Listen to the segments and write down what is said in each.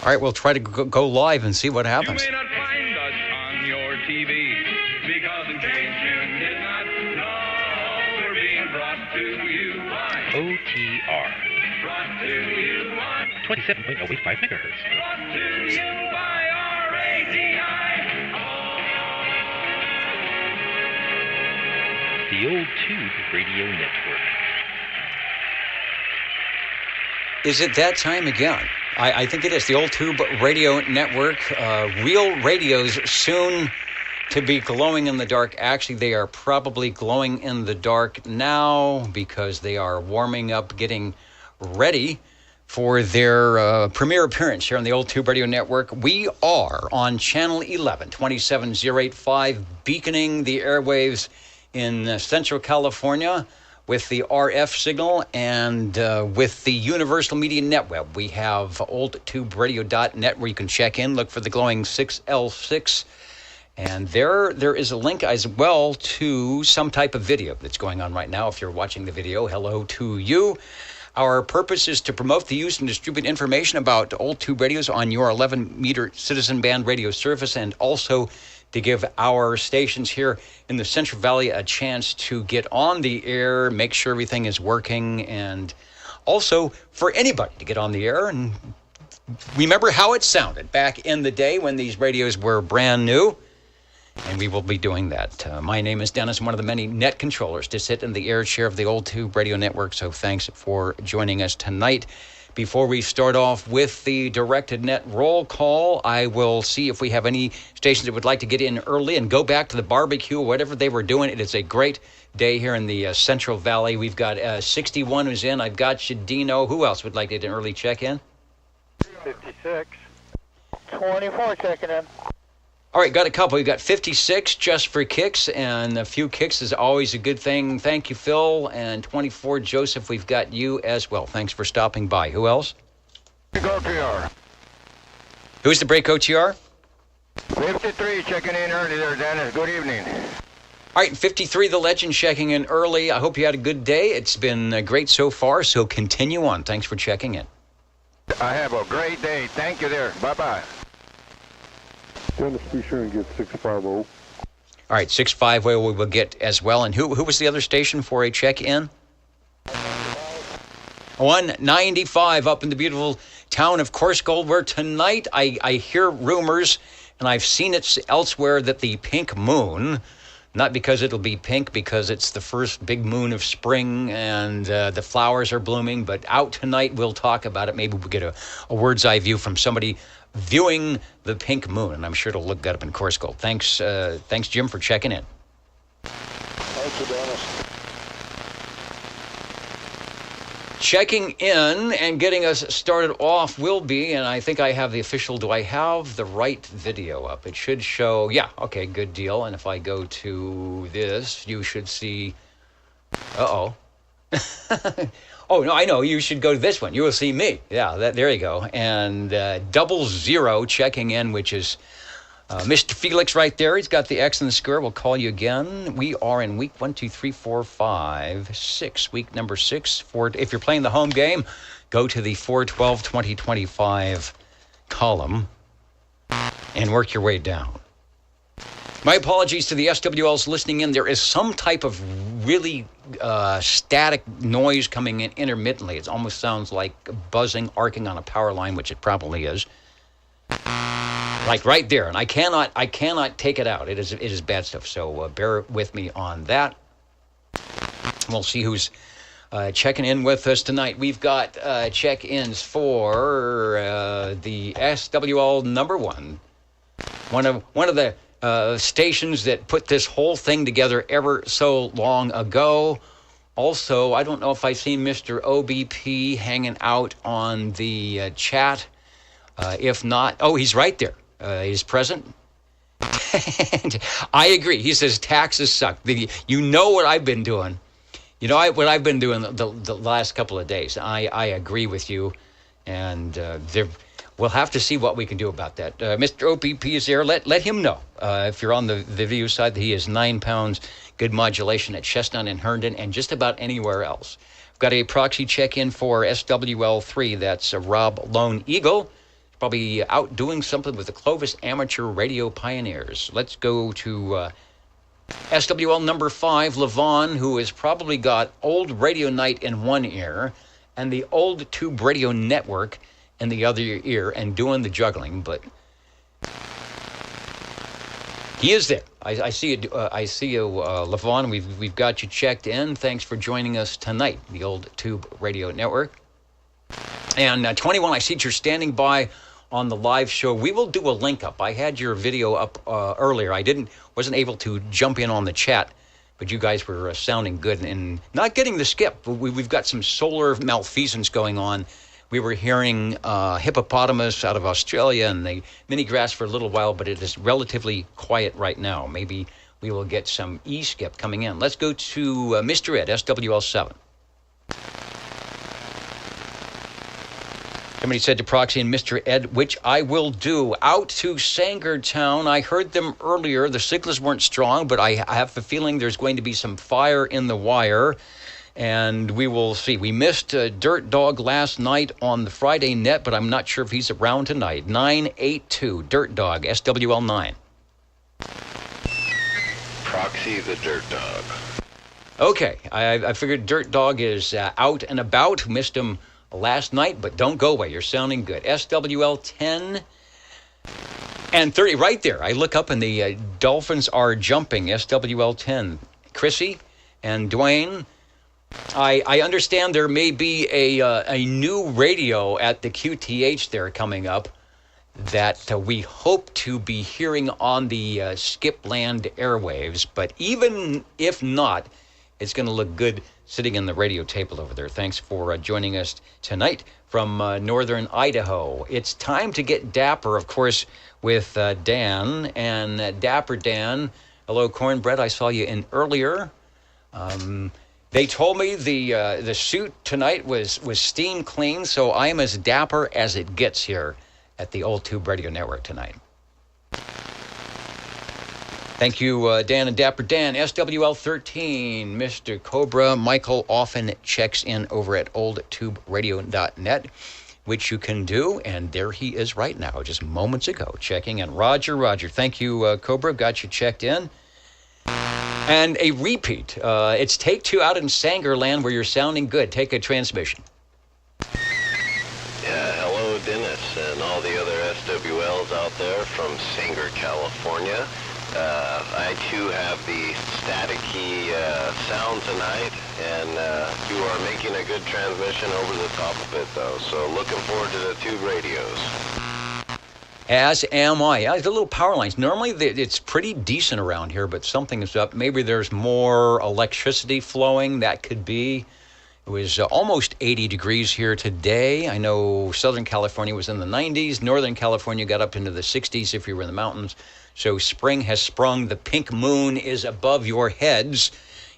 All right, we'll try to go live and see what happens. You may not find us on your TV, because in case you did not know, we're being brought to you by OTR. Brought to you by 27.085 megahertz. Brought to you by RADI. The Old Tube Radio Network. Is it that time again? I think it is. The Old Tube Radio Network. Real radios soon to be glowing in the dark. Actually, they are probably glowing in the dark now because they are warming up, getting ready for their premiere appearance here on the Old Tube Radio Network. We are on Channel 11, 27085, beaconing the airwaves in Central California with the RF signal and with the Universal Media Netweb. We have oldtuberadio.net where you can check in, look for the glowing 6L6. And there is a link as well to some type of video that's going on right now. If you're watching the video, hello to you. Our purpose is to promote the use and distribute information about Old Tube radios on your 11-meter citizen band radio service, and also to give our stations here in the Central Valley a chance to get on the air, make sure everything is working, and also for anybody to get on the air and remember how it sounded back in the day when these radios were brand new. And we will be doing that. My name is Dennis. I'm one of the many net controllers to sit in the air chair of the Old Tube Radio Network, so thanks for joining us tonight. Before we start off with the directed net roll call, I will see if we have any stations that would like to get in early and go back to the barbecue, whatever they were doing. It is a great day here in the Central Valley. We've got 61 who's in. I've got Shadino. Who else would like to get an early check-in? 56. 24 checking in. All right, got a couple. We've got 56 just for kicks, and a few kicks is always a good thing. Thank you, Phil. And 24, Joseph, we've got you as well. Thanks for stopping by. Who else? OTR. Who's the break OTR? 53 checking in early there, Dennis. Good evening. All right, 53, the legend, checking in early. I hope you had a good day. It's been great so far, so continue on. Thanks for checking in. I have a great day. Thank you there. Bye-bye. Dennis, be sure and get 650. All right, 650 we will get as well. And who was the other station for a check-in? 195 up in the beautiful town of Coarsegold, where tonight I hear rumors, and I've seen it elsewhere, that the pink moon, not because it'll be pink, because it's the first big moon of spring and the flowers are blooming, but out tonight, we'll talk about it. Maybe we'll get a bird's eye view from somebody viewing the pink moon, and I'm sure it'll look good up in Coarsegold. Thanks, Jim, for checking in. Thanks, Dennis. Checking in and getting us started off will be, and I think I have the official, do I have the right video up? It should show, yeah, okay, good deal. And if I go to this, you should see, uh-oh. Oh, no, I know. You should go to this one. You will see me. Yeah, there you go. And 00 checking in, which is Mr. Felix right there. He's got the X in the square. We'll call you again. We are in week 1, 2, 3, 4, 5, 6. Week number 6. If you're playing the home game, go to the 4/12/2025 column and work your way down. My apologies to the SWLs listening in. There is some type of really static noise coming in intermittently. It almost sounds like buzzing, arcing on a power line, which it probably is. Like right there. And I cannot take it out. It is bad stuff. So bear with me on that. We'll see who's checking in with us tonight. We've got check-ins for the SWL number 1. One of the stations that put this whole thing together ever so long ago. Also, I don't know if I've seen Mr. OBP hanging out on the chat. If not, oh, he's right there. He's present. I agree. He says taxes suck. You know what I've been doing. You know what I've been doing the last couple of days. I agree with you. And we'll have to see what we can do about that. Mr. OPP is there. Let him know. If you're on the video side, that he is 9 pounds, good modulation at Chestnut and Herndon, and just about anywhere else. I've got a proxy check-in for SWL3. That's Rob Lone Eagle. probably out doing something with the Clovis Amateur Radio Pioneers. Let's go to SWL number 5, Levon, who has probably got Old Radio Night in one ear and the Old Tube Radio Network in the other ear and doing the juggling, but he is there. I see you, Levon. We've got you checked in. Thanks for joining us tonight, the Old Tube Radio Network. And 21, I see you're standing by on the live show. We will do a link up. I had your video up earlier. I wasn't able to jump in on the chat, but you guys were sounding good and not getting the skip. We've got some solar malfeasance going on. We were hearing hippopotamus out of Australia and the mini grass for a little while, but it is relatively quiet right now. Maybe we will get some E-skip coming in. Let's go to Mr. Ed, SWL7. Somebody said to Proxy and Mr. Ed, which I will do. Out to Sangertown. I heard them earlier. The signals weren't strong, but I have a feeling there's going to be some fire in the wire. And we will see. We missed Dirt Dog last night on the Friday net, but I'm not sure if he's around tonight. 982, Dirt Dog, SWL 9. Proxy the Dirt Dog. Okay, I figured Dirt Dog is out and about. Missed him last night, but don't go away. You're sounding good. SWL 10 and 30, right there. I look up and the Dolphins are jumping. SWL 10. Chrissy and Dwayne, I understand there may be a new radio at the QTH there coming up that we hope to be hearing on the Skipland airwaves. But even if not, it's going to look good sitting in the radio table over there. Thanks for joining us tonight from northern Idaho. It's time to get dapper, of course, with Dan. And Dapper Dan, hello, Cornbread. I saw you in earlier. They told me the suit tonight was steam clean, so I am as dapper as it gets here at the Old Tube Radio Network tonight. Thank you, Dan and Dapper Dan. SWL 13, Mr. Cobra. Michael often checks in over at oldtuberadio.net, which you can do, and there he is right now, just moments ago, checking in. Roger. Thank you, Cobra. Got you checked in. And a repeat. It's Take Two out in Sangerland where you're sounding good. Take a transmission. Yeah, hello, Dennis, and all the other SWLs out there from Sanger, California. I, too, have the staticky sound tonight, and you are making a good transmission over the top of it, though. So looking forward to the tube radios. As am I. Yeah, the little power lines. Normally, it's pretty decent around here, but something is up. Maybe there's more electricity flowing. That could be. It was almost 80 degrees here today. I know Southern California was in the 90s. Northern California got up into the 60s if you were in the mountains. So spring has sprung. The pink moon is above your heads.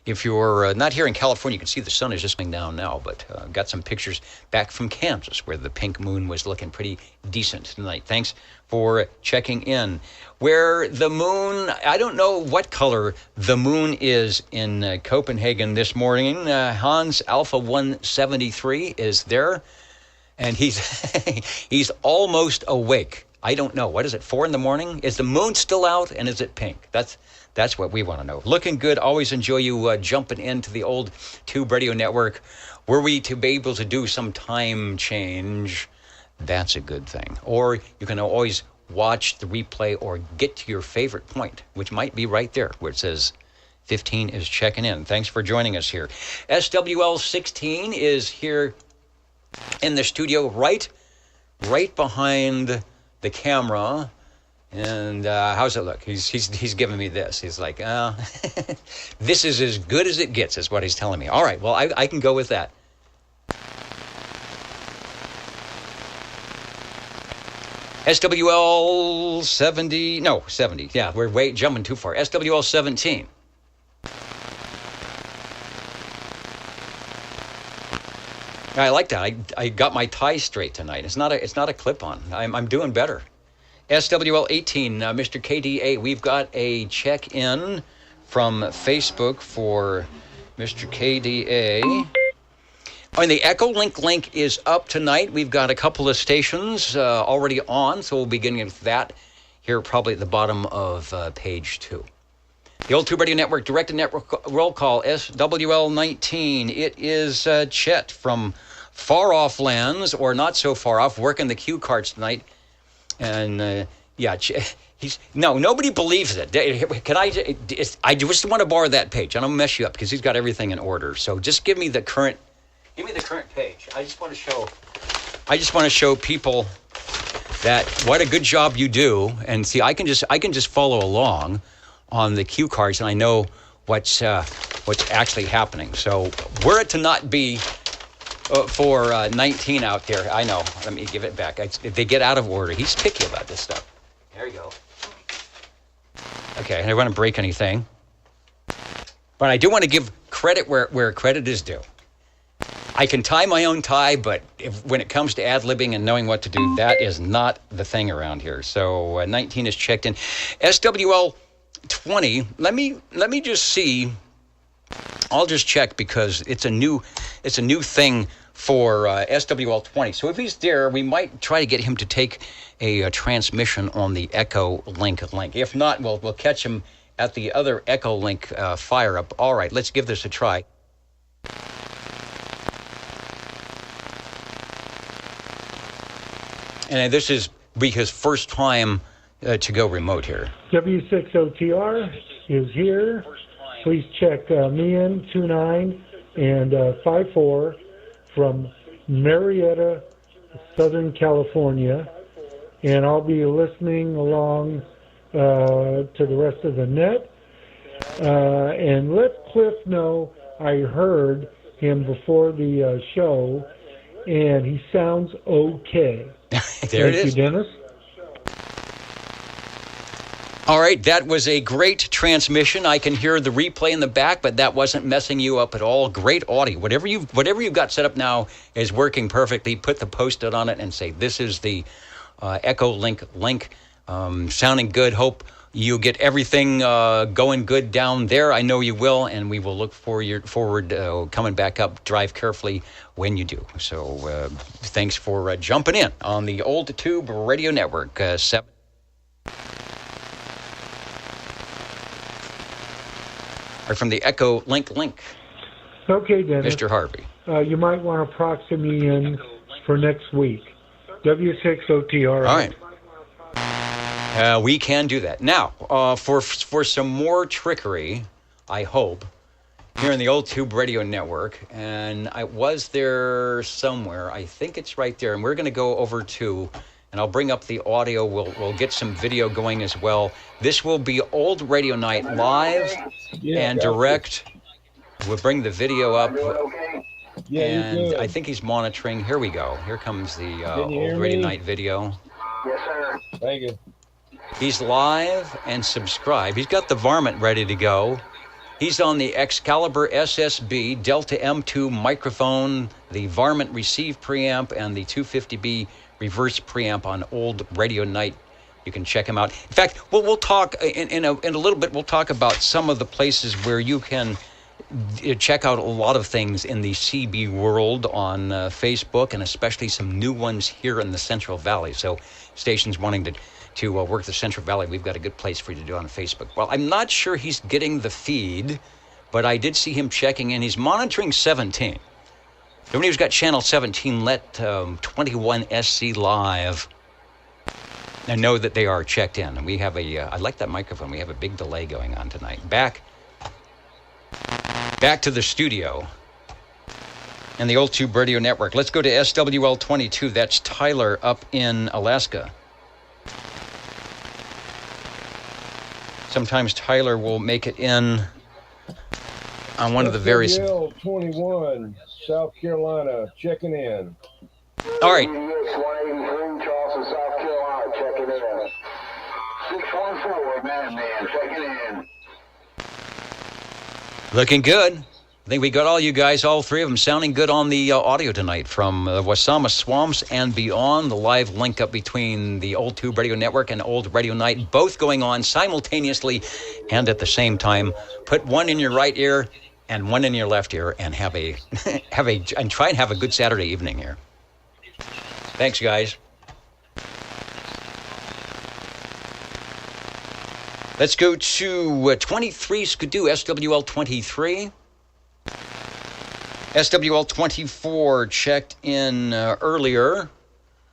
If you're not here in California, you can see the sun is just going down now, but got some pictures back from Kansas where the pink moon was looking pretty decent tonight. Thanks for checking in. Where the moon, I don't know what color the moon is in Copenhagen this morning. Hans Alpha 173 is there, and he's almost awake. I don't know. What is it, 4 in the morning? Is the moon still out, and is it pink? That's what we want to know. Looking good. Always enjoy you jumping into the Old Tube Radio Network. Were we to be able to do some time change, that's a good thing. Or you can always watch the replay or get to your favorite point, which might be right there where it says 15 is checking in. Thanks for joining us here. SWL 16 is here in the studio right behind the camera. And how's it look? He's giving me this. He's like, this is as good as it gets, is what he's telling me. All right, well, I can go with that. SWL 70, no, 70. Yeah, we're jumping too far. SWL 17. I like that. I got my tie straight tonight. It's not a clip-on. I'm doing better. SWL 18, Mr. KDA, we've got a check-in from Facebook for Mr. KDA. And the Echo link is up tonight. We've got a couple of stations already on, so we'll be getting with that here probably at the bottom of page 2. The Old Tube Radio Network Directed Network Roll Call, SWL-19. It is Chet from far off lands, or not so far off, working the cue cards tonight. And nobody believes it. I just want to borrow that page. I don't mess you up because he's got everything in order. So just give me the current page. I just want to show people that what a good job you do. And see, I can just follow along on the cue cards, and I know what's actually happening. So were it to not be for 19 out there, I know. Let me give it back. If they get out of order, he's picky about this stuff. There you go. Okay, I don't want to break anything, but I do want to give credit where credit is due. I can tie my own tie, but when it comes to ad-libbing and knowing what to do, that is not the thing around here. So 19 is checked in. SWL 20. Let me just see. I'll just check because it's a new thing for SWL 20. So if he's there, we might try to get him to take a transmission on the Echo link. If not, we'll catch him at the other Echo link fire up. All right, let's give this a try. And this is be his first time to go remote here. W6OTR is here. Please check me in 29 and 54 from Marietta, Southern California. And I'll be listening along to the rest of the net. And let Cliff know I heard him before the show, and he sounds okay. There it is. Thank you, Dennis. All right, that was a great transmission. I can hear the replay in the back, but that wasn't messing you up at all. Great audio. Whatever you've got set up now is working perfectly. Put the post-it on it and say, this is the Echo link, sounding good. Hope you get everything going good down there. I know you will, and we will look forward coming back up. Drive carefully when you do. So thanks for jumping in on the Old Tube Radio Network. 7. Or from the Echo link. Okay, Dennis. Mr. Harvey. You might want to proxy me in for next week. W6OTR. All right. We can do that. Now, for some more trickery, I hope, here in the Old Tube Radio Network, and I was there somewhere. I think it's right there, and we're going to go over to, and I'll bring up the audio. We'll get some video going as well. This will be Old Radio Night live and direct. We'll bring the video up. And I think he's monitoring. Here we go. Here comes the Old Radio Night video. Yes, sir. Thank you. He's live and subscribed. He's got the varmint ready to go. He's on the Excalibur SSB Delta M2 microphone, the varmint receive preamp, and the 250B reverse preamp on Old Radio Night. You can check him out. In fact, we'll talk in a little bit. We'll talk about some of the places where you can check out a lot of things in the CB world on Facebook, and especially some new ones here in the Central Valley. So stations wanting to work the Central Valley, we've got a good place for you to do on Facebook. Well, I'm not sure he's getting the feed, but I did see him checking in. He's monitoring 17. So when he's got channel 17, let 21SC live and know that they are checked in. And we have I like that microphone. We have a big delay going on tonight. Back to the studio and the Old Tube Radio Network. Let's go to SWL 22. That's Tyler up in Alaska. Sometimes Tyler will make it in on one of the various... SWL 21, South Carolina, checking in. All right. Charleston, South Carolina, checking in. 614, man, checking in. Looking good. I think we got all you guys, all three of them, sounding good on the audio tonight from Wasama Swamps and beyond. The live link up between the Old Tube Radio Network and Old Radio Night, both going on simultaneously and at the same time. Put one in your right ear and one in your left ear, and and try and have a good Saturday evening here. Thanks, guys. Let's go to 23 Skidoo, SWL 23. SWL 24 checked in earlier.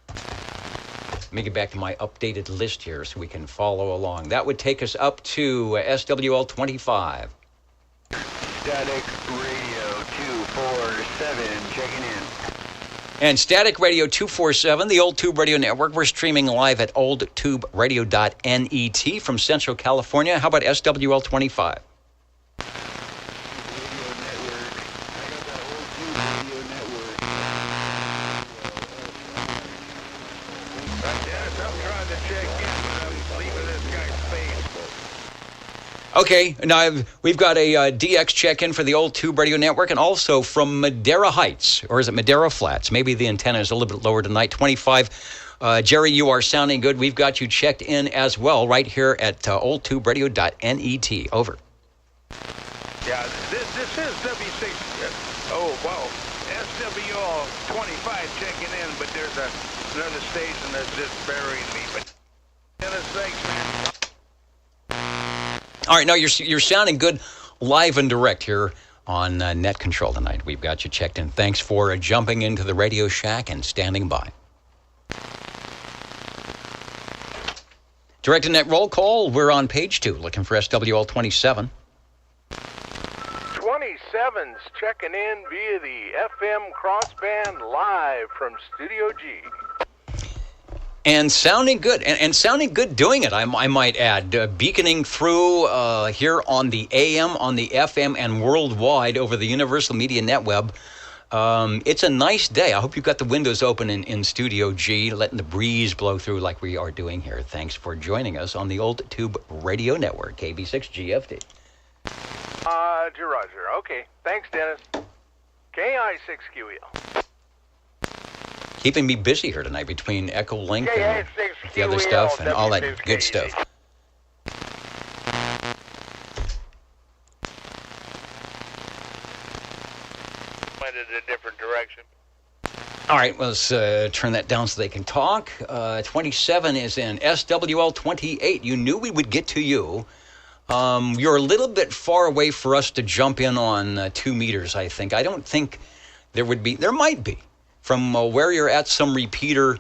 Let me get back to my updated list here so we can follow along. That would take us up to SWL 25. Static Radio 247 checking in. And Static Radio 247, the Old Tube Radio Network. We're streaming live at oldtuberadio.net from Central California. How about SWL 25? Okay, now we've got a DX check-in for the Old Tube Radio Network, and also from Madera Heights, or is it Madera Flats? Maybe the antenna is a little bit lower tonight. 25. Jerry, you are sounding good. We've got you checked in as well right here at oldtuberadio.net. Over. Yeah, this is W6. Oh, wow. SWL 25 checking in, but there's another station that's just burying me. But thanks, man. All right, no, you're sounding good live and direct here on Net Control tonight. We've got you checked in. Thanks for jumping into the Radio Shack and standing by. Direct to Net roll call. We're on page 2, looking for SWL 27. 27's checking in via the FM crossband live from Studio G. And sounding good, and sounding good doing it, I might add. Beaconing through here on the AM, on the FM, and worldwide over the Universal Media Netweb. It's a nice day. I hope you've got the windows open in Studio G, letting the breeze blow through like we are doing here. Thanks for joining us on the Old Tube Radio Network, KB6GFD. Roger. Okay. Thanks, Dennis. KI6QEL. Keeping me busy here tonight between Echo Link and the other stuff and all that good stuff. Went in a different direction. All right, let's turn that down so they can talk. 27 is in SWL 28. You knew we would get to you. You're a little bit far away for us to jump in on 2 meters, I think. I don't think there might be. From where you're at, some repeater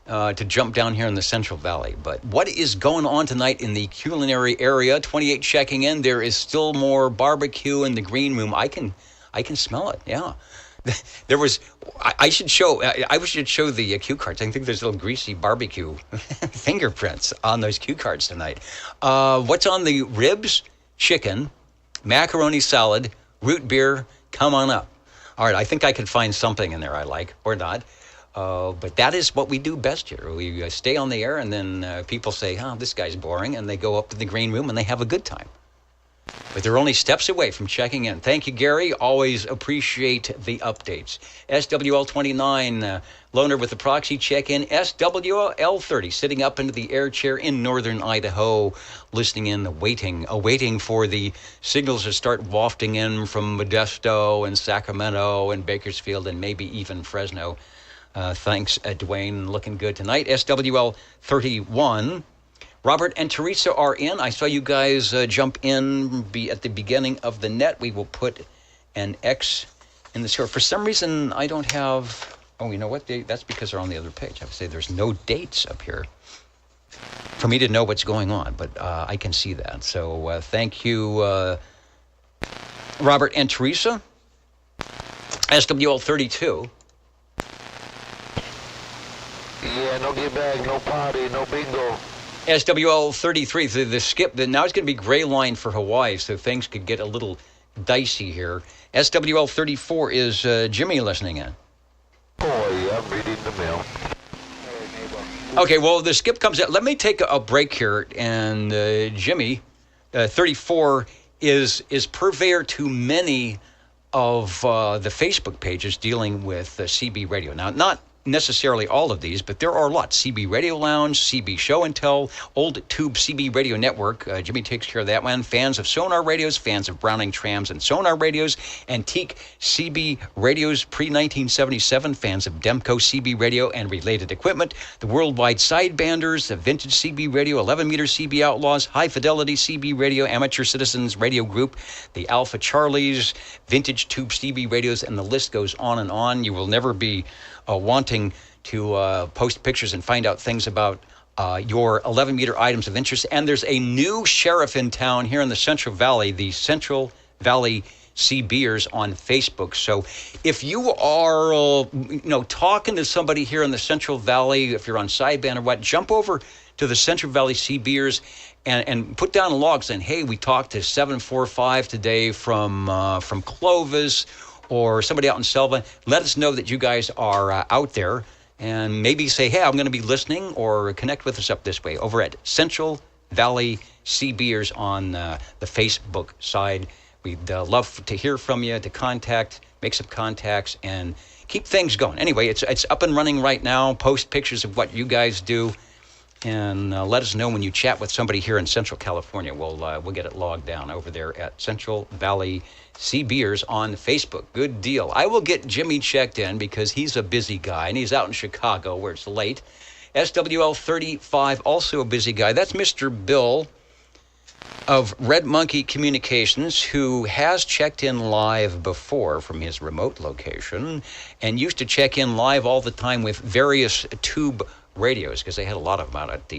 to jump down here in the Central Valley. But what is going on tonight in the culinary area? 28 checking in. There is still more barbecue in the green room. I can smell it. Yeah, there was. I should show the cue cards. I think there's little greasy barbecue fingerprints on those cue cards tonight. What's on the ribs? Chicken, macaroni salad, root beer. Come on up. All right, I think I could find something in there I like, or not. But that is what we do best here. We stay on the air, and then people say, oh, this guy's boring, and they go up to the green room, and they have a good time. But they're only steps away from checking in. Thank you, Gary. Always appreciate the updates. SWL 29, loaner with the proxy check-in. SWL 30, sitting up into the air chair in northern Idaho, listening in, awaiting for the signals to start wafting in from Modesto and Sacramento and Bakersfield and maybe even Fresno. Thanks, Dwayne. Looking good tonight. SWL 31. Robert and Teresa are in. I saw you guys jump in at the beginning of the net. We will put an X in the score. For some reason, I don't have... Oh, you know what? That's because they're on the other page. I would say there's no dates up here for me to know what's going on, but I can see that. So thank you, Robert and Teresa. SWL 32. Yeah, no get back, no party, no bingo. SWL 33, the skip, now it's going to be gray line for Hawaii, so things could get a little dicey here. SWL 34 is Jimmy listening in. Oh, yeah, I'm reading the mail. Okay, well, the skip comes out. Let me take a break here, and Jimmy, 34, is purveyor to many of the Facebook pages dealing with CB radio. Now, not necessarily all of these, but there are lots. CB Radio Lounge, CB Show and Tell, Old Tube CB Radio Network. Jimmy takes care of that one. Fans of Sonar Radios, fans of Browning Trams and Sonar Radios, Antique CB Radios pre-1977, fans of Demco CB Radio and related equipment, the Worldwide Sidebanders, the Vintage CB Radio, 11-meter CB Outlaws, High Fidelity CB Radio, Amateur Citizens Radio Group, the Alpha Charlies, Vintage Tube CB Radios, and the list goes on and on. You will never be wanting to post pictures and find out things about your 11-meter items of interest. And there's a new sheriff in town here in the Central Valley, the Central Valley CBers on Facebook. So if you are, talking to somebody here in the Central Valley, if you're on sideband or what, jump over to the Central Valley CBers and put down a log saying, hey, we talked to 745 today from Clovis, or somebody out in Selva. Let us know that you guys are out there, and maybe say, hey, I'm going to be listening, or connect with us up this way over at Central Valley CBers on the Facebook side. We'd love to hear from you, to make some contacts, and keep things going. Anyway, it's up and running right now. Post pictures of what you guys do, and let us know when you chat with somebody here in Central California. We'll get it logged down over there at Central Valley CBers on Facebook. Good deal. I will get Jimmy checked in because he's a busy guy, and he's out in Chicago where it's late. SWL 35, also a busy guy. That's Mr. Bill of Red Monkey Communications, who has checked in live before from his remote location and used to check in live all the time with various tube radios, because they had a lot of them out at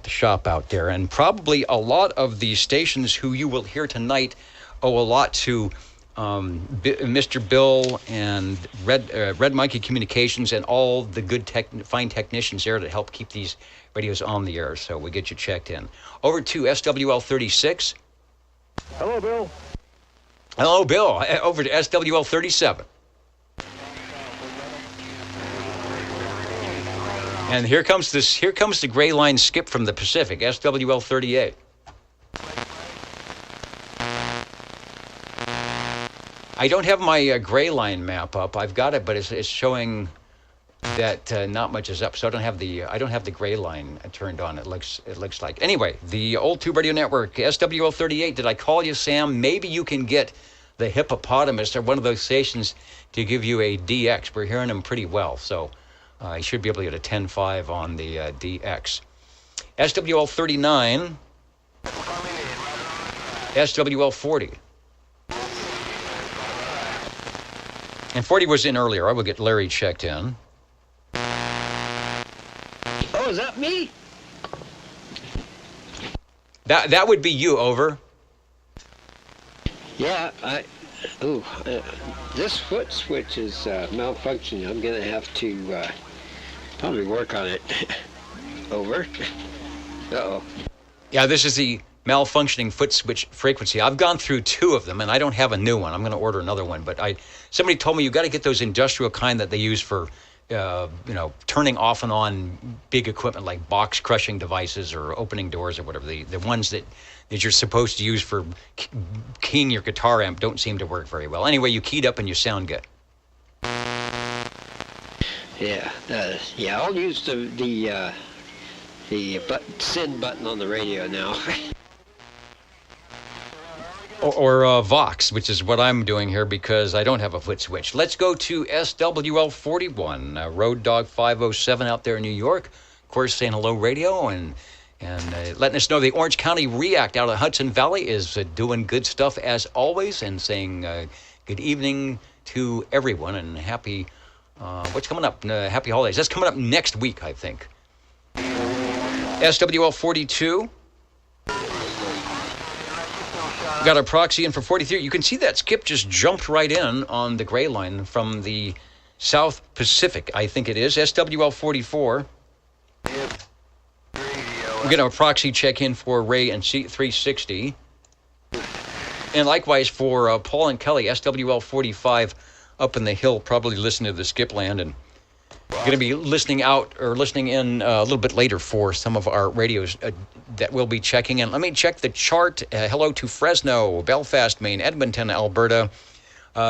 the shop out there. And probably a lot of the stations who you will hear tonight owe a lot to Mr. Bill and Red Monkey Communications and all the good fine technicians there that help keep these radios on the air. So we get you checked in. Over to SWL 36. Hello, Bill. Hello, Bill. Over to SWL 37. And here comes the gray line skip from the Pacific, SWL 38. I don't have my gray line map up. I've got it, but it's showing that not much is up. So I don't have the gray line turned on. It looks like. Anyway, the Old Tube Radio Network, SWL 38. Did I call you, Sam? Maybe you can get the Hippopotamus or one of those stations to give you a DX. We're hearing them pretty well, so you should be able to get a 10.5 on the DX. SWL 39. SWL 40. And 40 was in earlier. I will get Larry checked in. Oh, is that me? That would be you, over. Yeah, this foot switch is malfunctioning. I'm going to have to probably work on it. Over. Uh-oh. Yeah, this is the malfunctioning foot switch frequency. I've gone through 2 of them, and I don't have a new one. I'm going to order another one, but somebody told me you got to get those industrial kind that they use for, turning off and on big equipment like box crushing devices or opening doors or whatever. The ones that you're supposed to use for keying your guitar amp don't seem to work very well. Anyway, you keyed up and you sound good. Yeah, I'll use the send button on the radio now. Or Vox, which is what I'm doing here because I don't have a foot switch. Let's go to SWL 41, Road Dog 507 out there in New York. Of course, saying hello, radio, and letting us know the Orange County React out of Hudson Valley is doing good stuff as always, and saying good evening to everyone and happy, what's coming up? Happy holidays. That's coming up next week, I think. SWL 42. Got a proxy in for 43. You can see that skip just jumped right in on the gray line from the South Pacific, I think it is. SWL 44. We're getting a proxy check in for Ray and C360. And likewise for Paul and Kelly, SWL 45 up in the hill, probably listening to the skip land, and going to be listening in a little bit later for some of our radios that we'll be checking in. Let me check the chart. Hello to Fresno, Belfast, Maine, Edmonton, Alberta,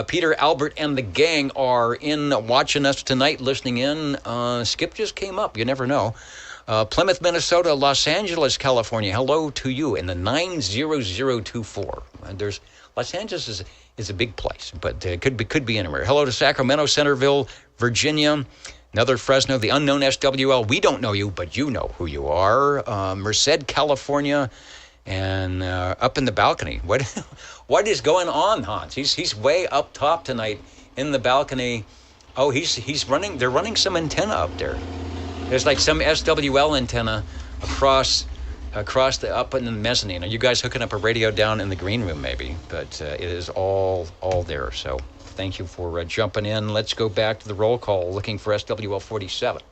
Peter, Albert, and the gang are in watching us tonight, listening in. Skip just came up. You never know. Plymouth, Minnesota, Los Angeles, California. Hello to you in the 90024. There's Los Angeles is a big place, but it could be anywhere. Hello to Sacramento, Centerville, Virginia. Another Fresno, the unknown SWL. We don't know you, but you know who you are. Merced, California, and up in the balcony. What is going on, Hans? He's way up top tonight in the balcony. Oh, he's running. They're running some antenna up there. There's like some SWL antenna across up in the mezzanine. Are you guys hooking up a radio down in the green room, maybe? But it is all there. So thank you for jumping in. Let's go back to the roll call, looking for SWL 47.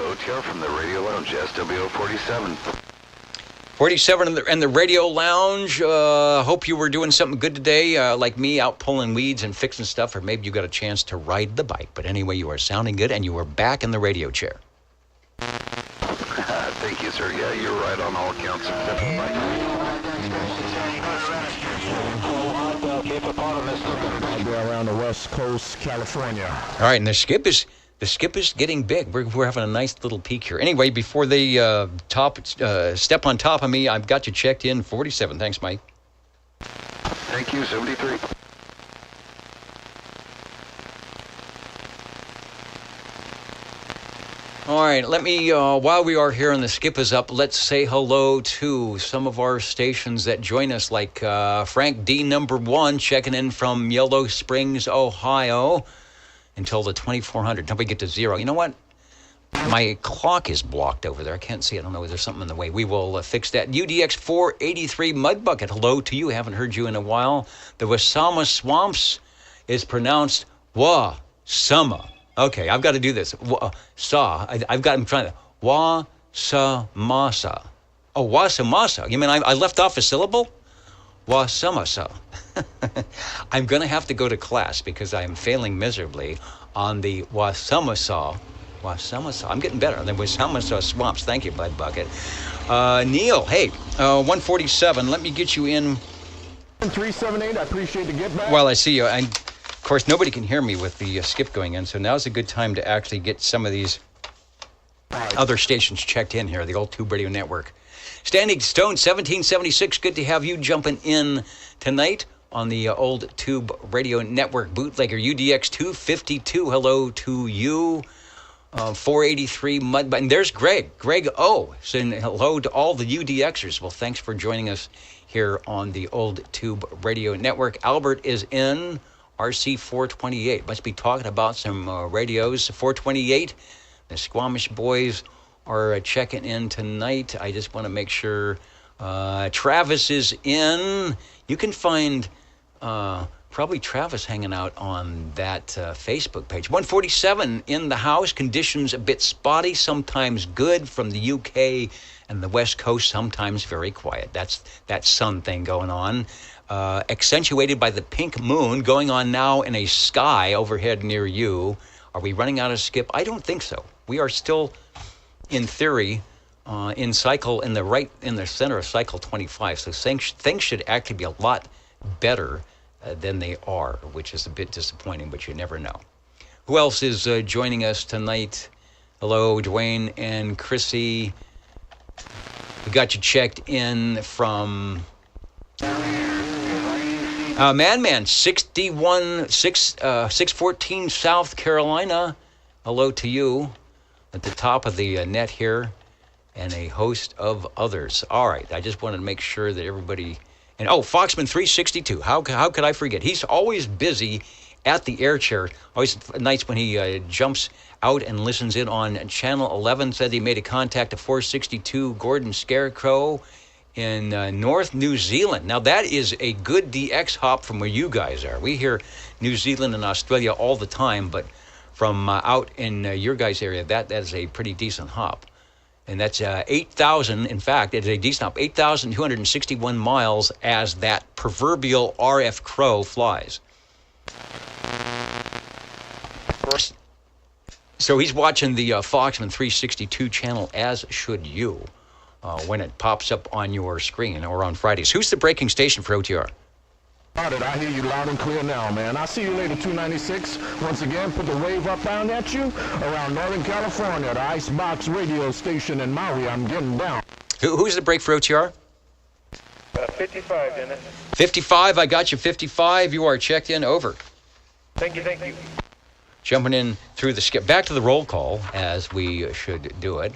OTR from the Radio Lounge, SWL 47. 47 in the Radio Lounge. Hope you were doing something good today, like me, out pulling weeds and fixing stuff, or maybe you got a chance to ride the bike. But anyway, you are sounding good, and you are back in the radio chair. Thank you, sir. Yeah, you're right on all counts except the bike. Around the West Coast, California. All right, and the skip is getting big. We're having a nice little peek here. Anyway, before they step on top of me, I've got you checked in 47. Thanks, Mike. Thank you, 73. All right, let me, while we are here and the skip is up, let's say hello to some of our stations that join us, like Frank D. #1, checking in from Yellow Springs, Ohio, until the 2400, until we get to 0. You know what? My clock is blocked over there. I can't see it. I don't know if there's something in the way. We will fix that. UDX 483 Mud Bucket, hello to you. Haven't heard you in a while. The Wasama Swamps is pronounced Wa-Sama. Okay, I've got to do this. I'm trying to. Wa-sa-masa. Oh, Wasamasa. You mean I left off a syllable? Wasamasa. I'm going to have to go to class because I am failing miserably on the Wasamasa. Wasamasa. I'm getting better. The Wasamasa Swamps. Thank you, Bud Bucket. Neil, hey, 147. Let me get you in. 378, I appreciate the get back. Well, I see you. Of course, nobody can hear me with the skip going in, so now's a good time to actually get some of these other stations checked in here, the old Tube Radio Network. Standing Stone, 1776, good to have you jumping in tonight on the old Tube Radio Network. Bootlegger UDX 252, hello to you. 483 Mud Button. There's Greg O. saying hello to all the UDXers. Well, thanks for joining us here on the old Tube Radio Network. Albert is in. RC 428. Must be talking about some radios. 428. The Squamish boys are checking in tonight. I just want to make sure Travis is in. You can find probably Travis hanging out on that Facebook page. 147 in the house. Conditions a bit spotty, sometimes good from the UK and the West Coast, sometimes very quiet. That's that sun thing going on. Accentuated by the pink moon going on now in a sky overhead near you. Are we running out of skip? I don't think so. We are still, in theory, in the center of cycle 25. So things should actually be a lot better than they are, which is a bit disappointing, but you never know. Who else is joining us tonight? Hello, Dwayne and Chrissy. We got you checked in from Man, 614 South Carolina. Hello to you at the top of the net here, and a host of others. All right, I just wanted to make sure that everybody... And Foxman 362, how could I forget? He's always busy at the air chair. Always nice when he jumps out and listens in on Channel 11. Said he made a contact at 462 Gordon Scarecrow in North New Zealand. Now, that is a good DX hop from where you guys are. We hear New Zealand and Australia all the time, but from out in your guys' area, that is a pretty decent hop. And that's 8,000, in fact, it's a decent hop, 8,261 miles as that proverbial RF crow flies. So he's watching the Foxman 362 channel, as should you, when it pops up on your screen or on Fridays. Who's the breaking station for OTR? I hear you loud and clear now, man. I'll see you later, 296. Once again, put the wave up down at you around Northern California, the Icebox radio station in Maui. I'm getting down. Who's the break for OTR? 55, Dennis. 55, I got you 55. You are checked in, over. Thank you. Jumping in through the skip. Back to the roll call, as we should do it.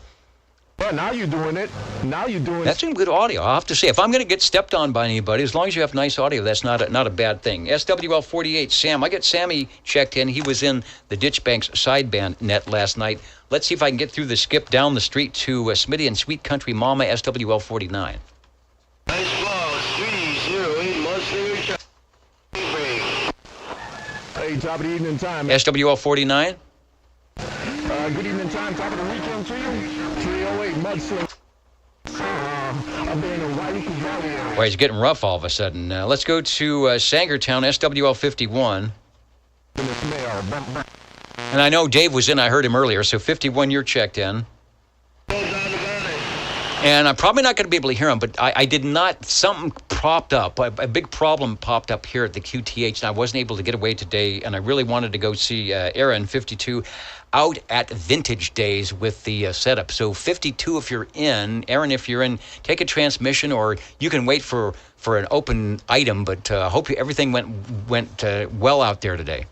Yeah, now you're doing it. That's some good audio, I'll have to say. If I'm going to get stepped on by anybody, as long as you have nice audio, that's not a bad thing. SWL 48, Sam. I got Sammy checked in. He was in the Ditch Banks sideband net last night. Let's see if I can get through the skip down the street to Smitty and Sweet Country Mama, SWL 49. Nice ball, 308 Mustang. Hey, top of the evening time. SWL 49. Good evening time, top of the weekend to you. 308 Mudsling. I've been in Waikiki Valley. Boy, it's getting rough all of a sudden. Let's go to Sangertown, SWL 51. And I know Dave was in, I heard him earlier, so 51 you're checked in. And I'm probably not going to be able to hear him, but I did not, something popped up. A big problem popped up here at the QTH, and I wasn't able to get away today, and I really wanted to go see Aaron, 52, out at Vintage Days with the setup. So 52 if you're in, Aaron if you're in, take a transmission, or you can wait for an open item, but I hope everything went well out there today.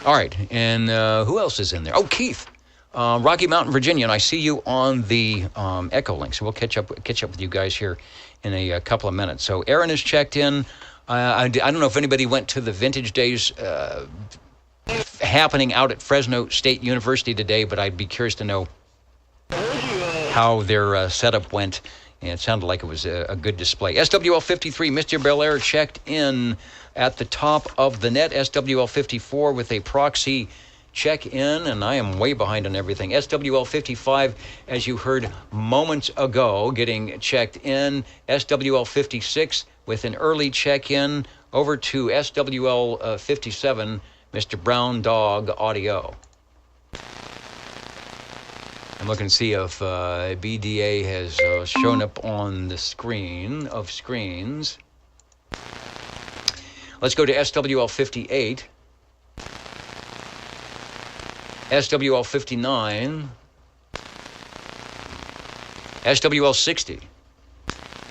All right, and who else is in there? Oh, Keith, Rocky Mountain, Virginia, and I see you on the Echo Link, so we'll catch up with you guys here in a couple of minutes. So Aaron is checked in. I don't know if anybody went to the Vintage Days happening out at Fresno State University today, but I'd be curious to know how their setup went. And it sounded like it was a good display. SWL 53, Mr. Belair checked in at the top of the net. SWL 54 with a proxy check-in, and I am way behind on everything. SWL 55, as you heard moments ago, getting checked in. SWL 56 with an early check-in. Over to SWL 57, Mr. Brown Dog Audio. I'm looking to see if BDA has shown up on the screen of screens. Let's go to SWL 58. SWL 59. SWL 60.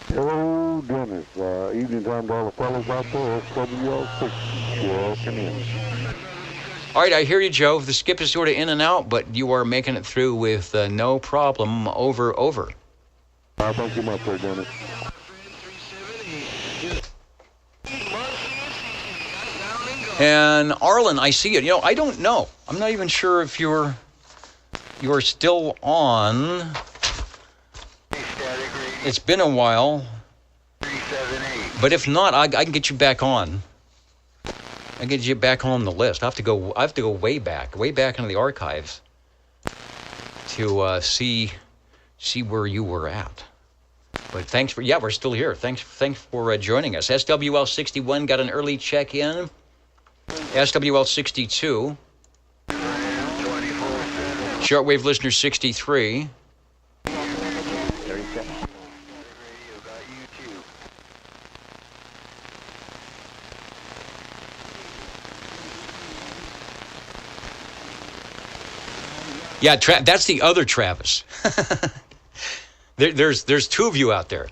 Hello, Dennis. Evening time to all the fellas out there. SWL 60. Welcome in. All right, I hear you, Joe. The skip is sort of in and out, but you are making it through with no problem. Over. Thank you much, sir, Dennis. And Arlen, I see it. You know, I don't know. I'm not even sure if you're still on. It's been a while. But if not, I can get you back on. I get you back on the list. I have to go way back into the archives to see where you were at. But thanks for we're still here. Thanks for joining us. SWL 61 got an early check-in. SWL 62. Shortwave listener 63. Yeah, that's the other Travis. There's two of you out there.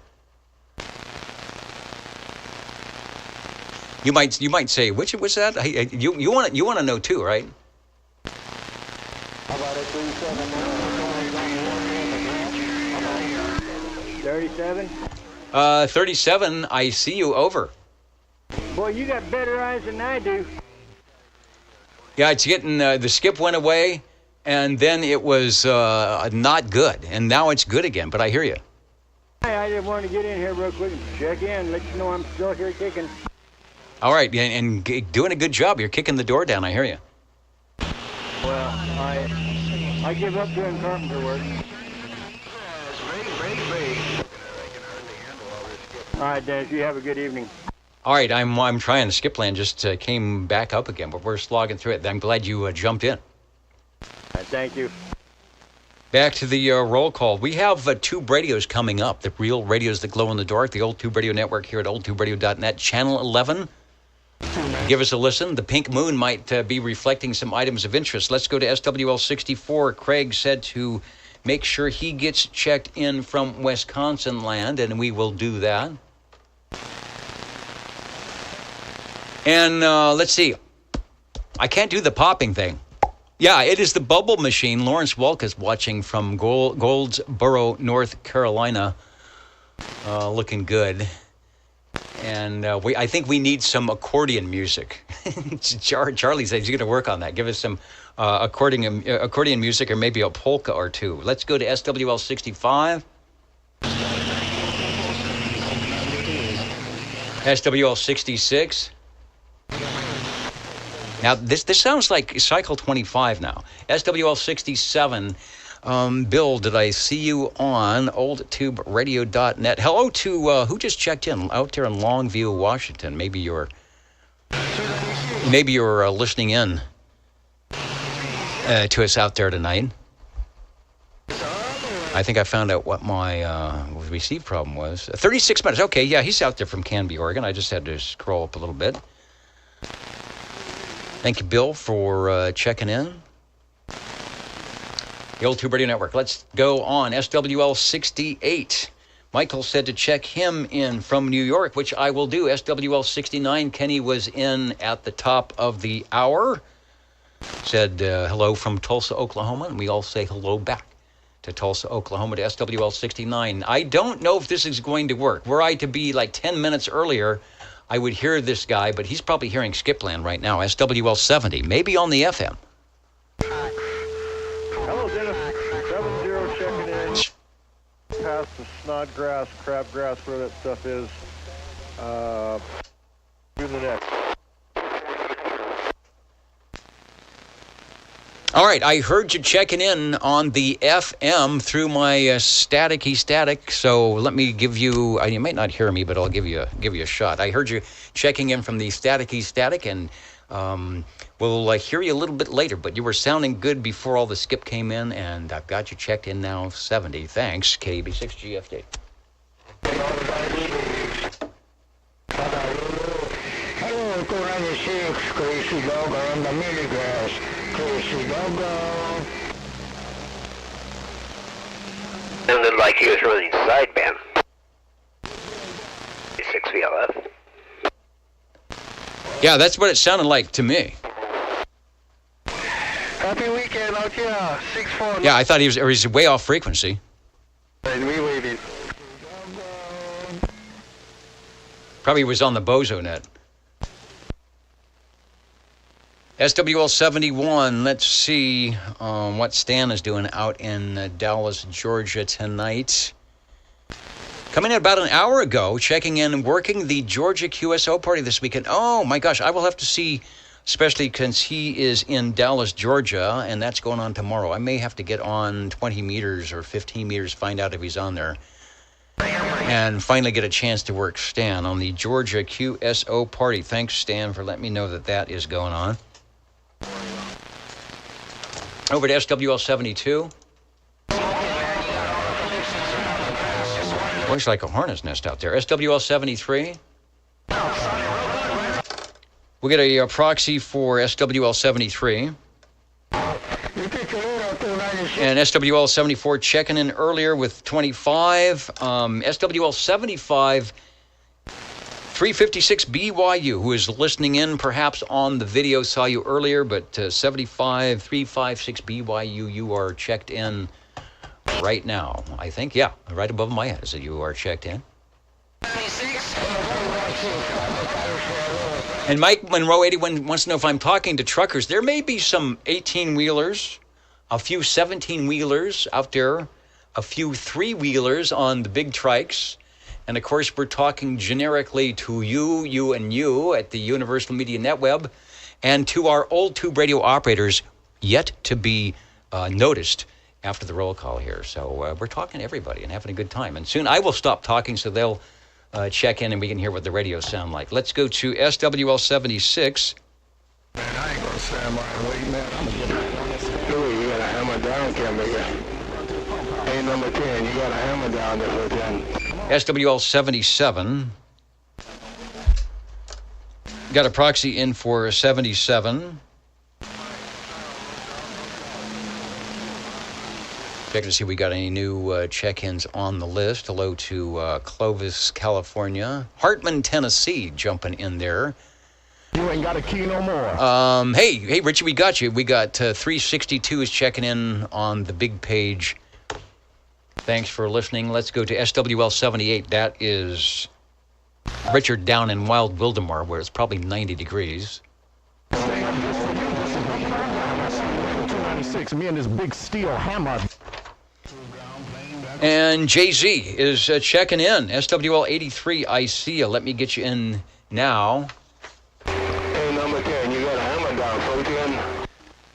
You might say, which was that? You want to know too, right? How about it, 37? 37. I see you, over. Boy, you got better eyes than I do. Yeah, it's getting the skip went away. And then it was not good, and now it's good again, but I hear you. Hey, I just wanted to get in here real quick and check in, let you know I'm still here kicking. All right, and doing a good job. You're kicking the door down, I hear you. Well, I give up doing carpenter work. All right, Dennis, you have a good evening. All right, I'm trying. Skipland just came back up again, but we're slogging through it. I'm glad you jumped in. Thank you. Back to the roll call. We have tube radios coming up, the real radios that glow in the dark, the Old Tube Radio Network here at oldtuberadio.net, Channel 11. Give us a listen. The pink moon might be reflecting some items of interest. Let's go to SWL 64. Craig said to make sure he gets checked in from Wisconsin land, and we will do that. And let's see. I can't do the popping thing. Yeah, it is the bubble machine. Lawrence Welk is watching from Goldsboro, North Carolina. Looking good. And I think we need some accordion music. Charlie says he's going to work on that. Give us some accordion music or maybe a polka or two. Let's go to SWL 65. SWL 66. Now, this sounds like Cycle 25 now. SWL 67. Bill, did I see you on oldtuberadio.net? Hello to who just checked in out there in Longview, Washington. Maybe you're listening in to us out there tonight. I think I found out what my receive problem was. 36 minutes. Okay, yeah, he's out there from Canby, Oregon. I just had to scroll up a little bit. Thank you, Bill, for checking in. The Old Tube Radio Network. Let's go on. SWL 68. Michael said to check him in from New York, which I will do. SWL 69. Kenny was in at the top of the hour. Said hello from Tulsa, Oklahoma, and we all say hello back to Tulsa, Oklahoma, to SWL 69. I don't know if this is going to work. Were I to be like 10 minutes earlier, I would hear this guy, but he's probably hearing Skipland right now. SWL 70, maybe on the FM. Hello, Dennis. 70 checking in. Past the snodgrass, crabgrass, where that stuff is. To the next. All right, I heard you checking in on the FM through my static. So let me give you. You might not hear me, but I'll give you a shot. I heard you checking in from the static, and we'll hear you a little bit later. But you were sounding good before all the skip came in, and I've got you checked in now. 70. Thanks, KB6 GFD. Hello, 296, Crazy Dog on the milligrass. Crazy Dog. Sounded like he was running sideband. 6 VLF. Yeah, that's what it sounded like to me. Happy weekend out here. 6-4. Yeah, I thought he was way off frequency. And we waited. Probably was on the Bozo net. SWL 71, let's see what Stan is doing out in Dallas, Georgia tonight. Coming in about an hour ago, checking in and working the Georgia QSO party this weekend. Oh my gosh, I will have to see, especially since he is in Dallas, Georgia, and that's going on tomorrow. I may have to get on 20 meters or 15 meters, find out if he's on there, and finally get a chance to work Stan on the Georgia QSO party. Thanks, Stan, for letting me know that is going on. Over to SWL 72. Looks like a hornet's nest out there. SWL 73. We'll get a proxy for SWL 73. And SWL 74 checking in earlier with 25. SWL 75, 356 BYU, who is listening in perhaps on the video, saw you earlier, but 75, 356 BYU, you are checked in right now. I think, yeah, right above my head is that you are checked in. And Mike Monroe 81 wants to know if I'm talking to truckers. There may be some 18-wheelers, a few 17-wheelers out there, a few 3-wheelers on the big trikes. And, of course, we're talking generically to you at the Universal Media NetWeb, and to our old tube radio operators yet to be noticed after the roll call here. So we're talking to everybody and having a good time. And soon I will stop talking so they'll check in and we can hear what the radios sound like. Let's go to SWL 76. Man, I ain't gonna stand by and wait, man. I'm gonna get my you gotta hammer down, Campbell. Hey, number 10, you got a hammer down there for 10. SWL 77. Got a proxy in for 77. Check to see if we got any new check-ins on the list. Hello to Clovis, California. Hartman, Tennessee, jumping in there. You ain't got a key no more. Hey, Richie, we got you. We got 362 is checking in on the big page. Thanks for listening. Let's go to SWL 78. That is Richard down in Wild Wildemar, where it's probably 90 degrees. 296, me and this big steel hammer. And Jay-Z is checking in. SWL 83, I see you. Let me get you in now. Hey, number 10, you got a hammer down, 410.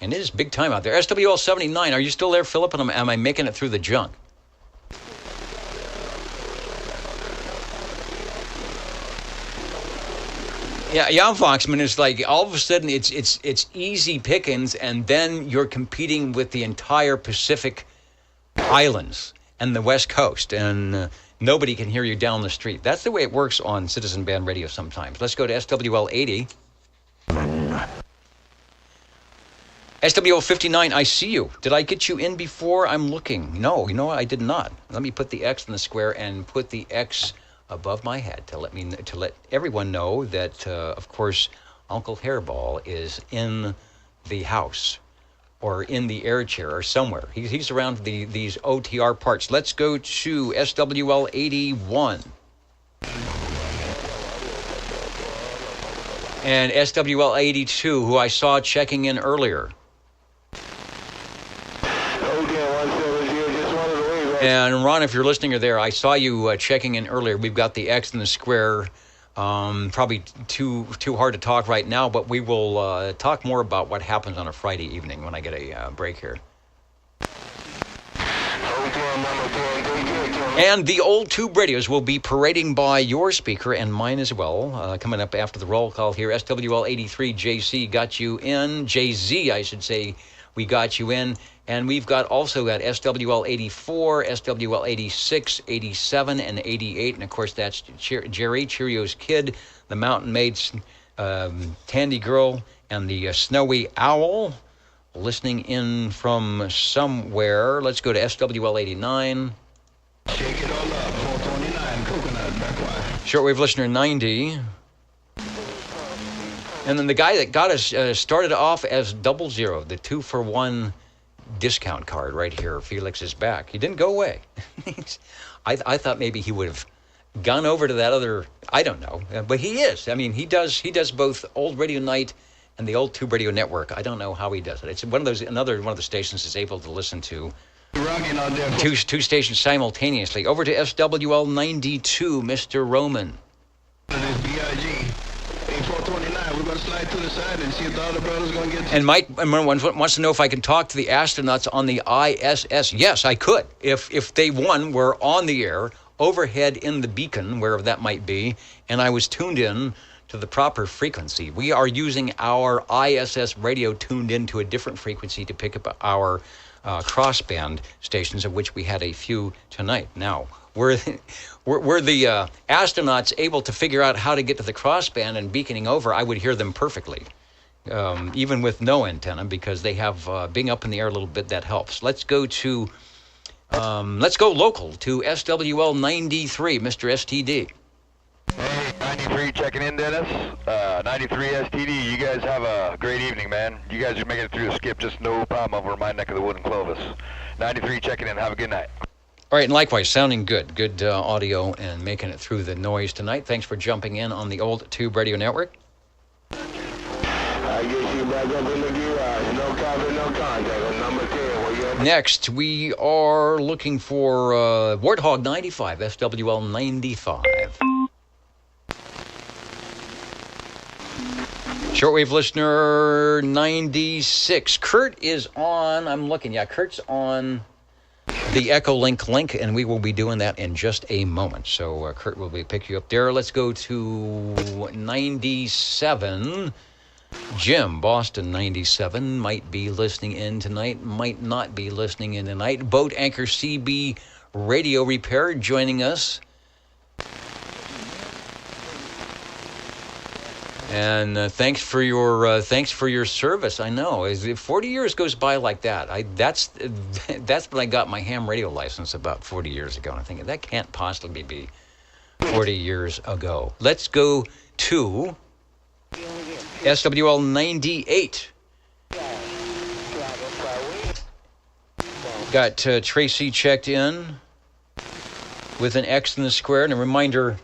And it is big time out there. SWL 79, are you still there, Philip? And am I making it through the junk? Yeah, Foxman, is like all of a sudden it's easy pickings, and then you're competing with the entire Pacific Islands and the West Coast, and nobody can hear you down the street. That's the way it works on Citizen Band Radio sometimes. Let's go to SWL 80. SWL 59, I see you. Did I get you in before? I'm looking. No, you know what? I did not. Let me put the X in the square and put the X above my head to let everyone know that, of course, Uncle Hairball is in the house or in the air chair or somewhere. He's around these OTR parts. Let's go to SWL 81. And SWL 82, who I saw checking in earlier. And Ron, if you're listening, you're there. I saw you checking in earlier. We've got the X in the square. Probably too hard to talk right now, but we will talk more about what happens on a Friday evening when I get a break here. And the old tube radios will be parading by your speaker and mine as well. Coming up after the roll call here, SWL 83, JC got you in. JZ, I should say, we got you in. And we've also got SWL 84, SWL 86, 87, and 88. And, of course, that's Jerry, Cheerios Kid, the Mountain Maids, Tandy Girl, and the Snowy Owl listening in from somewhere. Let's go to SWL 89. Shake it all up, 429, coconut, backward. Shortwave listener 90. And then the guy that got us started off as 00, the 2-for-1 discount card right here. Felix is back. He didn't go away. I thought maybe he would have gone over to that other, I don't know, but he is. I mean, he does both Old Radio Night and the Old Tube Radio Network. I don't know how he does it. It's another one of the stations is able to listen to two stations simultaneously. Over to SWL 92, Mr. Roman. We're going to slide to the side and see if the other brother's going to get... And Mike wants to know if I can talk to the astronauts on the ISS. Yes, I could. If they, were on the air, overhead in the beacon, wherever that might be, and I was tuned in to the proper frequency. We are using our ISS radio tuned into a different frequency to pick up our crossband stations, of which we had a few tonight. Now, were the astronauts able to figure out how to get to the crossband and beaconing over, I would hear them perfectly, even with no antenna, because they have being up in the air a little bit. That helps. Let's go local to SWL 93, Mr. STD. Hey, 93 checking in, Dennis. 93 STD, you guys have a great evening, man. You guys are making it through the skip, just no problem over my neck of the wood in Clovis. 93 checking in, have a good night. All right, and likewise, sounding good. Good audio and making it through the noise tonight. Thanks for jumping in on the Old Tube Radio Network. I guess you back up in the garage. No cover, no contact. Number 10, Next, we are looking for Warthog 95, SWL 95. Shortwave listener 96. Kurt is on. I'm looking. Yeah, Kurt's on the Echolink link, and we will be doing that in just a moment. So Kurt will pick you up there. Let's go to 97. Jim, Boston 97, might be listening in tonight, might not be listening in tonight. Boat Anchor CB Radio Repair joining us. And thanks for your service. I know 40 years goes by like that. That's when I got my ham radio license about 40 years ago. And I'm thinking that can't possibly be 40 years ago. Let's go to SWL 98. Got Tracy checked in with an X in the square, and a reminder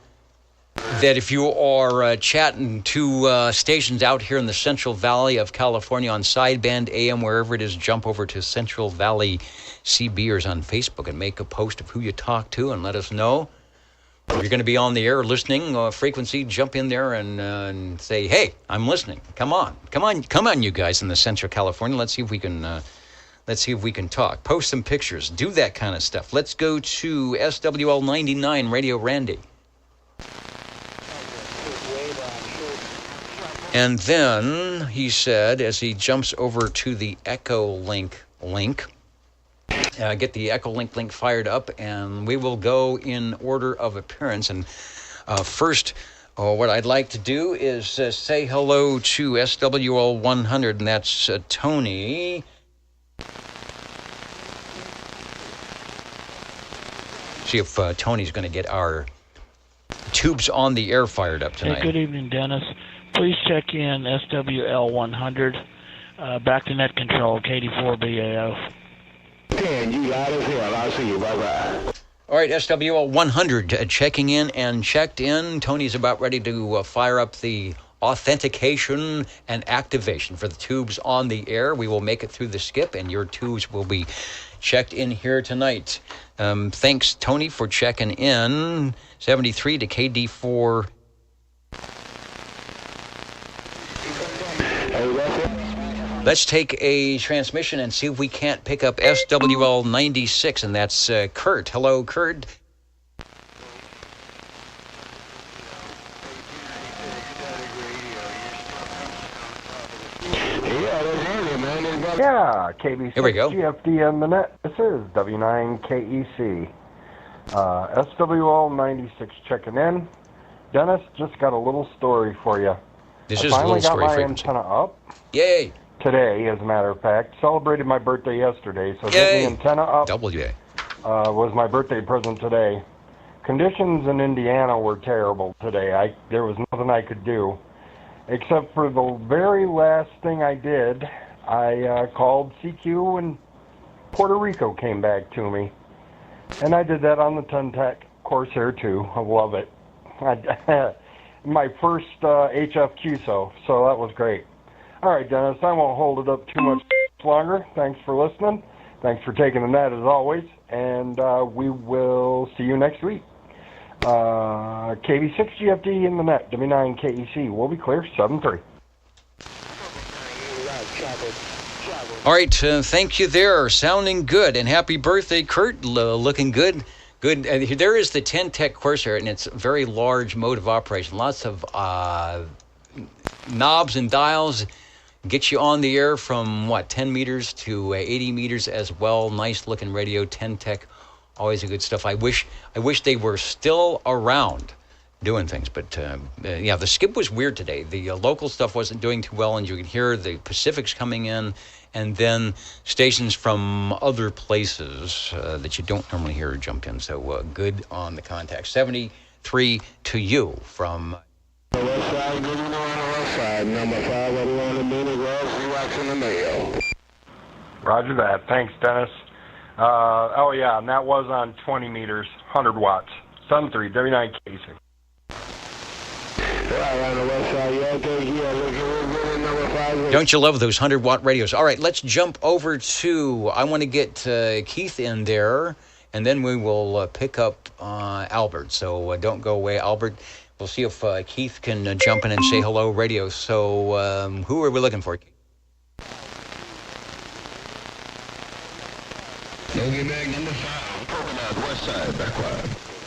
that if you are chatting to stations out here in the Central Valley of California on sideband AM, wherever it is, jump over to Central Valley CBers on Facebook and make a post of who you talk to and let us know. If you're going to be on the air listening frequency, jump in there and say, hey, I'm listening. Come on, you guys in the Central California. Let's see if we can talk. Post some pictures. Do that kind of stuff. Let's go to SWL 99 Radio Randy. And then he said, as he jumps over to the Echolink link, get the Echolink link fired up, and we will go in order of appearance. And first, what I'd like to do is say hello to SWL 100, and that's Tony. See if Tony's going to get our tubes on the air fired up tonight. Hey, good evening, Dennis. Please check in SWL 100, back to net control, KD4BAO. Dan, you loud as hell. I'll see you. Bye-bye. All right, SWL 100 checking in and checked in. Tony's about ready to fire up the authentication and activation for the tubes on the air. We will make it through the skip, and your tubes will be checked in here tonight. Thanks, Tony, for checking in. 73 to KD4. Let's take a transmission and see if we can't pick up SWL 96, and that's Kurt. Hello, Kurt. Yeah, KBC. Here we go. GFD in the net. This is W9KEC. SWL 96 checking in. Dennis, just got a little story for you. This is a little story frequency. I finally got my antenna up. Yay! Today, as a matter of fact. Celebrated my birthday yesterday, so getting the antenna up was my birthday present today. Conditions in Indiana were terrible today. There was nothing I could do. Except for the very last thing I did, I called CQ and Puerto Rico came back to me. And I did that on the Tuntec Corsair 2. I love it. My first HF QSO, so that was great. All right, Dennis, I won't hold it up too much longer. Thanks for listening. Thanks for taking the net, as always. And we will see you next week. KB6 GFD in the net, W9KEC. We'll be clear, 7-3. All right, thank you there. Sounding good. And happy birthday, Kurt. Looking good. Good. There is the Tuntec Corsair, and it's a very large mode of operation. Lots of knobs and dials. Get you on the air from, 10 meters to 80 meters as well. Nice looking radio, Tuntec. Always a good stuff. I wish they were still around doing things. But, yeah, the skip was weird today. The local stuff wasn't doing too well, and you could hear the Pacifics coming in, and then stations from other places that you don't normally hear jump in. So good on the contact. 73 to you from... The west side, good on the west side. Number 5, everyone in Mini Wells, U.S. in the mail. Roger that. Thanks, Dennis. Oh, yeah, and that was on 20 meters, 100 watts. 7-3, W9KEC. Don't you love those 100-watt radios? All right, let's jump over to, I want to get Keith in there, and then we will pick up Albert. So don't go away, Albert. We'll see if Keith can jump in and say hello, radio. So who are we looking for?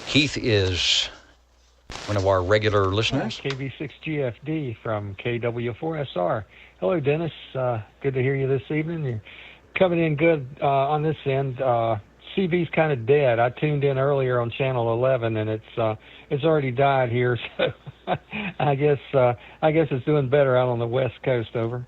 Keith is... one of our regular listeners. KV6GFD from KW4SR. Hello, Dennis. Good to hear you this evening. You're coming in good on this end. CB's kind of dead. I tuned in earlier on channel 11, and it's already died here. So I guess it's doing better out on the West Coast. Over.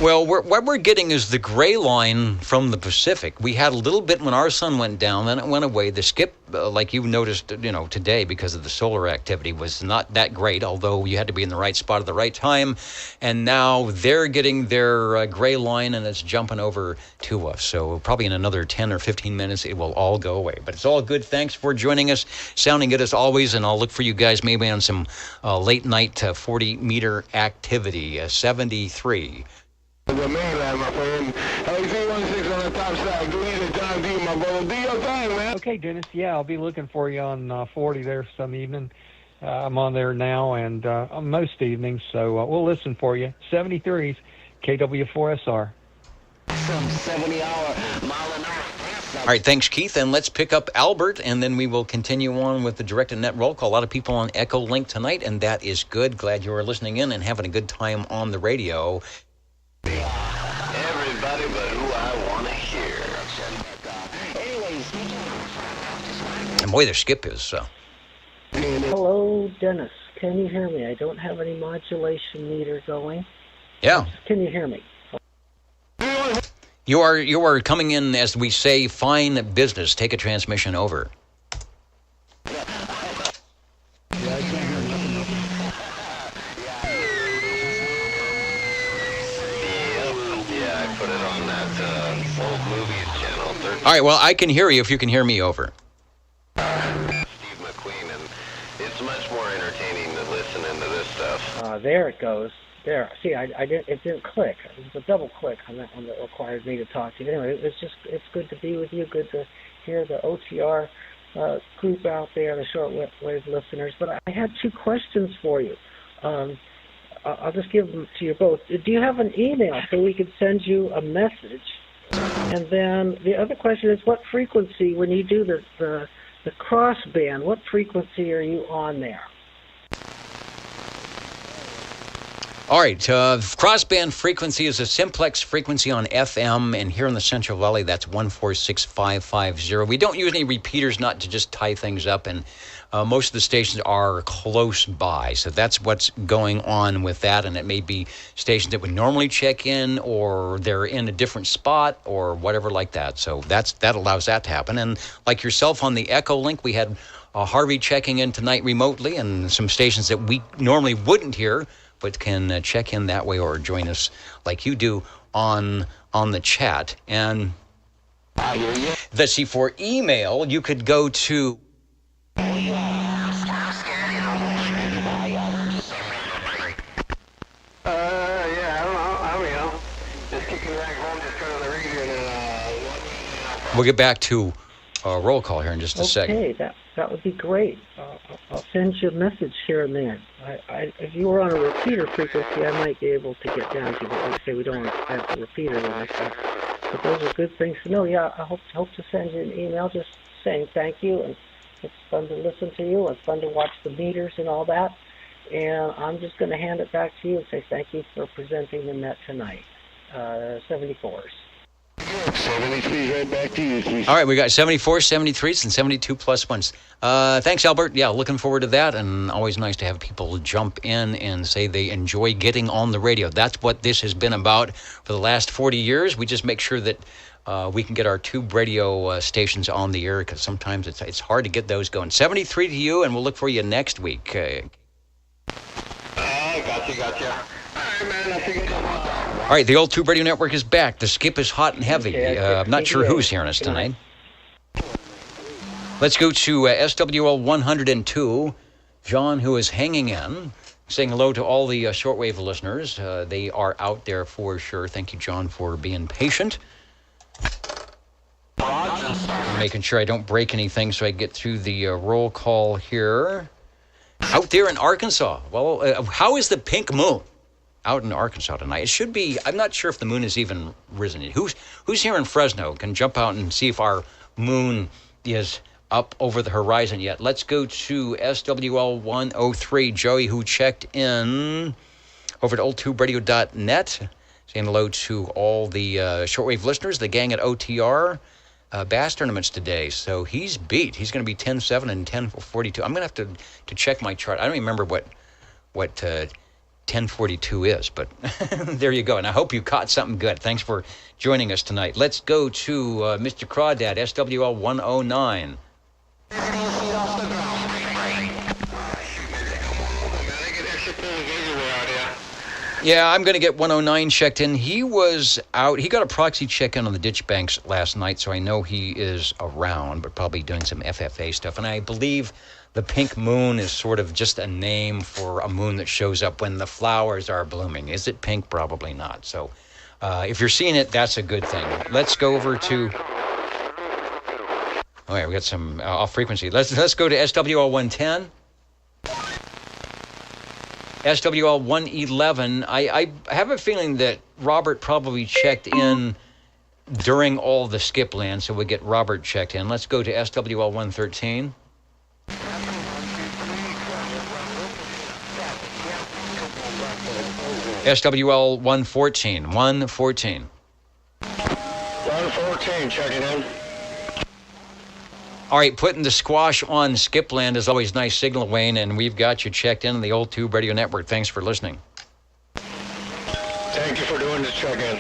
Well, what we're getting is the gray line from the Pacific. We had a little bit when our sun went down, then it went away. The skip, like you noticed, today because of the solar activity, was not that great, although you had to be in the right spot at the right time. And now they're getting their gray line, and it's jumping over to us. So probably in another 10 or 15 minutes, it will all go away. But it's all good. Thanks for joining us. Sounding good as always, and I'll look for you guys maybe on some late-night 40-meter activity, 73. The mainland, my friend. Hey, 316 on the top side. Go ahead and John D, my brother. Do your thing, man. Okay, Dennis. Yeah, I'll be looking for you on 40 there some evening. I'm on there now and on most evenings, so we'll listen for you. 73's KW4SR. Some 70-hour mile an hour. All right, thanks, Keith. And let's pick up Albert, and then we will continue on with the directed net roll call. A lot of people on Echo Link tonight, and that is good. Glad you are listening in and having a good time on the radio. Everybody but who I want to hear. And boy, their skip is... Hello, Dennis. Can you hear me? I don't have any modulation meter going. Yeah. Can you hear me? You are coming in, as we say, fine business. Take a transmission over. All right, well, I can hear you if you can hear me over. Steve McQueen, and it's much more entertaining to listen into this stuff. There it goes. There. See, it didn't click. It was a double click on that one that required me to talk to you. Anyway, it's good to be with you. Good to hear the OTR group out there, the shortwave listeners. But I had two questions for you. I'll just give them to you both. Do you have an email so we could send you a message? And then the other question is, what frequency, when you do the crossband, what frequency are you on there? All right, crossband frequency is a simplex frequency on FM, and here in the Central Valley, that's 146550. We don't use any repeaters, not to just tie things up, and most of the stations are close by, so that's what's going on with that, and it may be stations that would normally check in, or they're in a different spot, or whatever like that, so that allows that to happen. And like yourself on the Echo Link, we had Harvey checking in tonight remotely, and some stations that we normally wouldn't hear, but can check in that way or join us like you do on the chat. And let's see, for email, you could go to... We'll get back to roll call here in just a second. Okay, that would be great. I'll send you a message here and there. If you were on a repeater frequency, I might be able to get down to you. But like I say, we don't have a repeater like that. But those are good things to know. Yeah, I hope to send you an email just saying thank you, and it's fun to listen to you. It's fun to watch the meters and all that. And I'm just going to hand it back to you and say thank you for presenting the net tonight. 74s. 73 right back to you. All right, we got 74, 73s, and 72 plus ones. Thanks, Albert. Yeah, looking forward to that, and always nice to have people jump in and say they enjoy getting on the radio. That's what this has been about for the last 40 years. We just make sure that we can get our tube radio stations on the air, because sometimes it's hard to get those going. 73 to you, and we'll look for you next week. Gotcha. All right, man, I think All right, the old Tube Radio Network is back. The skip is hot and heavy. I'm not sure who's hearing us tonight. Let's go to SWL 102. John, who is hanging in, saying hello to all the shortwave listeners. They are out there for sure. Thank you, John, for being patient. Making sure I don't break anything so I get through the roll call here. Out there in Arkansas. Well, how is the pink moon out in Arkansas tonight? It should be. I'm not sure if the moon is even risen. Who's here in Fresno can jump out and see if our moon is up over the horizon yet. Let's go to SWL 103. Joey, who checked in over at oldtuberadio.net, saying hello to all the shortwave listeners, the gang at OTR. Bass tournaments today, so he's beat. He's going to be 10-7 and 10-42. I'm going to have to check my chart. I don't remember what 1042 is, but there you go. And I hope you caught something good. Thanks for joining us tonight. Let's go to Mr. Crawdad, SWL 109. Yeah, I'm going to get 109 checked in. He was out. He got a proxy check-in on the ditch banks last night, so I know he is around, but probably doing some FFA stuff. And I believe the pink moon is sort of just a name for a moon that shows up when the flowers are blooming. Is it pink? Probably not. So if you're seeing it, that's a good thing. Let's go over to... Oh, yeah, we got some off frequency. Let's go to SWL 110. SWL 111, I have a feeling that Robert probably checked in during all the skip land, so we get Robert checked in. Let's go to SWL 113. SWL 114, 114. 114, checking in. All right, putting the squash on Skipland is always nice signal, Wayne, and we've got you checked in on the Old Tube Radio Network. Thanks for listening. Thank you for doing this check-in.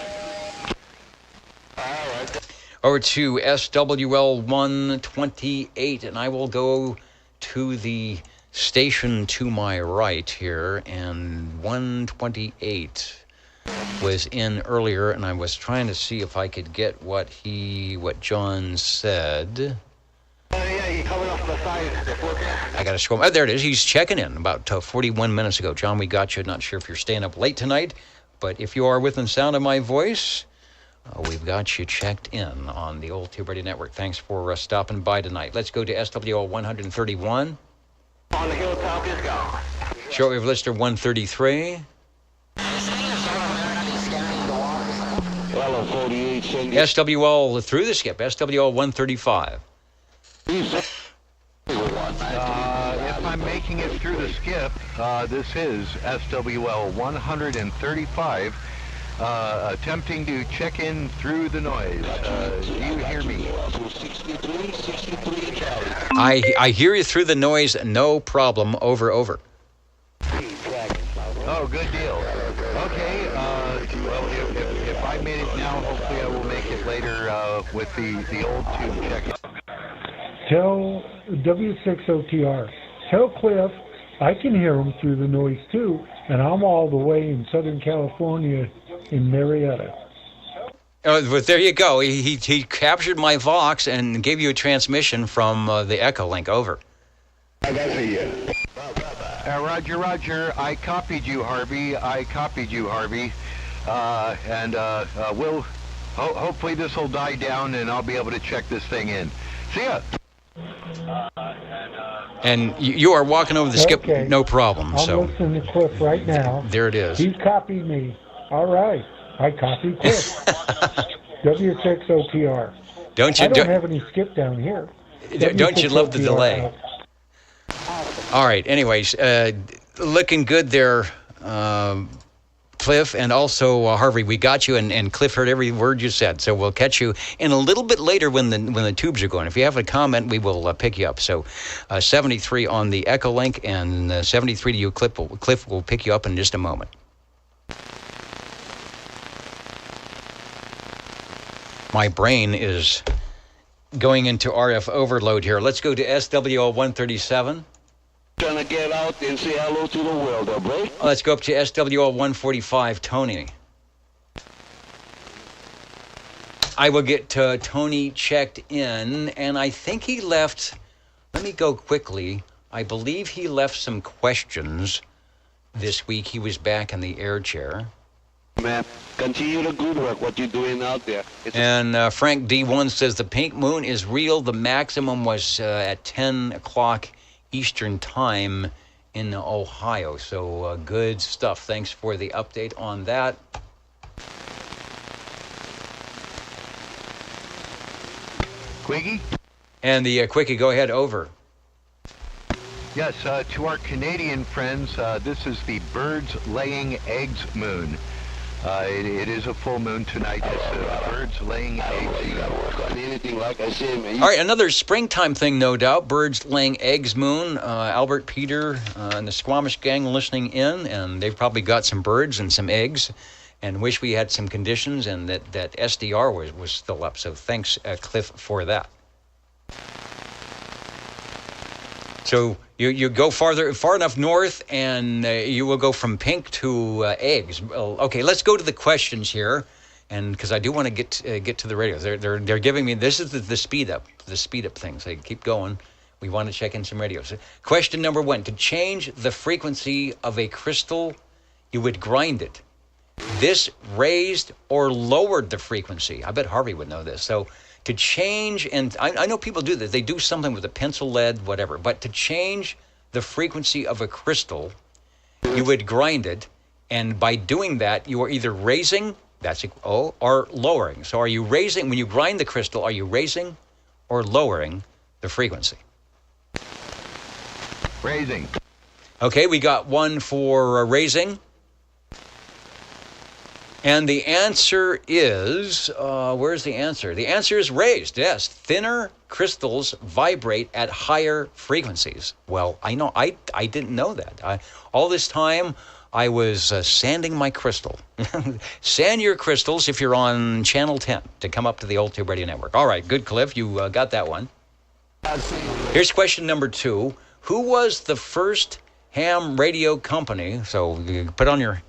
All right. Over to SWL 128, and I will go to the station to my right here, and 128 was in earlier, and I was trying to see if I could get what John said. Yeah, you coming off the side. I got to scroll. Oh, there it is. He's checking in about 41 minutes ago. John, we got you. Not sure if you're staying up late tonight, but if you are within sound of my voice, we've got you checked in on the Old Tube Radio Network. Thanks for stopping by tonight. Let's go to SWL 131. On the hilltop is gone. Shortwave listener 133. SWL through the skip. SWL 135. If I'm making it through the skip, this is SWL 135, attempting to check in through the noise. Do you hear me? I hear you through the noise, no problem. Over, over. Oh, good deal. Okay, well, if I made it now, hopefully I will make it later with the old tube check-in. Tell W6OTR, tell Cliff I can hear him through the noise too, and I'm all the way in Southern California in Marietta. Oh, but there you go. He captured my Vox and gave you a transmission from the Echolink. Over. Roger. I copied you, Harvey. And we'll hopefully this will die down, and I'll be able to check this thing in. See ya. And you are walking over the skip, okay. No problem. I'm so listening to Cliff right now. There it is. He copied me. All right. I copied Cliff. W6OTR. Don't you? I don't have any skip down here. Don't you love the delay? All right. Anyways, looking good there, Cliff, and also Harvey. We got you, and Cliff heard every word you said. So we'll catch you in a little bit later when the tubes are going. If you have a comment, we will pick you up. So 73 on the Echolink and 73 to you, Cliff will pick you up in just a moment. My brain is going into RF overload here. Let's go to SWL 137. Trying to get out and say hello to the world, bro. Let's go up to SWL 145, Tony. I will get Tony checked in, and I think he left, let me go quickly, I believe he left some questions this week. He was back in the air chair. Man, continue the good work, what you're doing out there. And Frank D1 says the pink moon is real. The maximum was at 10 o'clock Eastern Time in Ohio. So good stuff. Thanks for the update on that. Quiggy? And the quickie, go ahead, over. Yes, to our Canadian friends, this is the birds laying eggs moon. It is a full moon tonight. It's birds laying eggs. All right, another springtime thing, no doubt. Birds laying eggs moon. Albert, Peter, and the Squamish gang listening in, and they've probably got some birds and some eggs, and wish we had some conditions and that SDR was still up. So thanks, Cliff, for that. So you go far enough north, and you will go from pink to eggs. Okay, let's go to the questions here, and because I do want to get to the radios. They're giving me, this is the speed up thing. So keep going. We want to check in some radios. Question number 1: to change the frequency of a crystal, you would grind it. This raised or lowered the frequency. I bet Harvey would know this. So to change, and I know people do this, they do something with a pencil lead, whatever, but to change the frequency of a crystal, you would grind it, and by doing that, you are either raising, or lowering. So are you raising, when you grind the crystal, are you raising or lowering the frequency? Raising. Okay, we got one for raising. And the answer is, where's the answer? The answer is raised, yes. Thinner crystals vibrate at higher frequencies. Well, I know, I didn't know that. All this time, I was sanding my crystal. Sand your crystals if you're on Channel 10 to come up to the Old Tube Radio Network. All right, good, Cliff. You got that one. Here's question number 2. Who was the first ham radio company? So you put on your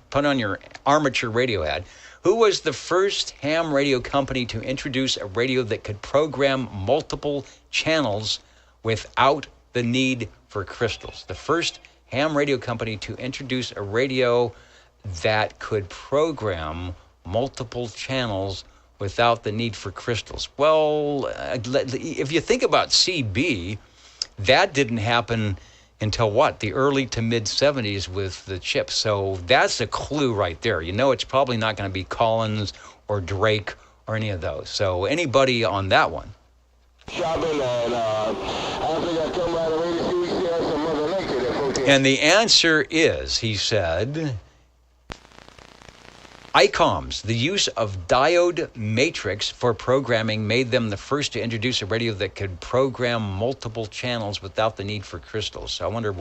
armature radio ad. Who was the first ham radio company to introduce a radio that could program multiple channels without the need for crystals? The first ham radio company to introduce a radio that could program multiple channels without the need for crystals. Well, if you think about CB, that didn't happen until what? The early to mid 70s with the chips. So that's a clue right there. You know, it's probably not going to be Collins or Drake or any of those. So anybody on that one? And the answer is, he said, ICOMs. The use of diode matrix for programming made them the first to introduce a radio that could program multiple channels without the need for crystals. So I wonder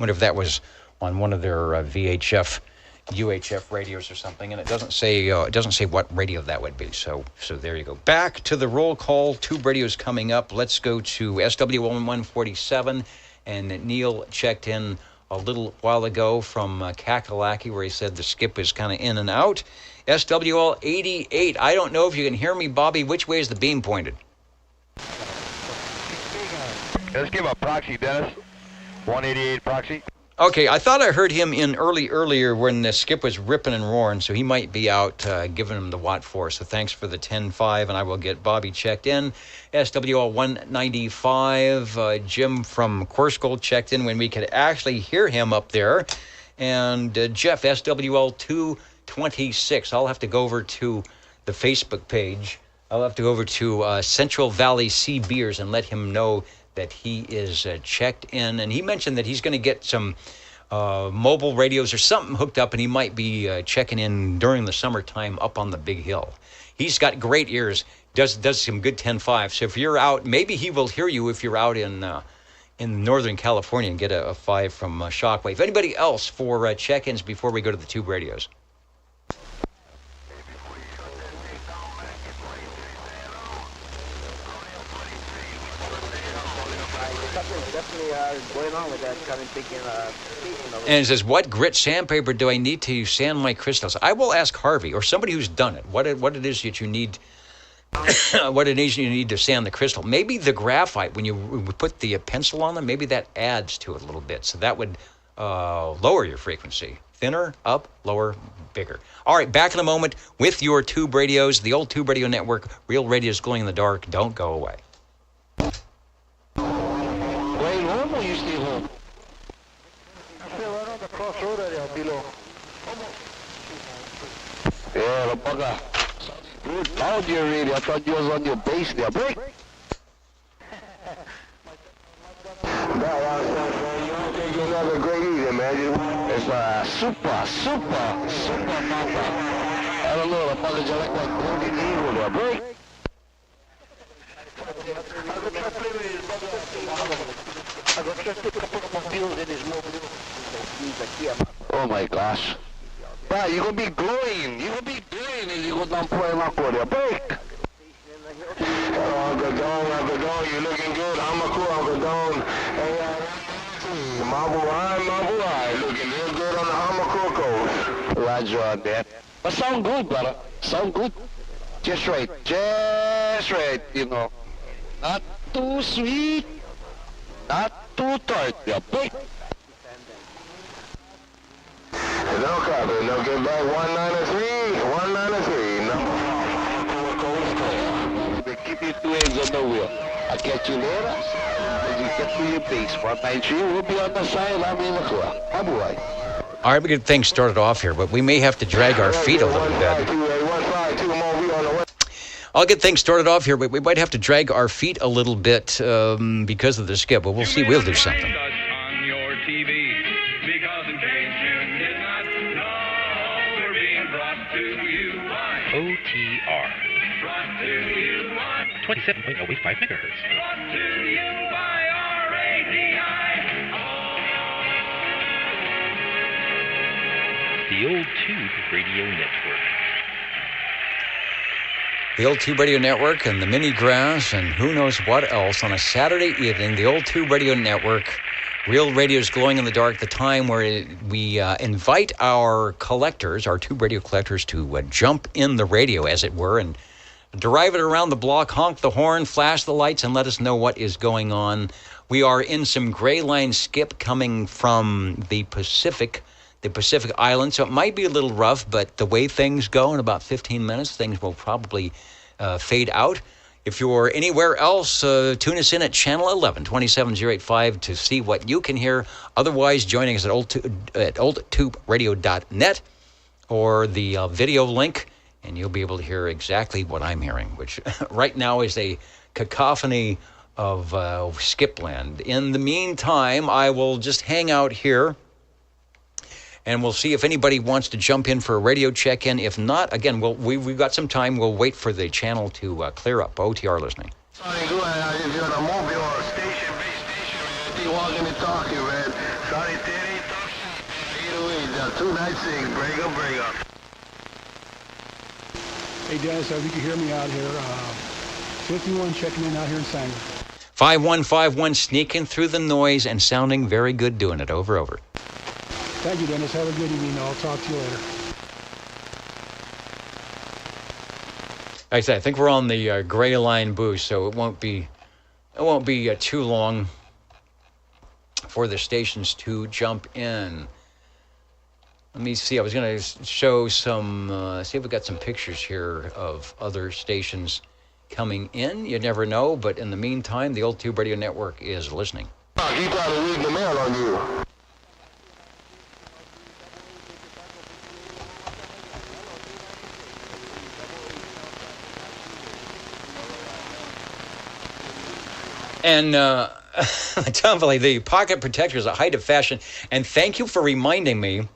if that was on one of their VHF, UHF radios or something. And it doesn't say what radio that would be. So there you go. Back to the roll call. Tube radios coming up. Let's go to SW1147, and Neil checked in a little while ago from Kakalaki, where he said the skip is kind of in and out. SWL 88. I don't know if you can hear me, Bobby. Which way is the beam pointed? Let's give a proxy, Dennis. 188 proxy. Okay, I thought I heard him in earlier when the skip was ripping and roaring, so he might be out giving him the watt for. So thanks for the 10.5, and I will get Bobby checked in. SWL 195, Jim from Corskell checked in when we could actually hear him up there. And Jeff, SWL 226. I'll have to go over to the Facebook page. I'll have to go over to Central Valley Sea Beers and let him know that he is checked in. And he mentioned that he's going to get some mobile radios or something hooked up, and he might be checking in during the summertime up on the big hill. He's got great ears, does some good 10.5. So if you're out, maybe he will hear you if you're out in Northern California and get a 5 from Shockwave. Anybody else for check-ins before we go to the tube radios? Going on with that, kind of thinking, and it says, what grit sandpaper do I need to sand my crystals? I will ask Harvey or somebody who's done it what it is that you need, what it is you need to sand the crystal. Maybe the graphite, when you put the pencil on them, maybe that adds to it a little bit. So that would lower your frequency. Thinner, up, lower, bigger. All right, back in a moment with your tube radios, the Old Tube Radio Network, Real Radio's Glowing in the Dark. Don't go away. You stay home. I stay right on the crossroad area below. Yeah, the bugger. Good out your radio. I thought you was on your base there. Break. Have a great evening, man. It's super papa. I don't know, apologetic like Golden Eagle there, break. Oh my gosh. Yeah, you're gonna be glowing. You're gonna be glowing if you go down Puerto there. Break. Uncle Don, you're looking good. Uncle Don. Hey, Mabuhay, looking real good on the Hamaco coast. Roger on that. But sound good, brother. Sound good. Just right, you know. Not too sweet, not too tart. Yeah, big. No copy, no get back 193, number 4, coast. They keep your 2 hands on the wheel. I'll catch you later. You get to your base. 193, we'll be on the side. I'll be in the car. Mabuhay. All right, we get things started off here, but we may have to drag our feet a little bit. I'll get things started off here, but we might have to drag our feet a little bit because of the skip, but we'll see. We'll do something. On your TV, because in case you did not know, we're being brought to you by OTR. Brought to you by 27.085 megahertz. Brought to you by RADI. The Old Tube Radio Network. The Old Tube Radio Network and the Mini Grass and who knows what else on a Saturday evening. The Old Tube Radio Network, Real Radio's Glowing in the Dark, the time where we invite our collectors, our tube radio collectors, to jump in the radio, as it were, and drive it around the block, honk the horn, flash the lights, and let us know what is going on. We are in some gray line skip coming from the Pacific Island, so it might be a little rough, but the way things go, in about 15 minutes, things will probably fade out. If you're anywhere else, tune us in at channel 11, 27085 to see what you can hear. Otherwise, joining us at oldtuberadio.net or the video link, and you'll be able to hear exactly what I'm hearing, which right now is a cacophony of skipland. In the meantime, I will just hang out here, and we'll see if anybody wants to jump in for a radio check-in. If not, again, we've got some time. We'll wait for the channel to clear up. OTR listening. Sorry, go ahead. If you're on a mobile or a station, they walking and talking, man. Sorry, Terry, talk shit. 808, 296, break up. Hey, Dennis, I think you hear me out here. 51 checking in out here in Sanger. 5151 sneaking through the noise and sounding very good doing it. Over. Thank you, Dennis. Have a good evening. I'll talk to you later. Like I said, I think we're on the gray line boost, so it won't be too long for the stations to jump in. Let me see. I was going to show some. See if we got some pictures here of other stations coming in. You never know, but in the meantime, the Old Tube Radio Network is listening. He probably reading the mail on you. And Tom Valley, the pocket protector is a height of fashion. And thank you for reminding me.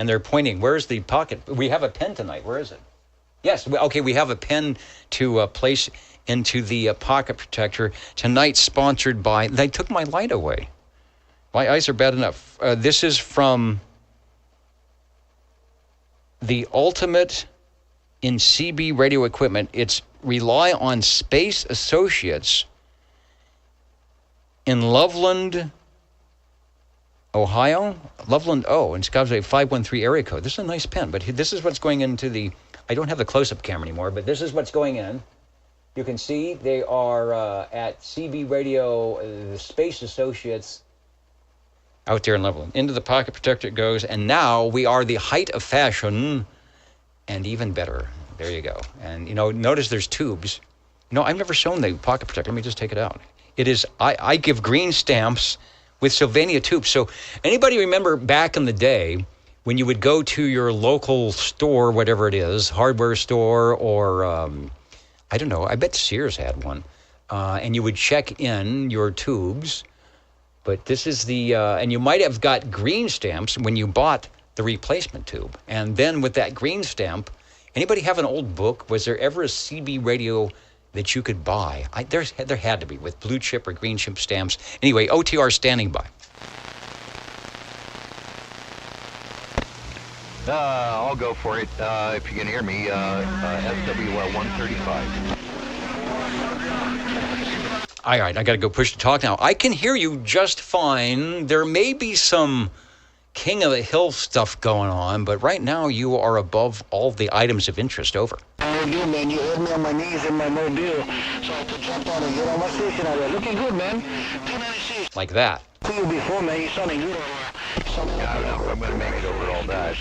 And they're pointing. Where's the pocket? We have a pen tonight. Where is it? Yes. Okay, we have a pen to place into the pocket protector tonight. Sponsored by. They took my light away. My eyes are bad enough. This is from the Ultimate in CB Radio Equipment. It's Rely on Space Associates in Loveland, Ohio. Loveland, and it's got a 513 area code. This is a nice pen, but this is what's going into the, I don't have the close-up camera anymore, but this is what's going in. You can see they are at CB Radio, the Space Associates out there in Loveland. Into the pocket protector it goes, and now we are the height of fashion, and even better. There you go. And, notice there's tubes. I've never shown the pocket protector. Let me just take it out. It is, I give green stamps with Sylvania tubes. So anybody remember back in the day when you would go to your local store, whatever it is, hardware store, or I don't know, I bet Sears had one, and you would check in your tubes. But this is the, and you might have got green stamps when you bought the replacement tube. And then with that green stamp, anybody have an old book? Was there ever a CB radio that you could buy? There had to be, with blue chip or green chip stamps. Anyway, OTR standing by. I'll go for it, if you can hear me, SWL 135. All right, I got to go push to talk now. I can hear you just fine. There may be some King of the Hill stuff going on, but right now you are above all the items of interest. Over. I do, man. You heard me on my knees in my mobile, so I had to jump on and get on my station out there. Looking good, man. 296. Like that. See you before, man. You sounding good. I don't know if I'm going to make it over all that.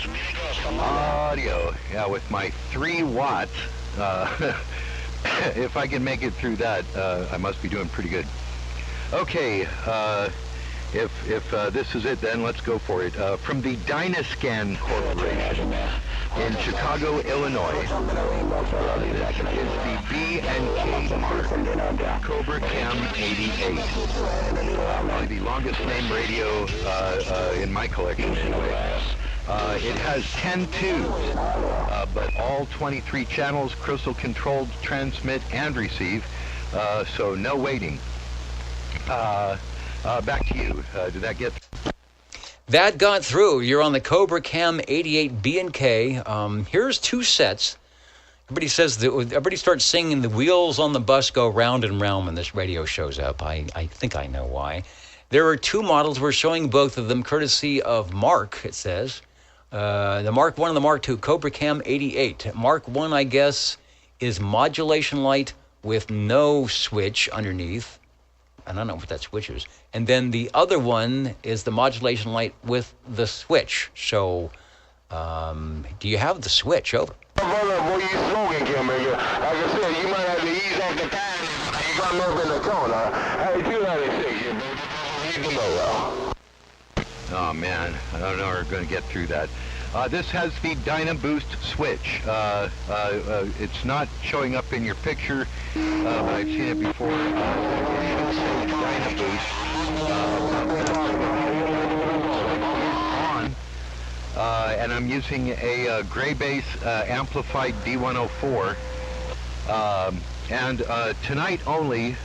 Audio. Yeah, with my 3 watts, if I can make it through that, I must be doing pretty good. Okay, if this is it, then let's go for it. From the Dynascan Corporation in Chicago, Illinois, this is the B&K mark, Cobra Cam 88. Probably the longest name radio in my collection anyway. It has 10 tubes, but all 23 channels, crystal controlled, transmit and receive, so no waiting. Back to you. Did that get through? That got through. You're on the Cobra Cam 88 B&K. Here's 2 sets. Everybody starts singing "The Wheels on the Bus Go Round and Round" when this radio shows up. I think I know why. There are 2 models. We're showing both of them courtesy of Mark, it says. The Mark 1 and the Mark 2, Cobra Cam 88. Mark 1, I guess, is modulation light with no switch underneath. I don't know what that switch is. And then the other one is the modulation light with the switch. So, do you have the switch? Over. Brother, boy, you smoking, Kimberly. Like I said, you might have to ease off the time. You got me up in the corner. Hey, 296, you baby. You can know, Oh man, I don't know if we're going to get through that. This has the Dynaboost switch. It's not showing up in your picture, but I've seen it before. It should say Dynaboost on. And I'm using a gray bass amplified D104. And tonight only,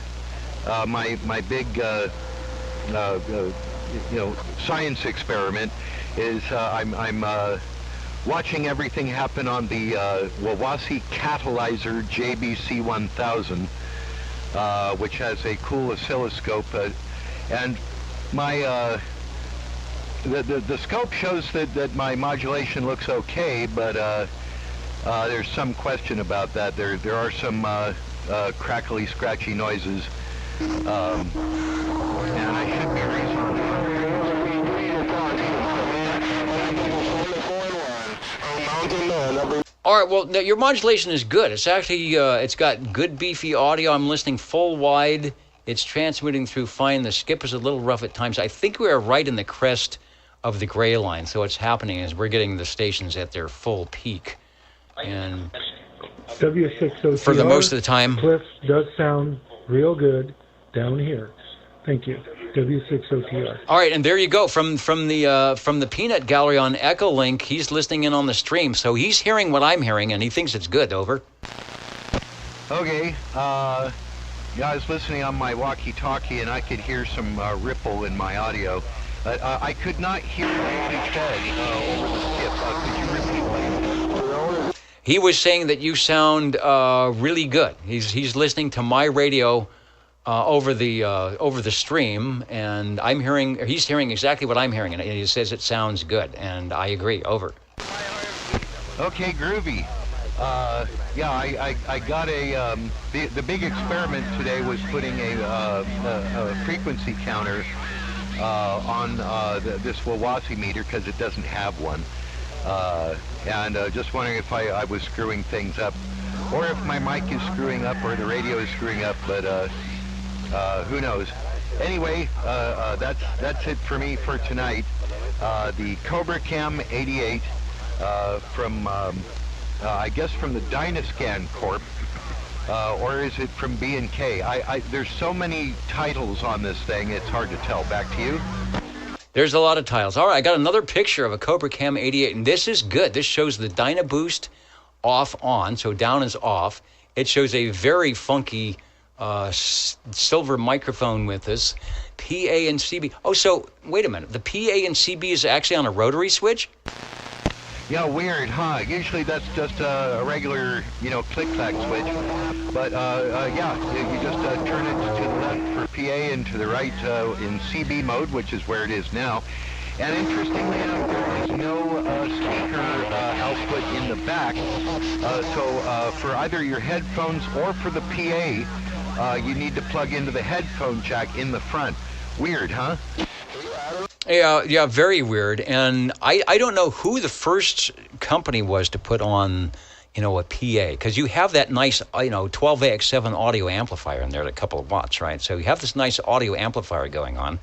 my big science experiment is I'm watching everything happen on the Wawasee Catalyzer JBC 1000, which has a cool oscilloscope, and my the scope shows that my modulation looks okay, but there's some question about that. There are some crackly, scratchy noises, and I should be reasonably. All right, well, your modulation is good. It's actually, it's got good beefy audio. I'm listening full wide. It's transmitting through fine. The skip is a little rough at times. I think we are right in the crest of the gray line. So what's happening is we're getting the stations at their full peak. And W6OTR, for the most of the time, Cliff does sound real good down here. Thank you. W6OTR. All right, and there you go. From the Peanut Gallery on Echolink, he's listening in on the stream, so he's hearing what I'm hearing, and he thinks it's good. Over. Okay. Yeah, I was listening on my walkie-talkie, and I could hear some ripple in my audio. I could not hear what he said over the skip. Could you repeat that? He was saying that you sound really good. He's listening to my radio over the stream, and he's hearing exactly what I'm hearing, and he says it sounds good, and I agree. Over. Okay, groovy. Yeah, I got the big experiment today was putting a frequency counter on this Wawasee meter because it doesn't have one, and just wondering if I was screwing things up, or if my mic is screwing up, or the radio is screwing up, but who knows? Anyway, that's it for me for tonight. The Cobra Cam 88 from I guess from the Dynascan Corp. or is it from B&K? There's so many titles on this thing, it's hard to tell. Back to you. There's a lot of titles. All right, I got another picture of a Cobra Cam 88, and this is good. This shows the Dynaboost off on, so down is off. It shows a very funky silver microphone with this PA and CB. Oh, so wait a minute. The PA and CB is actually on a rotary switch? Yeah, weird, huh? Usually that's just a regular, click-clack switch. But, yeah, you just turn it to the left for PA and to the right in CB mode, which is where it is now. And interestingly enough, there is no speaker output in the back. So for either your headphones or for the PA, you need to plug into the headphone jack in the front. Weird, huh? Yeah, very weird. And I don't know who the first company was to put on, a PA, because you have that nice, 12AX7 audio amplifier in there at a couple of watts, right? So you have this nice audio amplifier going on.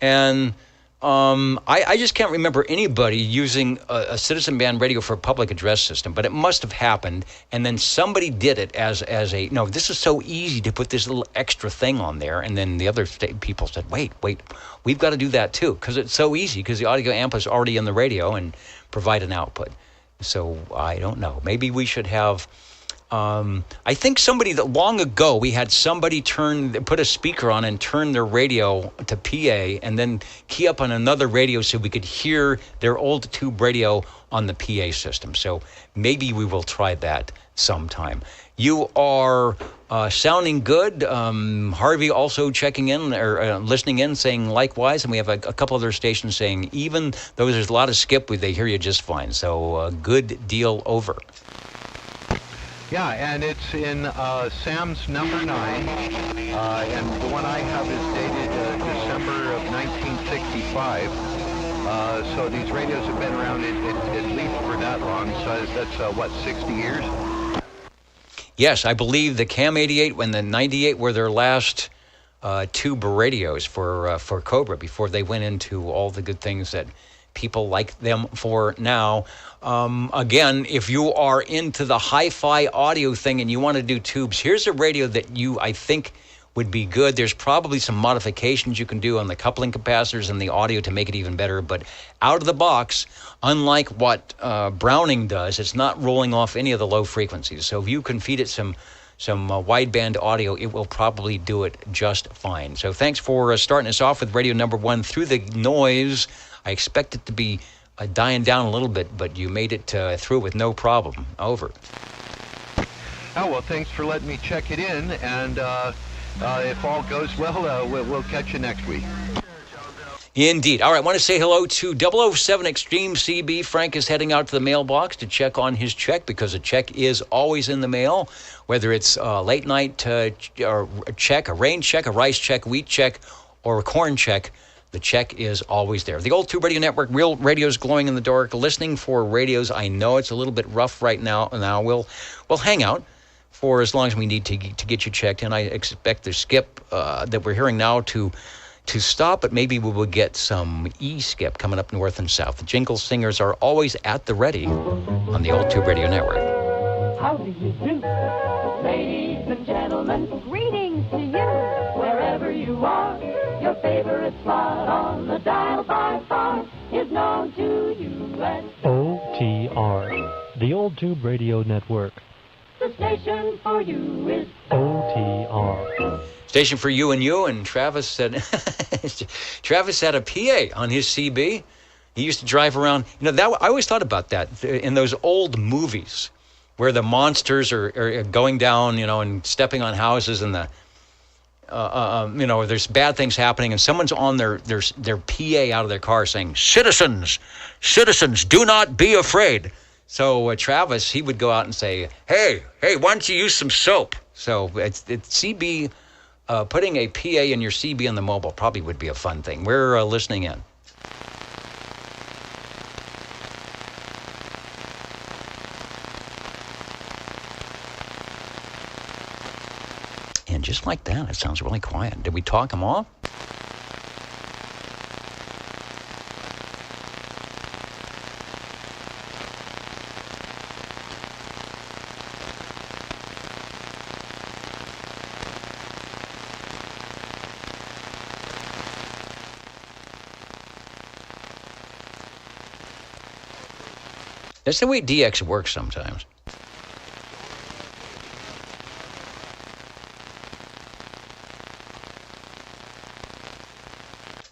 And I just can't remember anybody using a Citizen Band radio for a public address system, but it must have happened. And then somebody did it as no, this is so easy to put this little extra thing on there. And then the other people said, wait, we've got to do that too, because it's so easy, because the audio amp is already in the radio and provide an output. So I don't know. Maybe we should have... I think long ago we had somebody put a speaker on and turn their radio to PA and then key up on another radio so we could hear their old tube radio on the PA system. So maybe we will try that sometime. You are sounding good. Harvey also checking in or listening in, saying likewise. And we have a couple other stations saying even though there's a lot of skip, they hear you just fine. So good deal over. Yeah, and it's in Sam's number 9, and the one I have is dated December of 1965. So these radios have been around at least for that long. So that's 60 years? Yes, I believe the Cam 88 and the 98 were their last tube radios for Cobra before they went into all the good things that people like them for now. Again, if you are into the hi-fi audio thing and you want to do tubes, here's a radio that I think would be good. There's probably some modifications you can do on the coupling capacitors and the audio to make it even better. But out of the box, unlike what Browning does, it's not rolling off any of the low frequencies. So if you can feed it some wideband audio, it will probably do it just fine. So thanks for starting us off with radio number 1 through the noise. I expect it to be dying down a little bit, but you made it through with no problem. Over. Oh, well, thanks for letting me check it in, and if all goes well, we'll catch you next week. Indeed. All right, I want to say hello to 007 Extreme CB. Frank is heading out to the mailbox to check on his check, because a check is always in the mail, whether it's a late night or a check, a rain check, a rice check, wheat check, or a corn check. The check is always there. The Old Tube Radio Network, real radios glowing in the dark, listening for radios. I know it's a little bit rough right now. We'll hang out for as long as we need to get you checked in. I expect the skip that we're hearing now to stop, but maybe we will get some E-skip coming up north and south. The jingle singers are always at the ready on the Old Tube Radio Network. How do you do, ladies and gentlemen? Greetings to you, wherever you are. Your favorite spot on the dial by far is known to you as OTR, the Old Tube Radio Network. The station for you is OTR. Station for you, and Travis said, Travis had a PA on his CB. He used to drive around. I always thought about that in those old movies where the monsters are going down, and stepping on houses, and there's bad things happening, and someone's on their PA out of their car saying, citizens, do not be afraid. So Travis, he would go out and say, hey, why don't you use some soap? So it's CB, putting a PA in your CB on the mobile probably would be a fun thing. We're listening in. And just like that, it sounds really quiet. Did we talk them off? That's the way DX works sometimes.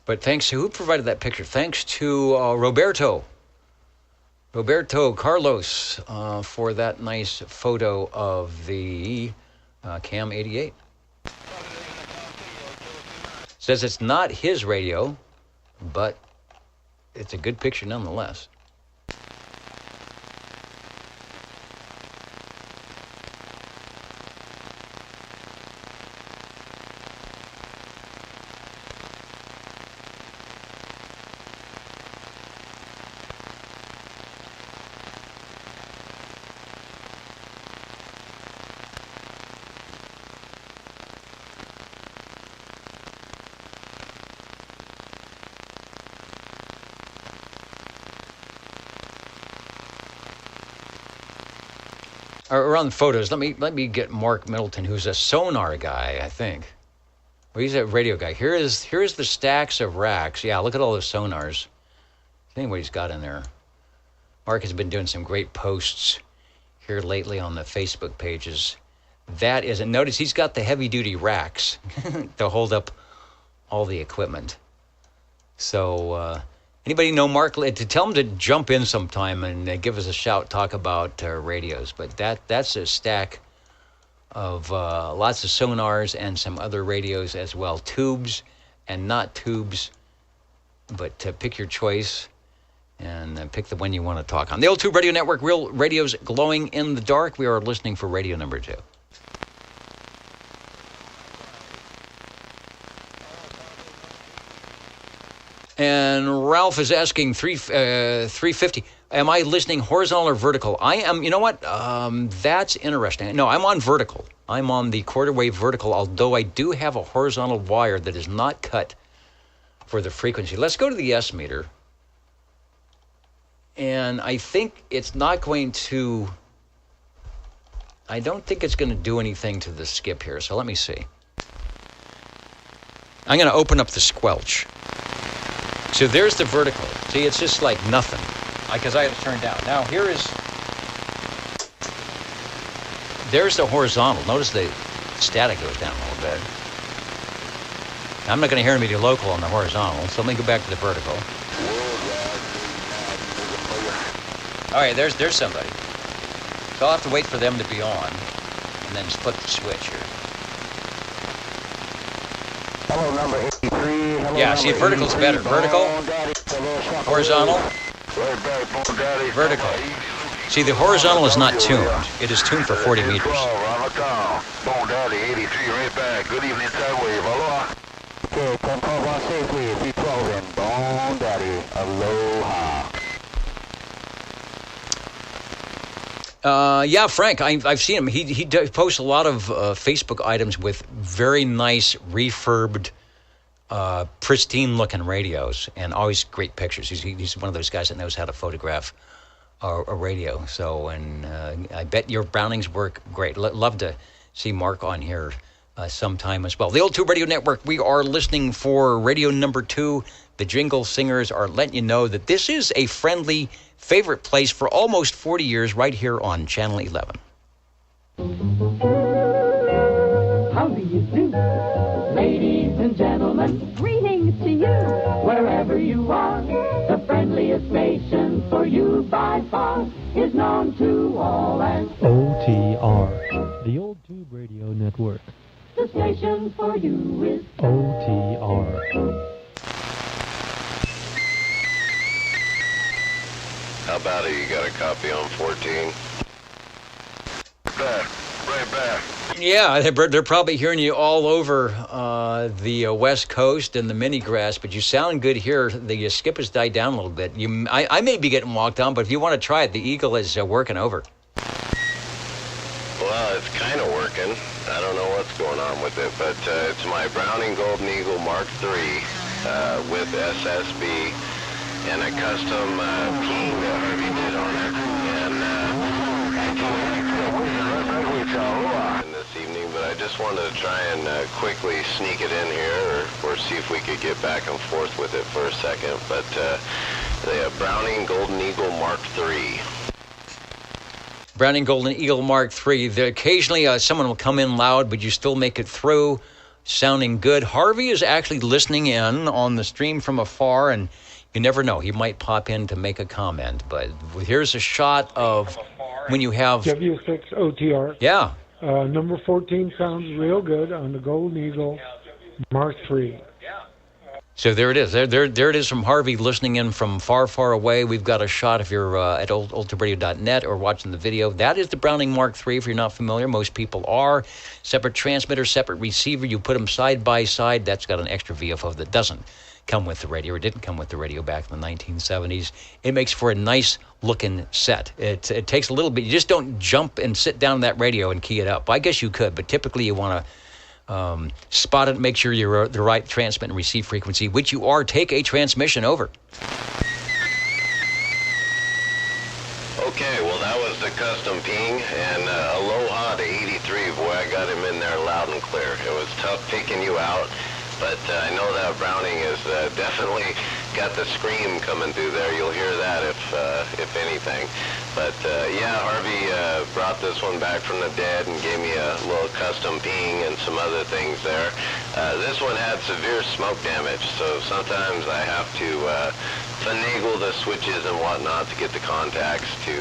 But thanks to, who provided that picture? Thanks to Roberto Carlos for that nice photo of the Cam 88. Says it's not his radio, but it's a good picture nonetheless. Around the photos, let me get Mark Middleton, who's a sonar guy, I think. Well, he's a radio guy. Here's the stacks of racks. Yeah, look at all those sonars. See what he's got in there. Mark has been doing some great posts here lately on the Facebook pages. That is, and notice he's got the heavy-duty racks to hold up all the equipment. So, anybody know Mark? To tell him to jump in sometime and give us a shout, talk about radios. But that's a stack of lots of sonars and some other radios as well. Tubes and not tubes, but pick your choice and pick the one you want to talk on. The Old Tube Radio Network, real radios glowing in the dark. We are listening for radio number 2. And Ralph is asking 350. Am I listening horizontal or vertical? I am. You know what? That's interesting. No, I'm on vertical. I'm on the quarter wave vertical, although I do have a horizontal wire that is not cut for the frequency. Let's go to the S meter. And I think it's not going to... I don't think it's going to do anything to the skip here. So let me see. I'm going to open up the squelch. So there's the vertical. See, it's just like nothing, because I had to turn down. Now there's the horizontal. Notice the static goes down a little bit. I'm not going to hear anybody local on the horizontal, so let me go back to the vertical. All right, there's somebody. So I'll have to wait for them to be on, and then just flip the switch here. Hello, number 83. Hello, yeah, see, vertical's better. Vertical, horizontal, vertical. See, the horizontal is not tuned. It is tuned for 40 meters. Bone Daddy 83 right back. Good evening, Tidewave. Aloha. Okay, come call on safely. 312 and Bone Daddy. Aloha. Yeah, Frank, I've seen him. He posts a lot of Facebook items with very nice, refurbed, pristine-looking radios, and always great pictures. He's one of those guys that knows how to photograph a radio. So, and I bet your Brownings work great. Love to see Mark on here sometime as well. The Old Tube Radio Network, we are listening for radio number 2. The Jingle Singers are letting you know that this is a friendly favorite place for almost 40 years right here on Channel 11. How do you do? Ladies and gentlemen, greetings to you. Wherever you are, the friendliest station for you by far is known to all as OTR, the Old Tube Radio Network. The station for you is OTR. How about it? You got a copy on 14? Right back. Yeah, they're probably hearing you all over the West Coast and the mini grass, but you sound good here. The skip has died down a little bit. I may be getting walked on, but if you want to try it, the Eagle is working over. Well, it's kind of working. I don't know what's going on with it, but it's my Browning Golden Eagle Mark III with SSB. And a custom keying that Harvey did on it. And this evening, but I just wanted to try and quickly sneak it in here, or see if we could get back and forth with it for a second. But the Browning Golden Eagle Mark III. Browning Golden Eagle Mark III. Occasionally someone will come in loud, but you still make it through, sounding good. Harvey is actually listening in on the stream from afar, and you never know. He might pop in to make a comment. But here's a shot of when you have... W6 OTR. Yeah. Number 14 sounds real good on the Golden Eagle Mark III. So there it is. There it is from Harvey listening in from far, far away. We've got a shot if you're at oldtubradio.net or watching the video. That is the Browning Mark III, if you're not familiar. Most people are. Separate transmitter, separate receiver. You put them side by side. That's got an extra VFO that doesn't come with the radio, or didn't come with the radio back in the 1970s. It makes for a nice-looking set. It takes a little bit. You just don't jump and sit down that radio and key it up. I guess you could, but typically you want to spot it, make sure you're the right transmit and receive frequency, which you are. Take a transmission over. Okay, well, that was the custom ping, and aloha to 83. Boy, I got him in there loud and clear. It was tough picking you out, but I know that Browning has definitely got the scream coming through there. You'll hear that if anything. But yeah, Harvey brought this one back from the dead and gave me a little custom ping and some other things there. This one had severe smoke damage, so sometimes I have to finagle the switches and whatnot to get the contacts to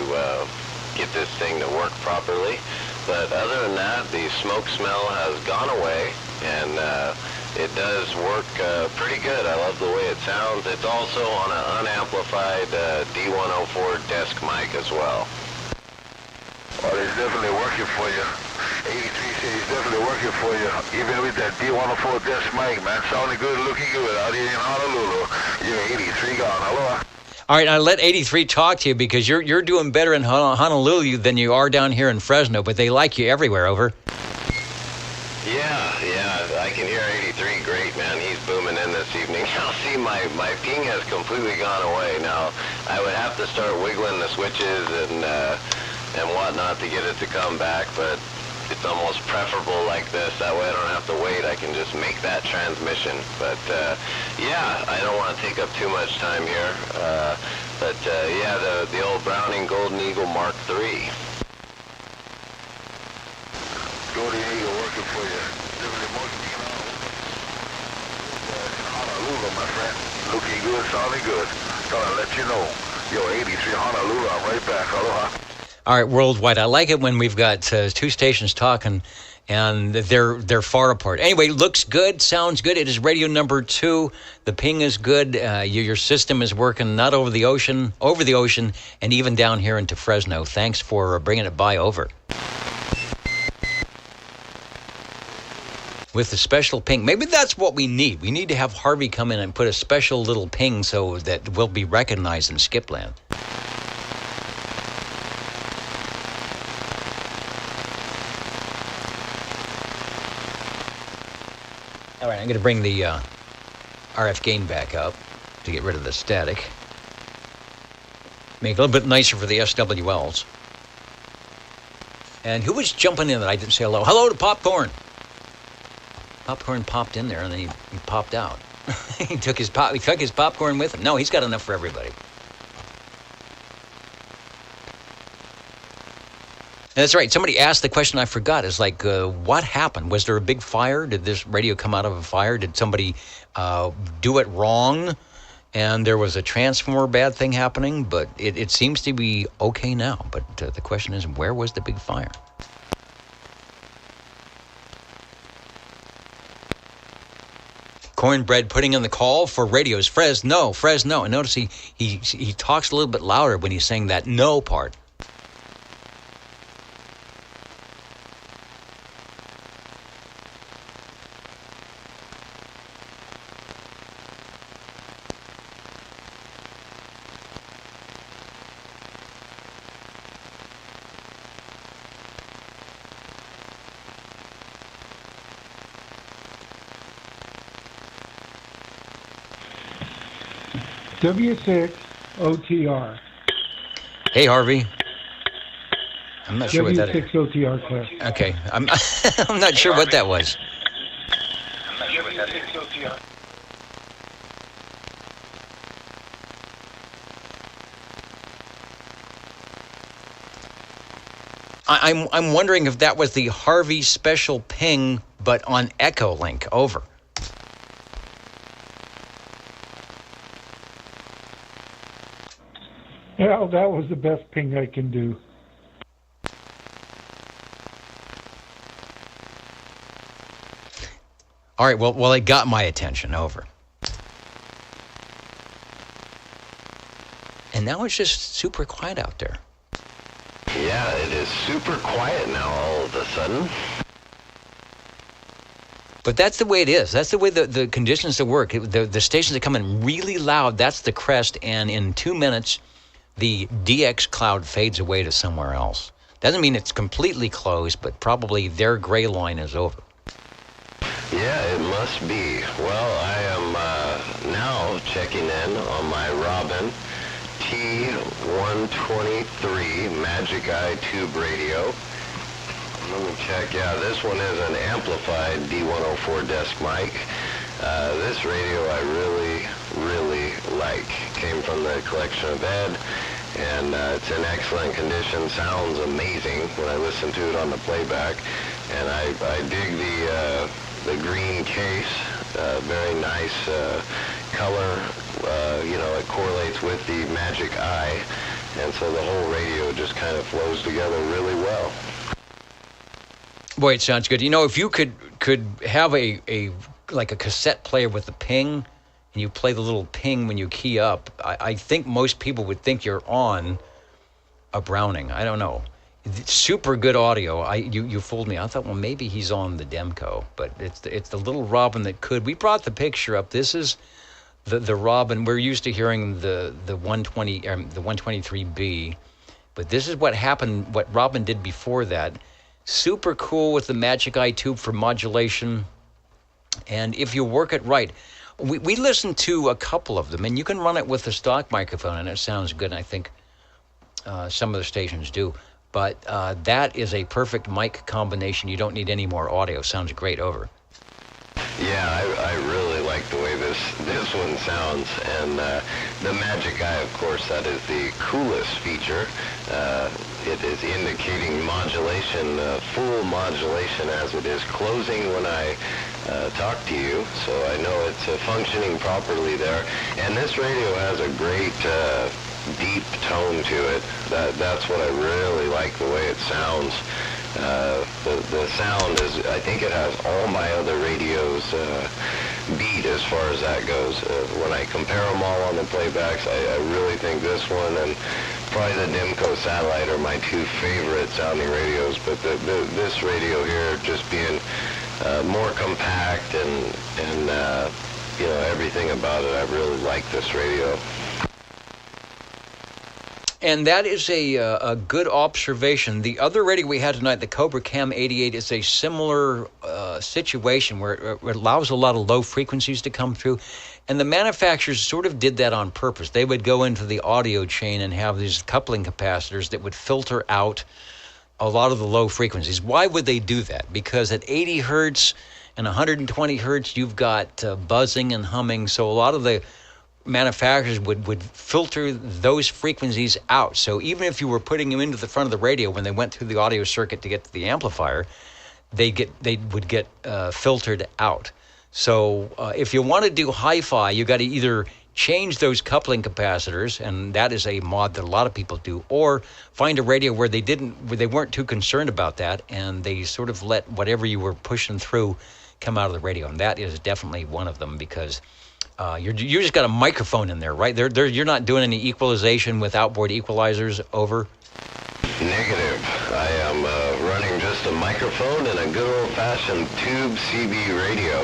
get this thing to work properly. But other than that, the smoke smell has gone away, and it does work pretty good. I love the way it sounds. It's also on an unamplified D104 desk mic as well. Well, it's definitely working for you. 83 says it's definitely working for you. Even with that D104 desk mic, man. Sounding good, looking good out here in Honolulu. You're 83 gone. Aloha. All right, I let 83 talk to you because you're doing better in Honolulu than you are down here in Fresno, but they like you everywhere, over. Yeah, I can hear 83 great, man. He's booming in this evening. I'll see my ping has completely gone away now. I would have to start wiggling the switches and whatnot to get it to come back, but it's almost preferable like this. That way I don't have to wait. I can just make that transmission. But yeah, I don't want to take up too much time here. But yeah, the old Browning Golden Eagle Mark III. Golden Eagle working for you. Definitely working in Honolulu, my friend. Looking good, sounding good. Thought I'd let you know. Yo, 83 Honolulu, I'm right back. Aloha. All right, worldwide. I like it when we've got two stations talking and they're far apart. Anyway, looks good, sounds good. It is radio number 2. The ping is good. Your system is working not over the ocean, and even down here into Fresno. Thanks for bringing it by, over. With the special ping. Maybe that's what we need. We need to have Harvey come in and put a special little ping so that we'll be recognized in Skipland. All right, I'm going to bring the RF gain back up to get rid of the static. Make it a little bit nicer for the SWLs. And who was jumping in that I didn't say hello? Hello to Popcorn. Popcorn popped in there and then he popped out. he took his popcorn with him. No, he's got enough for everybody. And that's right. Somebody asked the question I forgot. It's like, what happened? Was there a big fire? Did this radio come out of a fire? Did somebody do it wrong? And there was a transformer bad thing happening, but it seems to be okay now. But the question is, where was the big fire? Cornbread putting in the call for radios. Fresno. And notice he talks a little bit louder when he's saying that no part. W6 OTR. Hey, Harvey. I'm not sure what that is. W6 OTR, Cliff. Okay. I'm not sure what that was. W6 OTR. I'm wondering if that was the Harvey special ping, but on Echolink. Over. Yeah, that was the best ping I can do. All right, well, it got my attention. Over. And now it's just super quiet out there. Yeah, it is super quiet now all of a sudden. But that's the way it is. That's the way the conditions that work. The stations that come in really loud, that's the crest, and in 2 minutes, the DX cloud fades away to somewhere else. Doesn't mean it's completely closed, but probably their gray line is over. Yeah, it must be. Well, I am now checking in on my Robin T123 Magic Eye Tube radio. Let me check. Yeah, this one is an amplified D104 desk mic. This radio I really like. Came from the collection of Ed, and it's in excellent condition. Sounds amazing when I listen to it on the playback. And I dig the green case. Very nice color. It correlates with the Magic Eye, and so the whole radio just kind of flows together really well. Boy, it sounds good. If you could have a cassette player with a ping, and you play the little ping when you key up, I think most people would think you're on a Browning. I don't know. Super good audio. You fooled me. I thought, well, maybe he's on the Demco, but it's the little Robin that could. We brought the picture up. This is the Robin. We're used to hearing the 120 the 123B, but this is what happened. What Robin did before that. Super cool with the Magic Eye tube for modulation, and if you work it right, we listened to a couple of them, and you can run it with a stock microphone, and it sounds good. And I think some of the stations do. But that is a perfect mic combination. You don't need any more audio. Sounds great. Over. Yeah, I really like the way this one sounds. And the Magic Eye, of course, that is the coolest feature. It is indicating modulation, full modulation as it is closing when I talk to you. So I know it's functioning properly there. And this radio has a great deep tone to it. That's what I really like, the way it sounds. The sound is, I think it has all my other radios beat as far as that goes. When I compare them all on the playbacks, I really think this one and probably the Demco Satellite are my two favorite sounding radios. But this radio here, just being more compact and everything about it, I really like this radio. And that is a good observation. The other radio we had tonight, the Cobra Cam 88, is a similar situation where it allows a lot of low frequencies to come through. And the manufacturers sort of did that on purpose. They would go into the audio chain and have these coupling capacitors that would filter out a lot of the low frequencies. Why would they do that? Because at 80 hertz and 120 hertz, you've got buzzing and humming. So a lot of the manufacturers would filter those frequencies out. So even if you were putting them into the front of the radio when they went through the audio circuit to get to the amplifier, they would get filtered out. So if you want to do hi-fi, you got to either change those coupling capacitors, and that is a mod that a lot of people do, or find a radio where they weren't too concerned about that, and they sort of let whatever you were pushing through come out of the radio. And that is definitely one of them, because you just got a microphone in there, right? You're not doing any equalization with outboard equalizers. Over. Negative. I am running just a microphone and a good old-fashioned tube CB radio.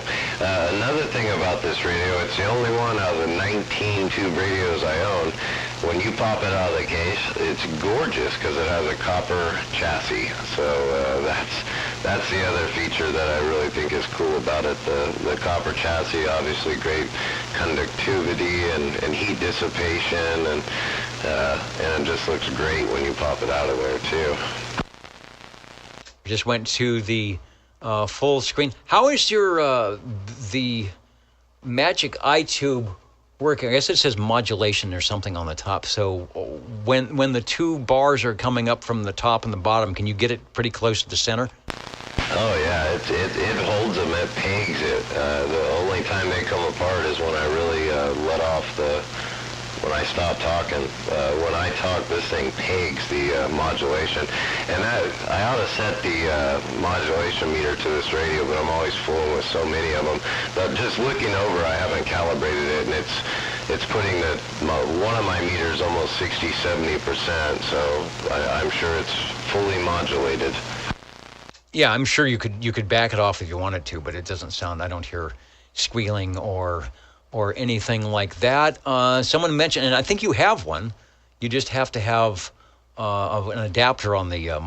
Another thing about this radio, it's the only one out of the 19 tube radios I own. When you pop it out of the case, it's gorgeous because it has a copper chassis. So that's the other feature that I really think is cool about it. The copper chassis, obviously great conductivity and heat dissipation, and it just looks great when you pop it out of there too. Just went to the full screen. How is your the Magic Eye tube working? I guess it says modulation or something on the top. So when the two bars are coming up from the top and the bottom, can you get it pretty close to the center? Oh yeah, it holds them, it pegs it. The only time they come apart is when I really let off when I stop talking. When I talk, this thing pegs the modulation. And I ought to set the modulation meter to this radio, but I'm always fooling with so many of them. But just looking over, I haven't calibrated it, and it's putting one of my meters almost 60-70%, so I'm sure it's fully modulated. Yeah, I'm sure you could back it off if you wanted to, but it doesn't sound, I don't hear squealing or anything like that. Someone mentioned, and I think you have one, you just have to have an adapter on the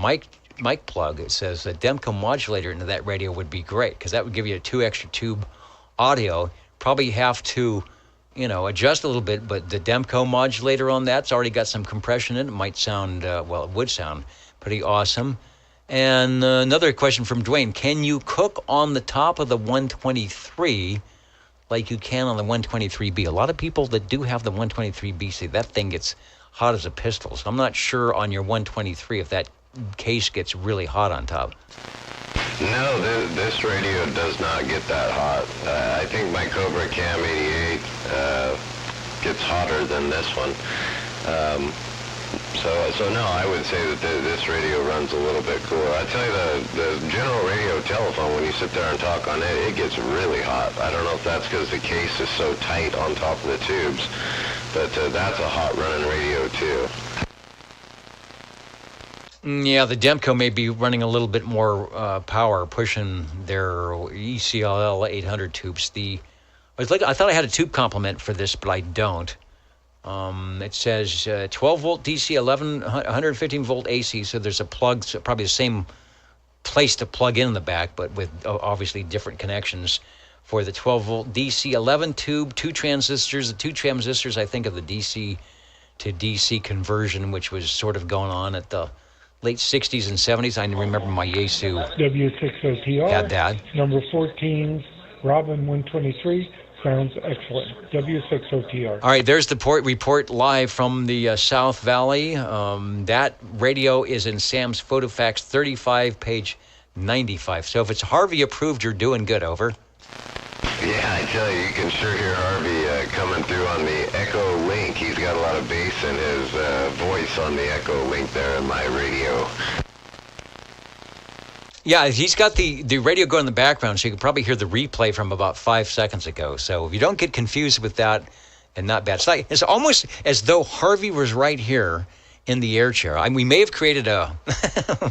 mic plug. It says a Demco modulator into that radio would be great, because that would give you a 2 extra tube audio. Probably have to, adjust a little bit, but the Demco modulator on that's already got some compression in it. It might sound, it would sound pretty awesome. And another question from Dwayne, can you cook on the top of the 123 like you can on the 123B? A lot of people that do have the 123B say that thing gets hot as a pistol. So I'm not sure on your 123 if that case gets really hot on top. No, this radio does not get that hot. I think my Cobra Cam 88 gets hotter than this one. So no, I would say that this radio runs a little bit cooler. I tell you, the general radio telephone, when you sit there and talk on it, it gets really hot. I don't know if that's because the case is so tight on top of the tubes, but that's a hot running radio too. Yeah, the Demco may be running a little bit more power, pushing their ECLL 800 tubes. I thought I had a tube complement for this, but I don't. It says 12 volt DC, 115 volt AC, so there's a plug, so probably the same place to plug in the back, but with obviously different connections for the 12 volt DC, 11 tube, 2 transistors. The 2 transistors, I think, of the DC to DC conversion, which was sort of going on at the late 60s and 70s. I remember my Yaesu W60TR had that. Number 14, Robin 123. Sounds excellent. W60TR. All right, there's the report live from the South Valley. That radio is in Sam's PhotoFax 35, page 95. So if it's Harvey approved, you're doing good, over. Yeah, I tell you can sure hear Harvey coming through on the Echo Link. He's got a lot of bass in his voice on the Echo Link there in my radio. Yeah, he's got the radio going in the background, so you can probably hear the replay from about 5 seconds ago. So if you don't get confused with that, and not bad. It's almost as though Harvey was right here in the air chair. We may have created a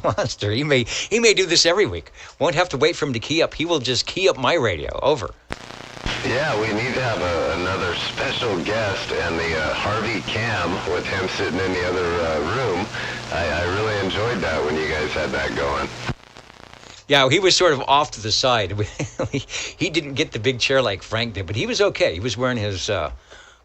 monster. He may do this every week. Won't have to wait for him to key up. He will just key up my radio. Over. Yeah, we need to have another special guest, and the Harvey Cam with him sitting in the other room. I really enjoyed that when you guys had that going. Yeah, he was sort of off to the side. He didn't get the big chair like Frank did, but he was okay. He was wearing his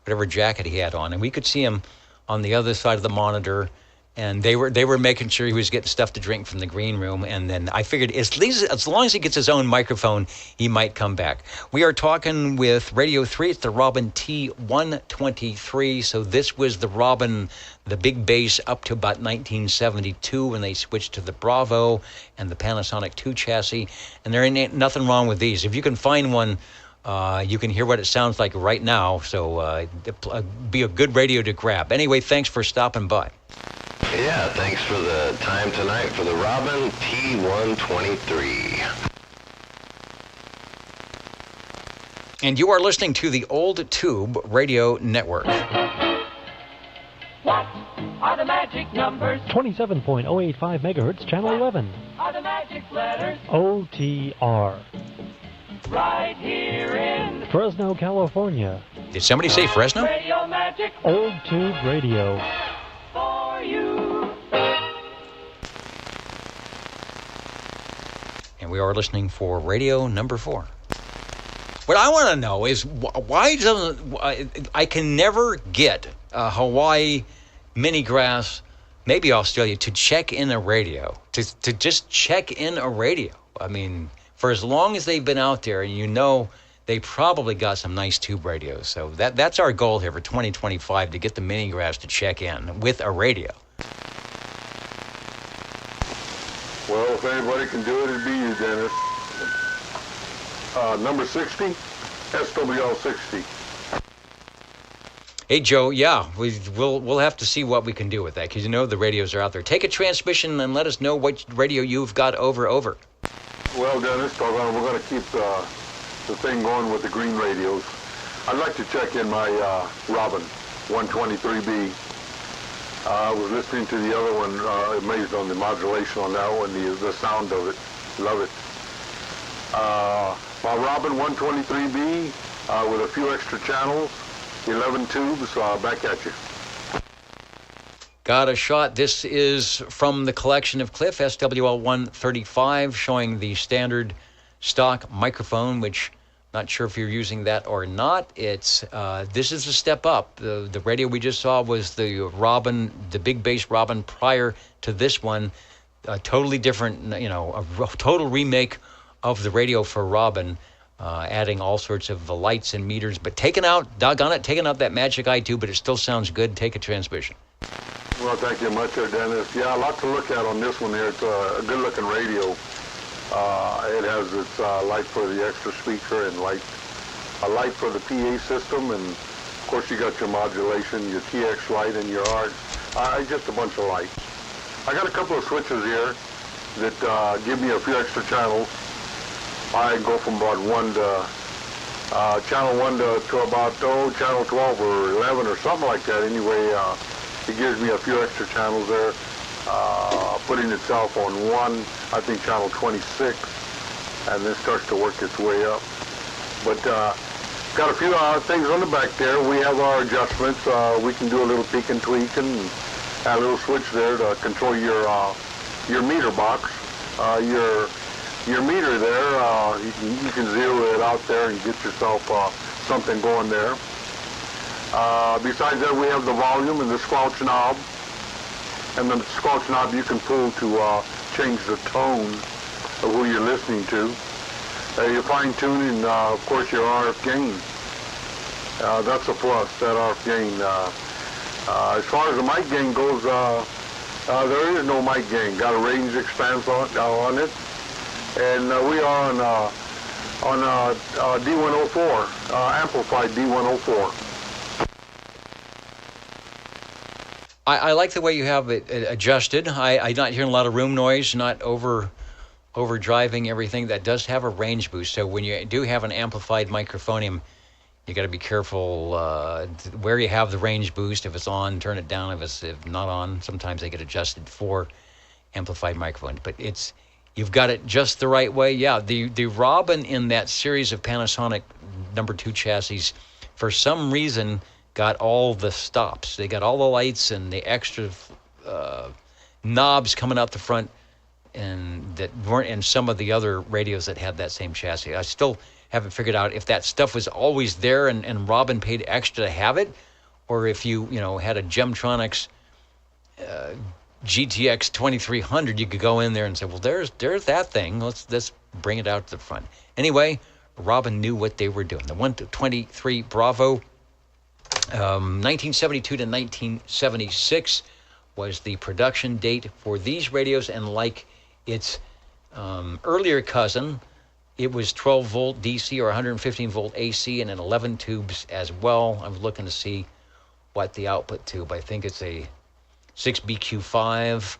whatever jacket he had on, and we could see him on the other side of the monitor, and they were making sure he was getting stuff to drink from the green room. And then I figured as long as he gets his own microphone, he might come back. We are talking with Radio 3. It's the Robin T123. So this was the Robin, the big bass, up to about 1972 when they switched to the Bravo and the Panasonic 2 chassis. And there ain't nothing wrong with these. If you can find one, you can hear what it sounds like right now. So be a good radio to grab. Anyway, thanks for stopping by. Yeah, thanks for the time tonight for the Robin T123. And you are listening to the Old Tube Radio Network. What are the magic numbers? 27.085 megahertz, channel 11. Are the magic letters? OTR. Right here in Fresno, California. Did somebody say Fresno? Radio Magic. Old Tube Radio. For you. And we are listening for radio number 4. What I want to know is why doesn't I can never get Hawaii, Mini-Grass, maybe Australia to check in a radio, to just check in a radio. I mean, for as long as they've been out there, and they probably got some nice tube radios. So that's our goal here for 2025, to get the mini graphs to check in with a radio. Well, if anybody can do it, it'd be you, Dennis. Number 60, SWL 60. Hey, Joe, yeah, we'll have to see what we can do with that, because you know the radios are out there. Take a transmission and let us know what radio you've got over. Well, Dennis, we're going to keep the thing going with the green radios. I'd like to check in my Robin 123B. I was listening to the other one, amazed on the modulation on that one, the sound of it. Love it. My Robin 123B with a few extra channels, 11 tubes, back at you. Got a shot. This is from the collection of Cliff, SWL 135, showing the standard stock microphone, which not sure if you're using that or not. It's this is a step up. The radio we just saw was the Robin, the big bass Robin prior to this one. A totally different, a total remake of the radio for Robin, adding all sorts of lights and meters, but taking out that Magic I2, but it still sounds good. Take a transmission. Well, thank you much there, Dennis. Yeah, a lot to look at on this one here. It's a good-looking radio. It has its light for the extra speaker and a light for the PA system, and of course you got your modulation, your TX light, and your ARC. Just a bunch of lights. I got a couple of switches here that give me a few extra channels. I go from about channel 1 to about channel 12 or 11 or something like that. Anyway, it gives me a few extra channels there. Putting itself on 1, I think channel 26, and then starts to work its way up. But got a few things on the back there. We have our adjustments. We can do a little peek and tweak, and add a little switch there to control your meter box. Your meter there, you can zero it out there and get yourself something going there. Besides that, we have the volume and the squelch knob. And the squelch knob you can pull to change the tone of who you're listening to. You're fine-tuning, of course, your RF gain. That's a plus, that RF gain. As far as the mic gain goes, there is no mic gain. Got a range expanse on it. And we are on D104, amplified D104. I like the way you have it adjusted. I'm not hearing a lot of room noise, not overdriving everything. That does have a range boost. So when you do have an amplified microphonium, you got to be careful where you have the range boost. If it's on, turn it down. If not on, sometimes they get adjusted for amplified microphone. But you've got it just the right way. Yeah, the Robin in that series of Panasonic number 2 chassis, for some reason, got all the stops. They got all the lights and the extra knobs coming out the front, and that weren't in some of the other radios that had that same chassis. I still haven't figured out if that stuff was always there and Robin paid extra to have it, or if you had a Gemtronics GTX 2300, you could go in there and say, well, there's that thing. Let's bring it out to the front. Anyway, Robin knew what they were doing. The 123 Bravo. 1972 to 1976 was the production date for these radios, and like its earlier cousin, it was 12-volt DC or 115-volt AC, and then 11 tubes as well. I'm looking to see what the output tube. I think it's a 6BQ5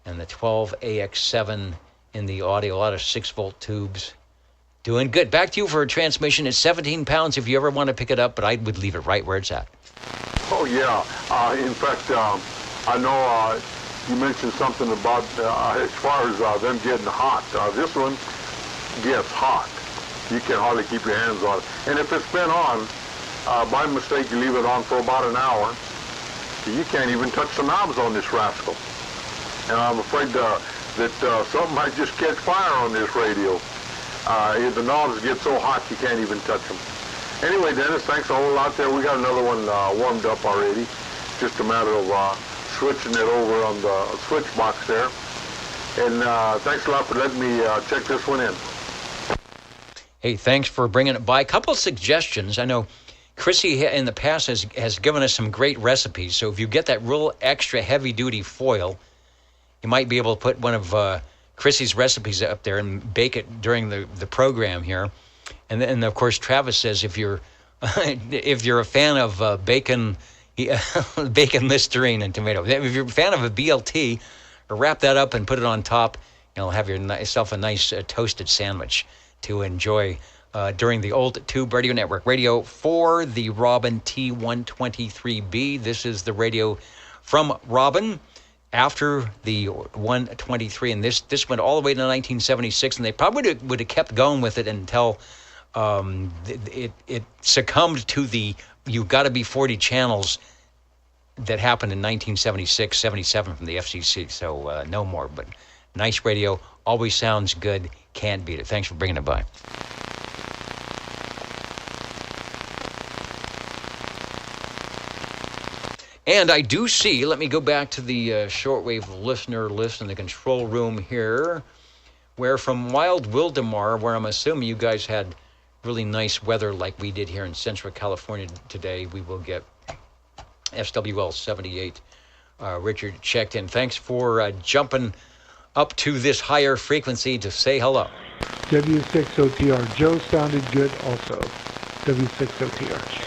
and the 12AX7 in the audio. A lot of 6-volt tubes. Doing good. Back to you for a transmission. It's 17 pounds if you ever want to pick it up, but I would leave it right where it's at. Oh, yeah. In fact, I know you mentioned something about as far as them getting hot. This one gets hot. You can hardly keep your hands on it. And if it's been on, by mistake, you leave it on for about an hour, you can't even touch the knobs on this rascal. And I'm afraid that something might just catch fire on this radio. The knobs get so hot you can't even touch them. Anyway, Dennis, thanks a whole lot there. We got another one warmed up already. Just a matter of switching it over on the switch box there. And thanks a lot for letting me check this one in. Hey, thanks for bringing it by. A couple of suggestions. I know Chrissy in the past has given us some great recipes. So if you get that real extra heavy-duty foil, you might be able to put one of Chrissy's recipes up there and bake it during the program here. And then, of course, Travis says if you're a fan of bacon, bacon Listerine and tomato, if you're a fan of a BLT, wrap that up and put it on top. You'll have yourself a nice toasted sandwich to enjoy during the Old Tube Radio Network. Radio for the Robin T123B. This is the radio from Robin after the 123, and this went all the way to 1976, and they probably would have kept going with it until it succumbed to the "you've got to be 40 channels" that happened in 1976, 77 from the FCC. So no more, but nice radio, always sounds good, can't beat it. Thanks for bringing it by. And I do see, let me go back to the shortwave listener list in the control room here, where from Wild Wildemar, where I'm assuming you guys had really nice weather like we did here in Central California today, we will get SWL 78. Richard checked in. Thanks for jumping up to this higher frequency to say hello. W6OTR. Joe sounded good also. W6OTR.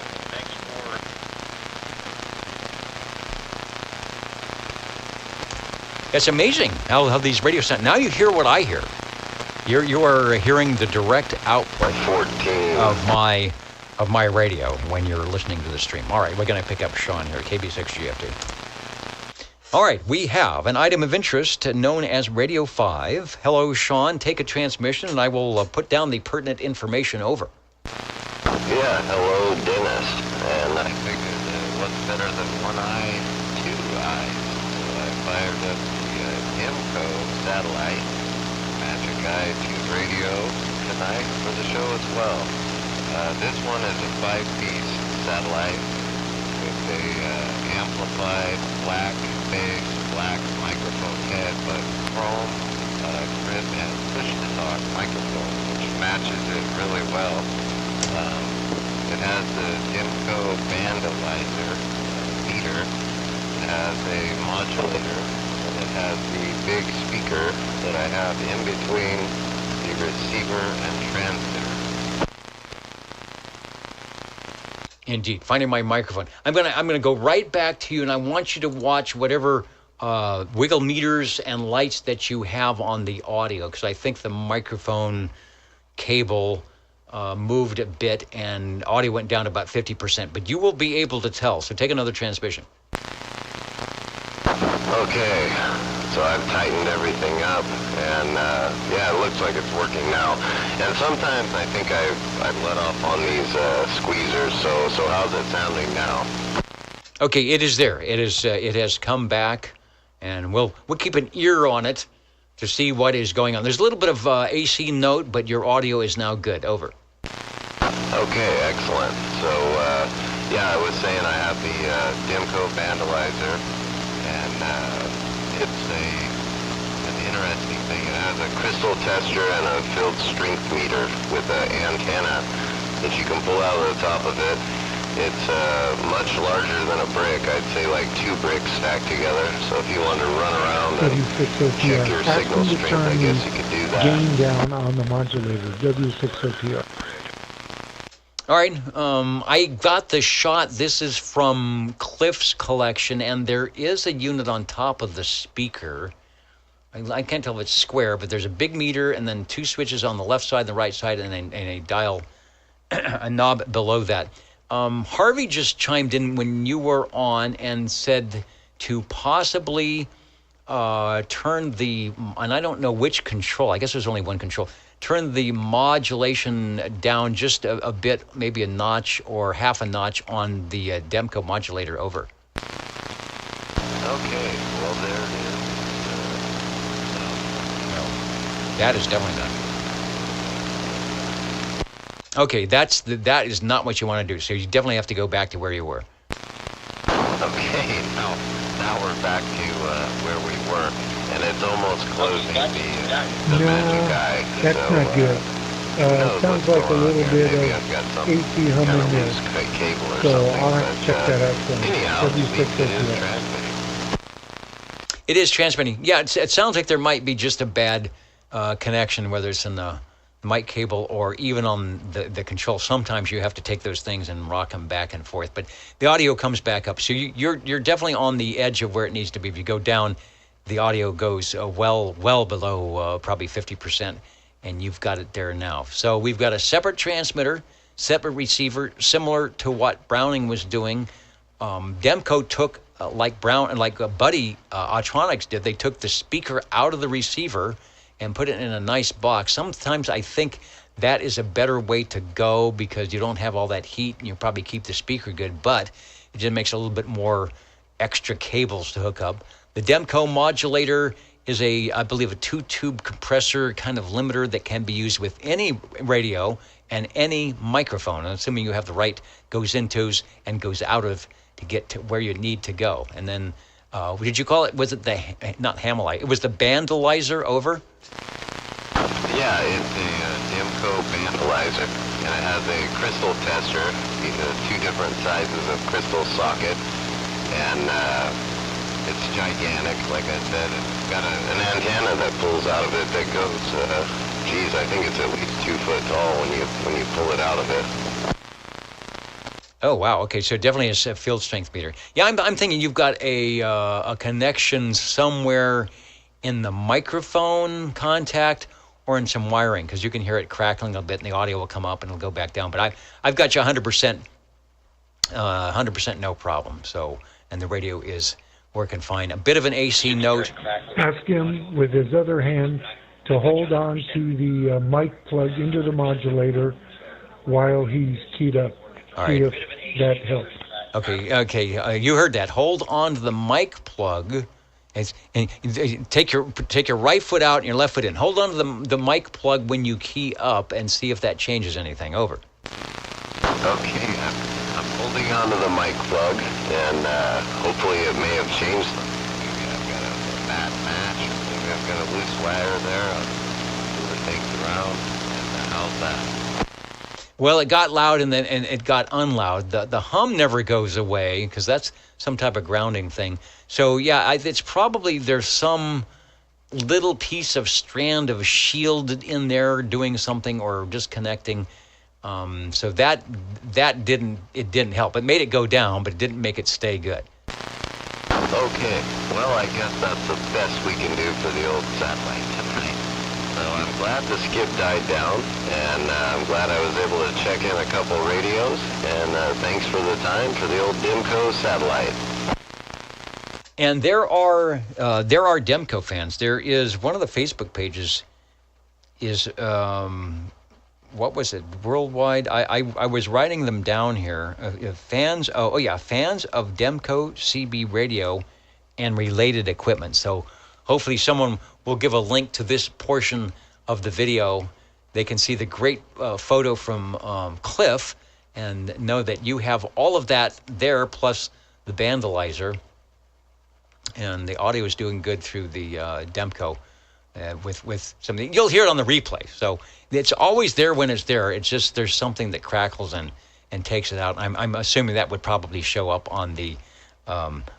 It's amazing how these radio sound. Now you hear what I hear. You are hearing the direct output of my radio when you're listening to the stream. All right, we're going to pick up Sean here, KB6GFD. All right, we have an item of interest known as Radio 5. Hello, Sean. Take a transmission, and I will put down the pertinent information over. Yeah, hello, Dennis. And I figured what's better than one eye, two eyes. So I fired up the Demco satellite, Magic Eye Tube Radio tonight for the show as well. This one is a 5-piece satellite with a amplified black base, black microphone head, but chrome grip and push-to-talk microphone, which matches it really well. It has the Demco bandalizer meter, it has a modulator, and it has the big speaker that I have in between the receiver and transmitter. Indeed, finding my microphone. I'm gonna go right back to you, and I want you to watch whatever wiggle meters and lights that you have on the audio, because I think the microphone cable moved a bit, and audio went down about 50%. But you will be able to tell. So take another transmission. Okay, so I've tightened everything up, and yeah, it looks like it's working now. And sometimes I think I've let off on these squeezers, so how's it sounding now? Okay, it is there. It has come back, and we'll keep an ear on it to see what is going on. There's a little bit of AC note, but your audio is now good. Over. Okay, excellent. So yeah, I was saying I have the Demco bandalizer, and it's an interesting thing. It has a crystal tester and a field strength meter with an antenna that you can pull out of the top of it. It's much larger than a brick. I'd say like 2 bricks stacked together. So if you wanted to run around and check your signal strength, I guess you could do that. Gain down on the modulator, W6OTR. All right, I got the shot. This is from Cliff's collection, and there is a unit on top of the speaker. I can't tell if it's square, but there's a big meter and then 2 switches on the left side and the right side, and a dial, a knob below that. Harvey just chimed in when you were on and said to possibly turn the, and I don't know which control, I guess there's only one control, turn the modulation down just a bit, maybe a notch or half a notch on the Demco modulator. Over. Okay, well there it is. No, that is definitely done. Okay, that is not what you want to do. So you definitely have to go back to where you were. Okay, now we're back to where we were, and it's almost closing the Magic Eye. That's not good. Sounds like a little bit of AC humming there. So I'll have to check that out from W6OTS. It is transmitting. Yeah, it sounds like there might be just a bad connection, whether it's in the mic cable or even on the control. Sometimes you have to take those things and rock them back and forth. But the audio comes back up. So you're definitely on the edge of where it needs to be. If you go down, the audio goes well below probably 50%, and you've got it there now. So we've got a separate transmitter, separate receiver, similar to what Browning was doing. Demco took, like Buddy Autronics did, they took the speaker out of the receiver and put it in a nice box. Sometimes I think that is a better way to go because you don't have all that heat and you probably keep the speaker good, but it just makes a little bit more extra cables to hook up. The Demco modulator is I believe a 2-tube compressor kind of limiter that can be used with any radio and any microphone, assuming you have the right goes intos and goes out of to get to where you need to go. And then, did you call it, was it not Hamilite, it was the Bandalizer, over? Yeah, it's a Demco Bandalizer, and it has a crystal tester, two different sizes of crystal socket, and it's gigantic, like I said. It's got an antenna that pulls out of it that goes, I think it's at least 2 foot tall when you pull it out of it. Oh, wow. Okay, so definitely a field strength meter. Yeah, I'm thinking you've got a connection somewhere in the microphone contact or in some wiring, because you can hear it crackling a bit and the audio will come up and it'll go back down. But I've got you 100%, 100% no problem. So, and the radio is working fine. A bit of an AC note. Ask him with his other hand to hold on to the mic plug into the modulator while he's keyed up. All See right. if that helps. Okay. You heard that. Hold on to the mic plug, and take your right foot out and your left foot in. Hold on to the mic plug when you key up, and see if that changes anything. Over. Okay, I'm holding on to the mic plug, and hopefully it may have changed something. Maybe I've got a bad match, or maybe I've got a loose wire there. I'll move things around, and how's that? Well, it got loud and then it got unloud. The hum never goes away because that's some type of grounding thing. So yeah, it's probably there's some little piece of strand of shield in there doing something or just connecting. So that didn't help. It made it go down, but it didn't make it stay good. Okay, well I guess that's the best we can do for the old satellite tonight. So I'm glad the skip died down, and I'm glad I was able to check in a couple radios, and thanks for the time for the old Demco satellite. And there are Demco fans. There is one of the Facebook pages is what was it? Worldwide. I was writing them down here. Fans of Demco CB radio and related equipment. So hopefully someone will give a link to this portion of the video. They can see the great photo from Cliff and know that you have all of that there, plus the Bandalizer. And the audio is doing good through the Demco with something. You'll hear it on the replay. So it's always there when it's there. It's just there's something that crackles and takes it out. I'm assuming that would probably show up on the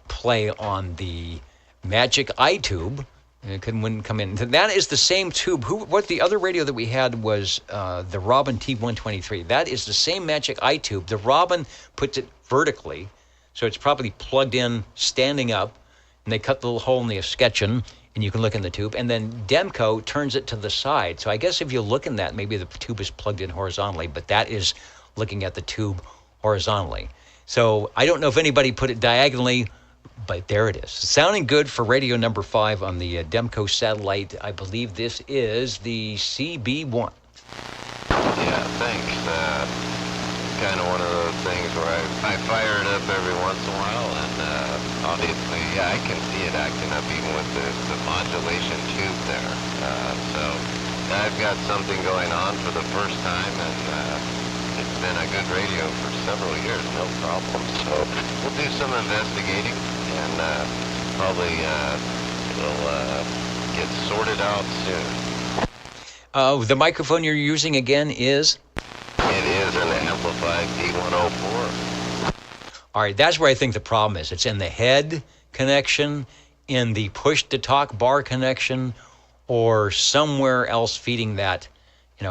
play on the Magic iTube. It wouldn't come in. That is the same tube. What the other radio that we had was the Robin T123. That is the same Magic iTube. The Robin puts it vertically, so it's probably plugged in standing up, and they cut the little hole in the escutcheon, and you can look in the tube. And then Demco turns it to the side. So I guess if you look in that, maybe the tube is plugged in horizontally, but that is looking at the tube horizontally. So I don't know if anybody put it diagonally, but there it is. Sounding good for radio number 5 on the Demco satellite. I believe this is the CB1. Yeah, thanks. Kind of one of those things where I fire it up every once in a while, and obviously, yeah, I can see it acting up even with the modulation tube there. So I've got something going on for the first time, and it's been a good radio for several years, no problem. So we'll do some investigating, and probably it'll get sorted out soon. The microphone you're using again is? It is an amplified P104. All right, that's where I think the problem is. It's in the head connection, in the push-to-talk bar connection, or somewhere else feeding that,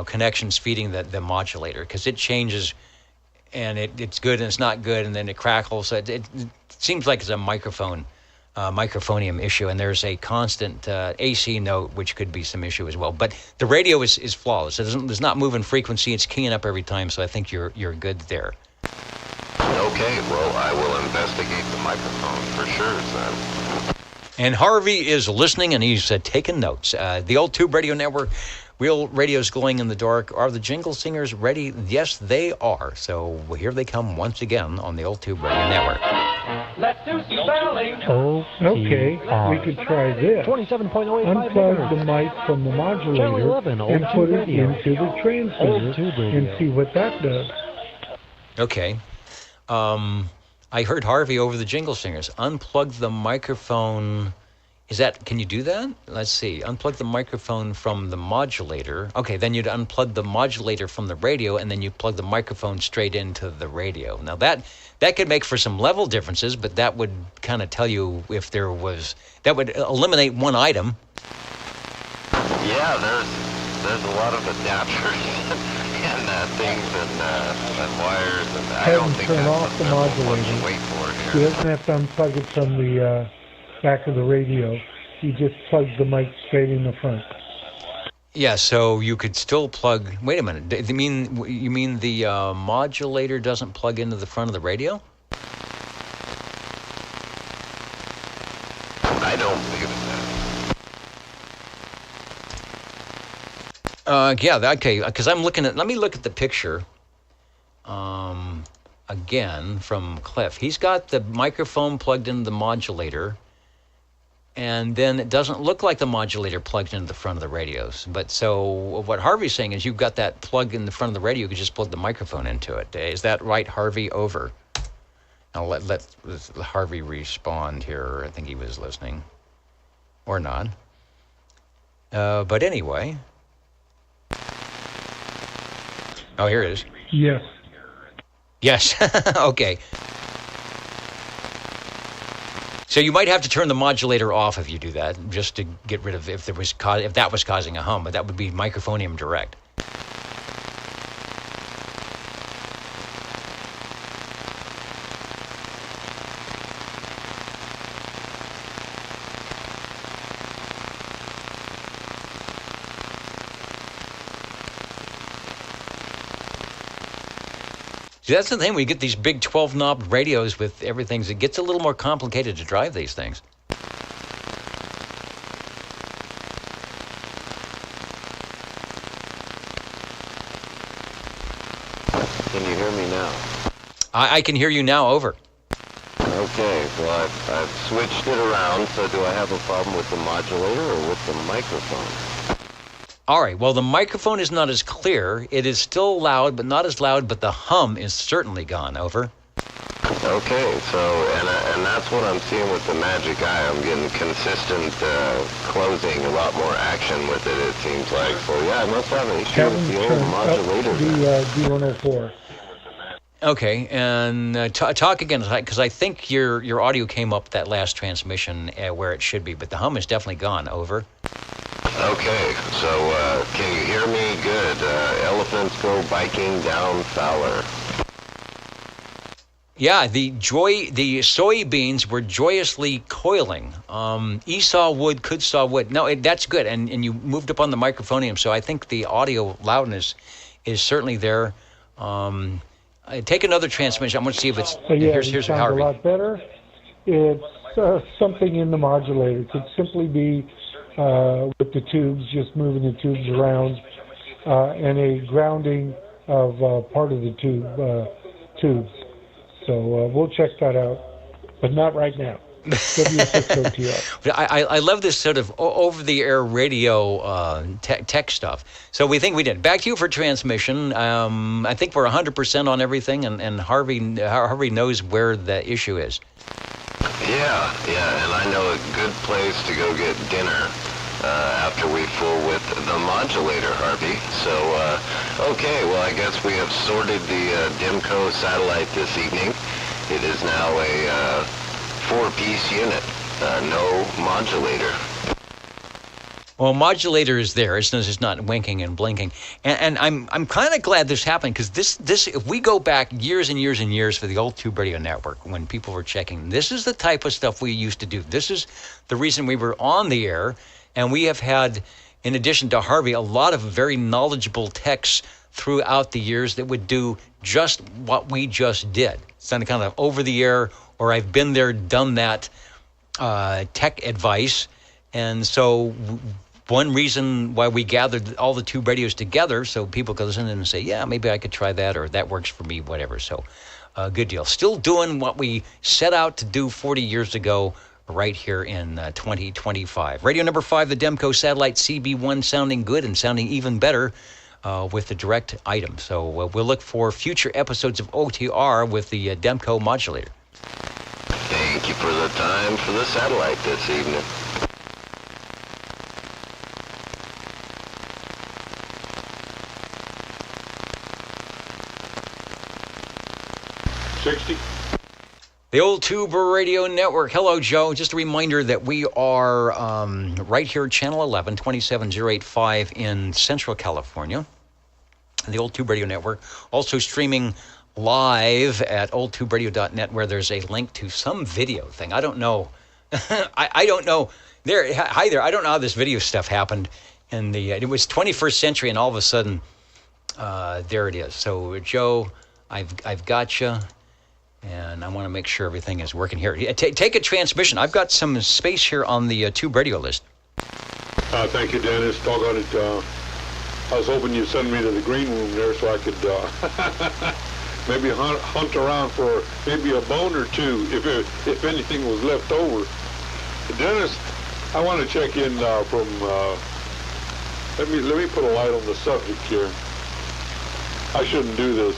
connections feeding the modulator, because it changes, and it's good and it's not good, and then it crackles. So it seems like it's a microphonium issue, and there's a constant AC note, which could be some issue as well. But the radio is flawless. It's not moving frequency. It's keying up every time, so I think you're good there. Okay, well, I will investigate the microphone for sure, son. And Harvey is listening, and he's taking notes. The Old Tube Radio Network, Real Radio's Glowing in the Dark. Are the Jingle Singers ready? Yes, they are. So here they come once again on the Old Tube Radio Network. Let's do spelling. Okay, we could try this. 27.085 Unplug the mic from the modulator 11, and put it radio. into the transmitter and see what that does. Okay. I heard Harvey over the Jingle Singers. Unplug the microphone. Can you do that? Let's see. Unplug the microphone from the modulator. Okay, then you'd unplug the modulator from the radio, and then you plug the microphone straight into the radio. Now that could make for some level differences, but that would kind of tell you if there was, that would eliminate one item. Yeah, there's a lot of adapters and things and wires, and I don't think turn that's off the what to modulator. wait for He here. doesn't have to unplug it from the back of the radio. He just plugs the mic straight in the front. Yeah, so you could still plug. Wait a minute. You mean the modulator doesn't plug into the front of the radio? I don't believe in that. Yeah. Okay. Because I'm looking at. Let me look at the picture. Again from Cliff. He's got the microphone plugged into the modulator. And then it doesn't look like the modulator plugged into the front of the radios. But so what Harvey's saying is you've got that plug in the front of the radio. You could just plug the microphone into it. Is that right, Harvey? Over. Now let Harvey respond here. I think he was listening. Or not. But anyway. Oh, here it is. Yes. Yes. Okay. So you might have to turn the modulator off if you do that, just to get rid of if that was causing a hum. But that would be microphonium direct. See, that's the thing. We get these big 12-knob radios with everything. It gets a little more complicated to drive these things. Can you hear me now? I can hear you now. Over. Okay, well, I've switched it around, so do I have a problem with the modulator or with the microphone? All right, well, the microphone is not as clear. It is still loud, but not as loud, but the hum is certainly gone. Over. Okay, so, and that's what I'm seeing with the Magic Eye. I'm getting consistent closing, a lot more action with it, it seems like. So, yeah, I must have an issue with the old modulator. The D104. Okay, and talk again, because I think your audio came up that last transmission where it should be, but the hum is definitely gone. Over. Okay, so can you hear me good? Elephants go biking down Fowler. Yeah, the soybeans were joyously coiling. Esau wood could saw wood. No, that's good, and you moved up on the microphonium, so I think the audio loudness is certainly there. Take another transmission. I'm going to see if it's... here's it sounds Harvey. a lot better. It's something in the modulator. It could simply be with the tubes, just moving the tubes around, and a grounding of part of the tubes. So we'll check that out, but not right now. W6OTR. I love this sort of over-the-air radio tech stuff. So we think we did. Back to you for transmission. I think we're 100% on everything, and Harvey knows where the issue is. Yeah, and I know a good place to go get dinner after we fool with the modulator, Harvey. So, okay, well, I guess we have sorted the Demco satellite this evening. It is now a 4-piece unit, no modulator. Well, modulator is there. It's just not winking and blinking. And I'm kind of glad this happened, because this if we go back years and years and years for the old Tube Radio Network, when people were checking, this is the type of stuff we used to do. This is the reason we were on the air, and we have had, in addition to Harvey, a lot of very knowledgeable techs throughout the years that would do just what we just did. It's kind of over the air, or I've been there, done that tech advice. And so one reason why we gathered all the tube radios together, so people could listen and say, yeah, maybe I could try that, or that works for me, whatever. So good deal. Still doing what we set out to do 40 years ago right here in 2025. Radio number 5, the Demco Satellite CB1, sounding good and sounding even better with the direct item. So we'll look for future episodes of OTR with the Demco modulator. Thank you for the time for the satellite this evening. The Old Tube Radio Network. Hello, Joe. Just a reminder that we are right here at Channel 11, 27085 in Central California. The Old Tube Radio Network. Also streaming live at oldtuberadio.net, where there's a link to some video thing. I don't know. I don't know. Hi there. I don't know how this video stuff happened. And it was 21st century, and all of a sudden, there it is. So, Joe, I've got you. And I want to make sure everything is working here. Take a transmission. I've got some space here on the tube radio list. Thank you, Dennis. Doggone it. I was hoping you'd send me to the green room there so I could maybe hunt around for maybe a bone or two if anything was left over. Dennis, I want to check in from. Let me put a light on the subject here. I shouldn't do this.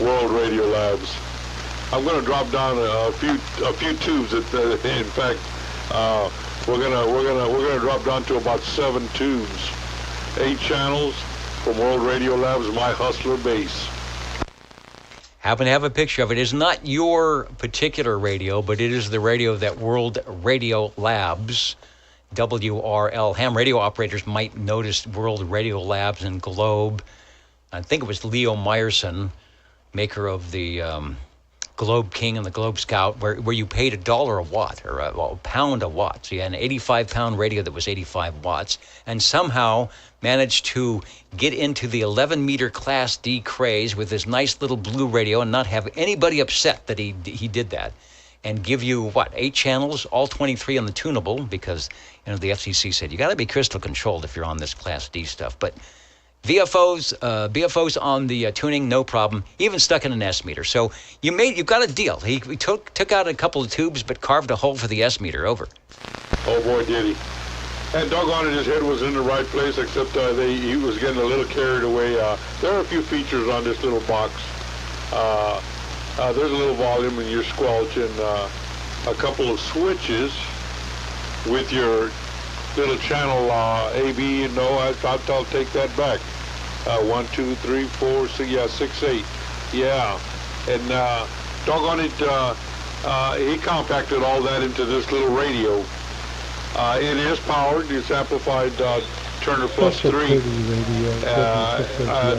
World Radio Labs. I'm going to drop down a few tubes. In fact, we're gonna drop down to about 7 tubes, 8 channels from World Radio Labs, my Hustler base. Happen to have a picture of it. It's not your particular radio, but it is the radio that World Radio Labs, WRL, ham radio operators might notice World Radio Labs and Globe. I think it was Leo Meyerson, maker of the Globe King and the Globe Scout, where you paid $1 a watt, or a pound a watt. So you had an 85-pound radio that was 85 watts, and somehow managed to get into the 11-meter Class D craze with this nice little blue radio and not have anybody upset that he did that, and give you, 8 channels, all 23 on the tunable, because the FCC said, you got to be crystal controlled if you're on this Class D stuff. But BFOs on the tuning, no problem. Even stuck in an S meter. So you've got a deal. He took out a couple of tubes, but carved a hole for the S meter. Over. Oh boy, did he! And doggone it, his head was in the right place. Except he was getting a little carried away. There are a few features on this little box. There's a little volume in your squelch, and a couple of switches with your little channel AB. No, I'll take that back. 1, 2, 3, 4, 6, 6, 8. Yeah, and doggone it, he compacted all that into this little radio. It is powered. It's amplified Turner Plus 3.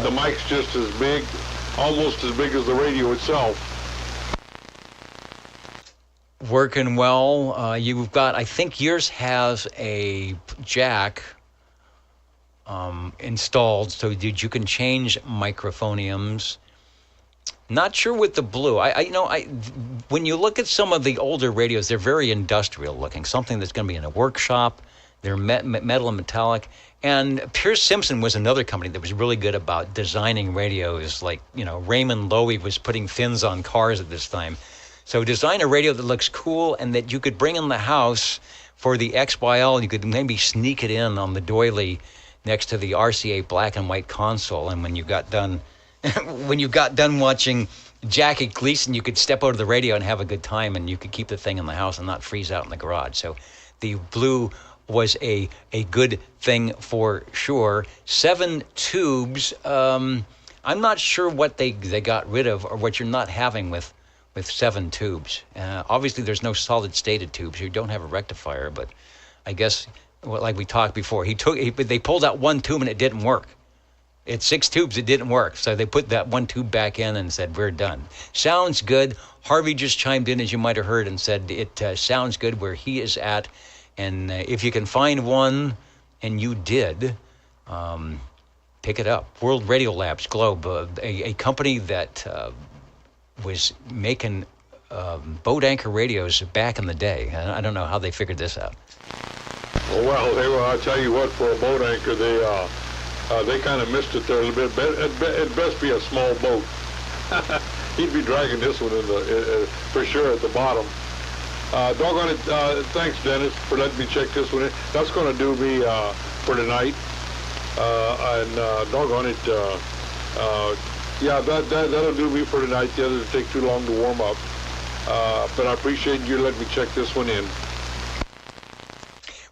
The mic's just as big, almost as big as the radio itself. Working well. You've got, I think yours has a jack installed, so you can change microphoniums. Not sure with the blue. When you look at some of the older radios, they're very industrial looking. Something that's going to be in a workshop. They're metal and metallic. And Pierce Simpson was another company that was really good about designing radios. Like, Raymond Loewy was putting fins on cars at this time. So design a radio that looks cool and that you could bring in the house for the XYL. You could maybe sneak it in on the doily next to the RCA black and white console. And when you got done watching Jackie Gleason, you could step out of the radio and have a good time, and you could keep the thing in the house and not freeze out in the garage. So the blue was a good thing for sure. 7 tubes. I'm not sure what they got rid of or what you're not having with 7 tubes. Obviously, there's no solid-stated tubes. You don't have a rectifier, but I guess, like we talked before, they pulled out 1 tube and it didn't work. It's 6 tubes, it didn't work. So they put that 1 tube back in and said, we're done. Sounds good. Harvey just chimed in, as you might have heard, and said it sounds good where he is at. And if you can find one, and you did, pick it up. World Radio Labs, Globe, a company that was making boat anchor radios back in the day. I don't know how they figured this out. Well, I'll tell you what, for a boat anchor, they kind of missed it there a little bit. It'd best be a small boat. He'd be dragging this one for sure at the bottom. Doggone it, thanks, Dennis, for letting me check this one in. That's going to do me for tonight. And doggone it, yeah, that'll do me for tonight. The others take too long to warm up. But I appreciate you letting me check this one in.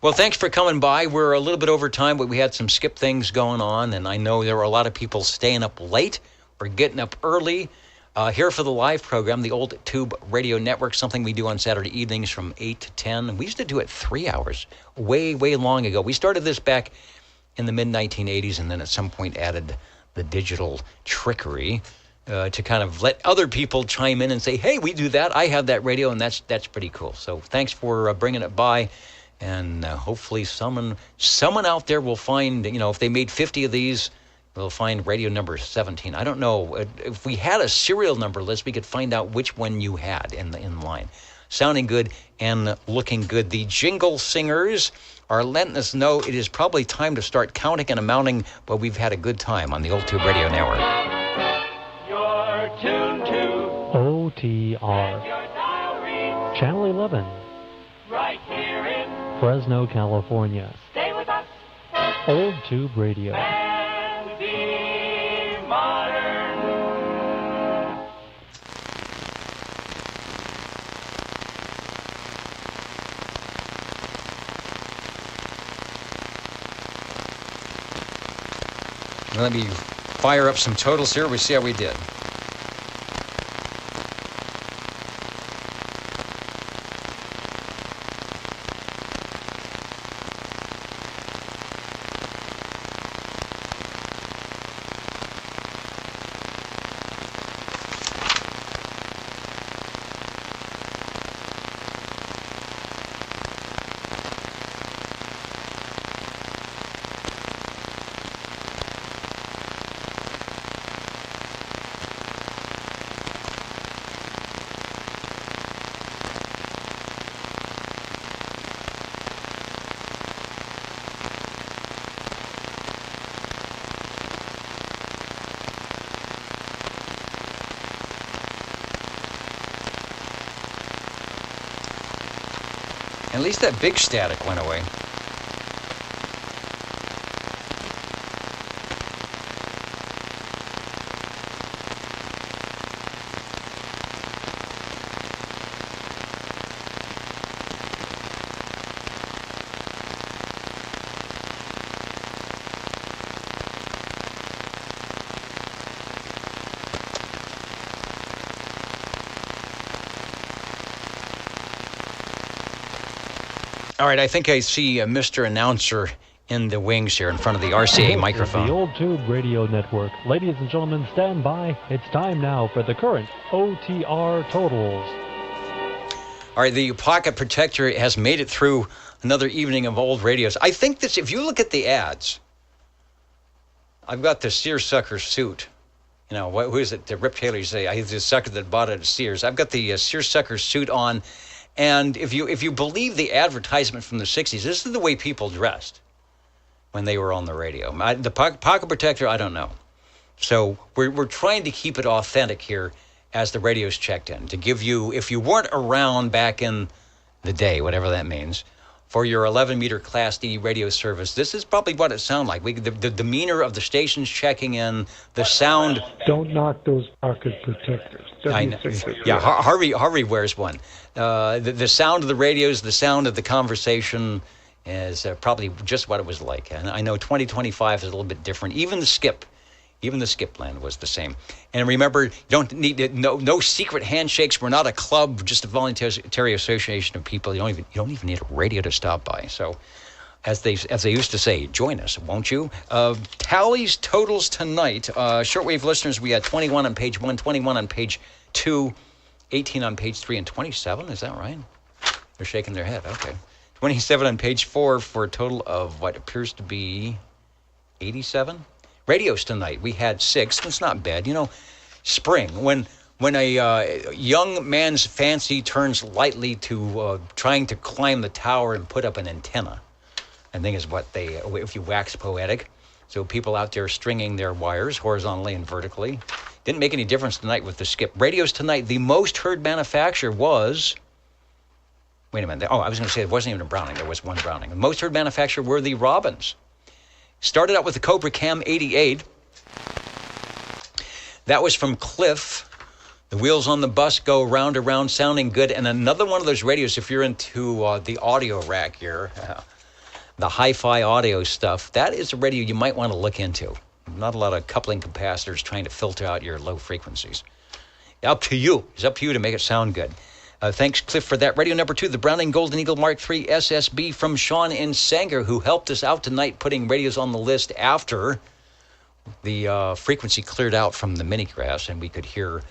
Well, thanks for coming by. We're a little bit over time, but we had some skip things going on, and I know there were a lot of people staying up late or getting up early. Here for the live program, the Old Tube Radio Network, something we do on Saturday evenings from 8 to 10. We used to do it 3 hours, way, way long ago. We started this back in the mid-1980s, and then at some point added the digital trickery to kind of let other people chime in and say, hey, we do that. I have that radio, and that's pretty cool. So thanks for bringing it by. And hopefully someone out there will find, if they made 50 of these, we'll find radio number 17. I don't know. If we had a serial number list, we could find out which one you had in line. Sounding good and looking good. The Jingle Singers are letting us know it is probably time to start counting and amounting, but we've had a good time on the Old Tube Radio Network. You're tuned to OTR. Channel 11. Right here in Fresno, California. Stay with us. Old Tube Radio. And be modern. Let me fire up some totals here. We see how we did. At least that big static went away. All right, I think I see Mr. Announcer in the wings here in front of the RCA microphone. The Old Tube Radio Network. Ladies and gentlemen, stand by. It's time now for the current OTR totals. All right, the Pocket Protector has made it through another evening of old radios. I think this, if you look at the ads, I've got the Seersucker suit. Who is it? Rip Taylor, you say, he's the sucker that bought it at Sears. I've got the Seersucker suit on. And if you believe the advertisement from the 60s, this is the way people dressed when they were on the radio. The Pocket Protector, I don't know. So we're trying to keep it authentic here as the radio's checked in, to give you, if you weren't around back in the day, whatever that means, for your 11-meter Class D radio service, this is probably what it sounded like. The demeanor of the stations checking in, the sound. Don't knock those Pocket Protectors. I know. Yeah, Harvey wears one. The sound of the radios, the sound of the conversation, is probably just what it was like. And I know 2025 is a little bit different. Even the skip land was the same. And remember, you don't need no secret handshakes. We're not a club, just a voluntary association of people. You don't even need a radio to stop by. So, as they used to say, join us, won't you? Tallies, totals tonight. Shortwave listeners, we had 21 on page 1, 21 on page 2, 18 on page 3, and 27. Is that right? They're shaking their head. Okay. 27 on page 4 for a total of what appears to be 87. Radios tonight, we had 6. That's not bad. You know, spring, when a young man's fancy turns lightly to trying to climb the tower and put up an antenna, I think is what if you wax poetic. So people out there stringing their wires horizontally and vertically. Didn't make any difference tonight with the skip. Radios tonight, the most heard manufacturer was... Wait a minute. Oh, I was going to say it wasn't even a Browning. There was one Browning. The most heard manufacturer were the Robins. Started out with the Cobra Cam 88. That was from Cliff. The wheels on the bus go round and round, sounding good. And another one of those radios, if you're into the audio rack here, the hi-fi audio stuff, that is a radio you might want to look into. Not a lot of coupling capacitors trying to filter out your low frequencies. Up to you. It's up to you to make it sound good. Thanks, Cliff, for that. Radio number 2, the Browning Golden Eagle Mark III SSB from Sean in Sanger, who helped us out tonight putting radios on the list after the frequency cleared out from the mini-grass and we could hear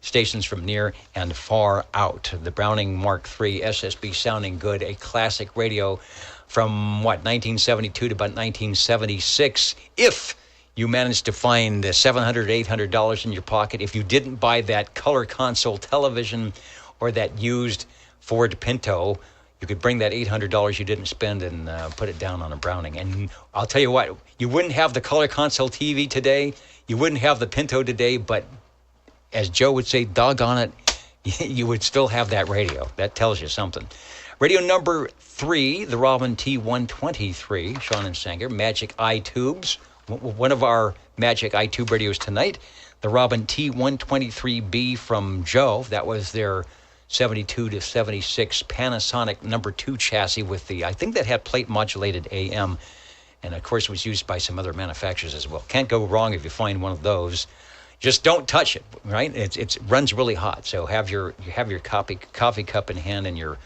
stations from near and far out. The Browning Mark III SSB sounding good, a classic radio from, 1972 to about 1976. If you managed to find $700, $800 in your pocket, if you didn't buy that color console television or that used Ford Pinto, you could bring that $800 you didn't spend and put it down on a Browning. And I'll tell you what, you wouldn't have the color console TV today, you wouldn't have the Pinto today, but as Joe would say, doggone it, you would still have that radio. That tells you something. Radio number 3, the Robin T123, Sean and Sanger, Magic Eye Tubes. One of our Magic Eye Tube radios tonight, the Robin T123B from Joe. That was their 72 to 76 Panasonic number 2 chassis with the, I think that had plate modulated AM. And of course it was used by some other manufacturers as well. Can't go wrong if you find one of those. Just don't touch it, right? It runs really hot. So have your coffee cup in hand and your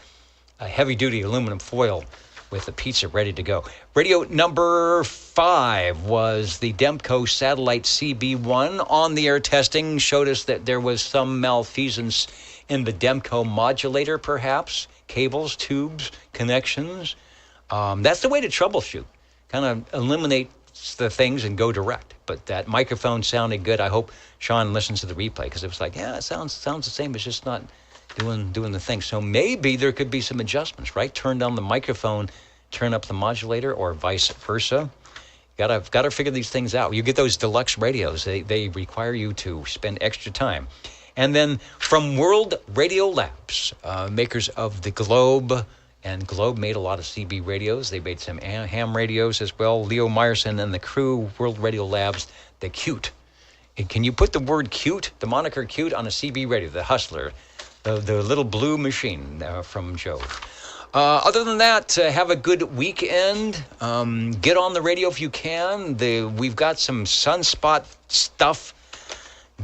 heavy duty aluminum foil with the pizza ready to go. Radio number 5 was the Demco Satellite CB1. On the air testing showed us that there was some malfeasance in the Demco modulator, perhaps. Cables, tubes, connections. That's the way to troubleshoot. Kind of eliminate the things and go direct. But that microphone sounded good. I hope Sean listens to the replay because it was like, yeah, it sounds the same. It's just not doing the thing. So maybe there could be some adjustments, right? Turn down the microphone, turn up the modulator, or vice versa. Gotta figure these things out. You get those deluxe radios, they require you to spend extra time. And then from World Radio Labs, makers of the Globe, and Globe made a lot of CB radios. They made some ham radios as well. Leo Meyerson and the crew, World Radio Labs, the Cute. And can you put the word cute, the moniker cute, on a CB radio, the Hustler, the little blue machine from Joe? Other than that, have a good weekend. Get on the radio if you can. We've got some Sunspot stuff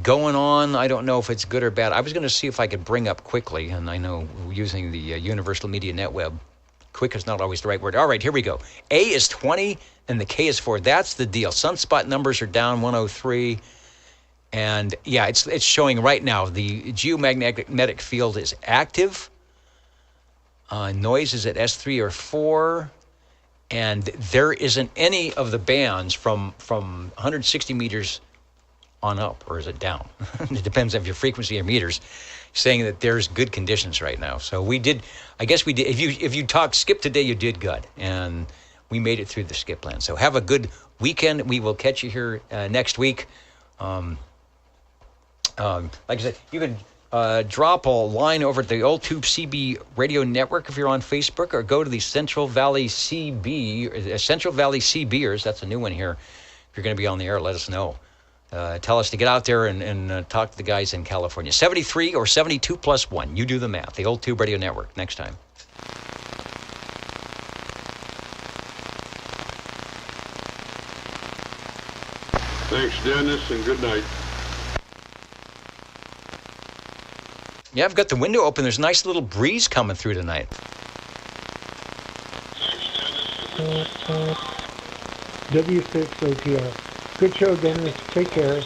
going on. I don't know if it's good or bad. I was going to see if I could bring up quickly, and I know using the Universal Media Netweb, quick is not always the right word. All right, here we go. A is 20, and the K is 4. That's the deal. Sunspot numbers are down 103. And yeah, it's showing right now. The geomagnetic field is active. Noise is at S3 or 4. And there isn't any of the bands from 160 meters on up, or is it down? It depends on your frequency or meters, saying that there's good conditions right now. So we did. If you talked skip today, you did good. And we made it through the skip land. So have a good weekend. We will catch you here next week. Like I said, you can drop a line over at the Old Tube CB Radio Network if you're on Facebook, or go to the Central Valley CBers. That's a new one here. If you're going to be on the air, let us know. Tell us to get out there and talk to the guys in California. 73 or 72 plus 1. You do the math. The Old Tube Radio Network. Next time. Thanks, Dennis, and good night. Yeah, I've got the window open. There's a nice little breeze coming through tonight. W6 OTR. Good show, Dennis. Take care.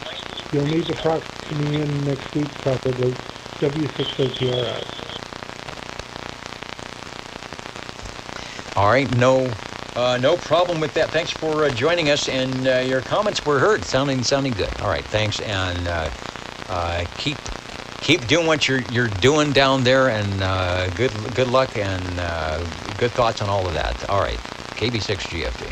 You'll need to proxy me in next week, probably. W6 OTR out. All right, no problem with that. Thanks for joining us, and your comments were heard, sounding good. All right, thanks, and keep doing what you're doing down there, and good luck and good thoughts on all of that. All right, KB6 GFD.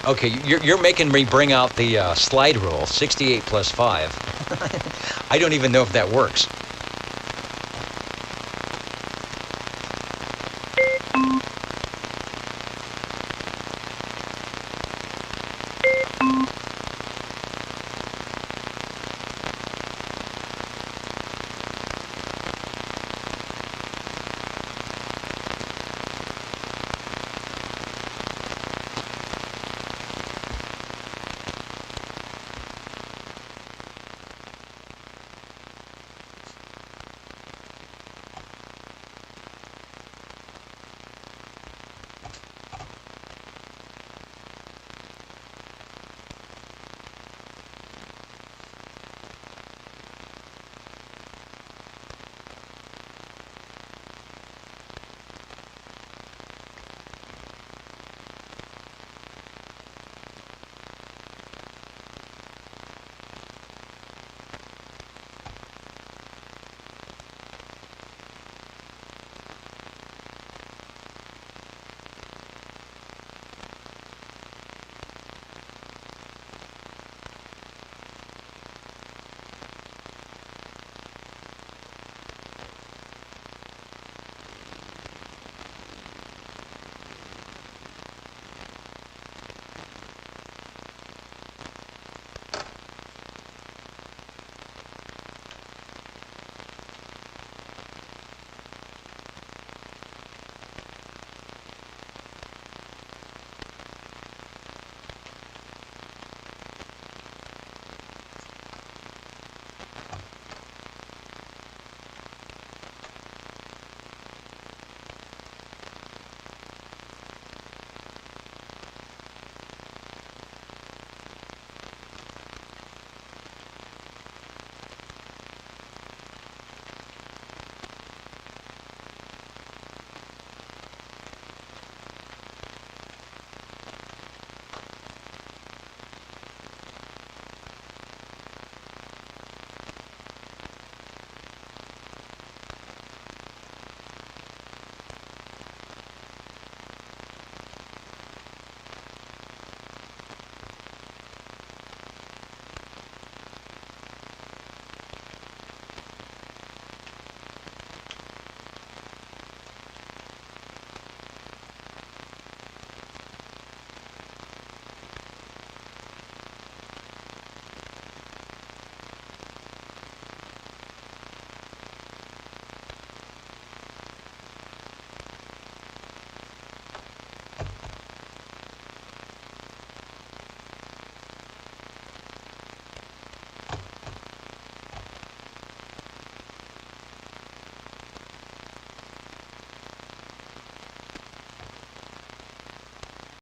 Okay, you're making me bring out the slide rule, 68 plus 5. I don't even know if that works.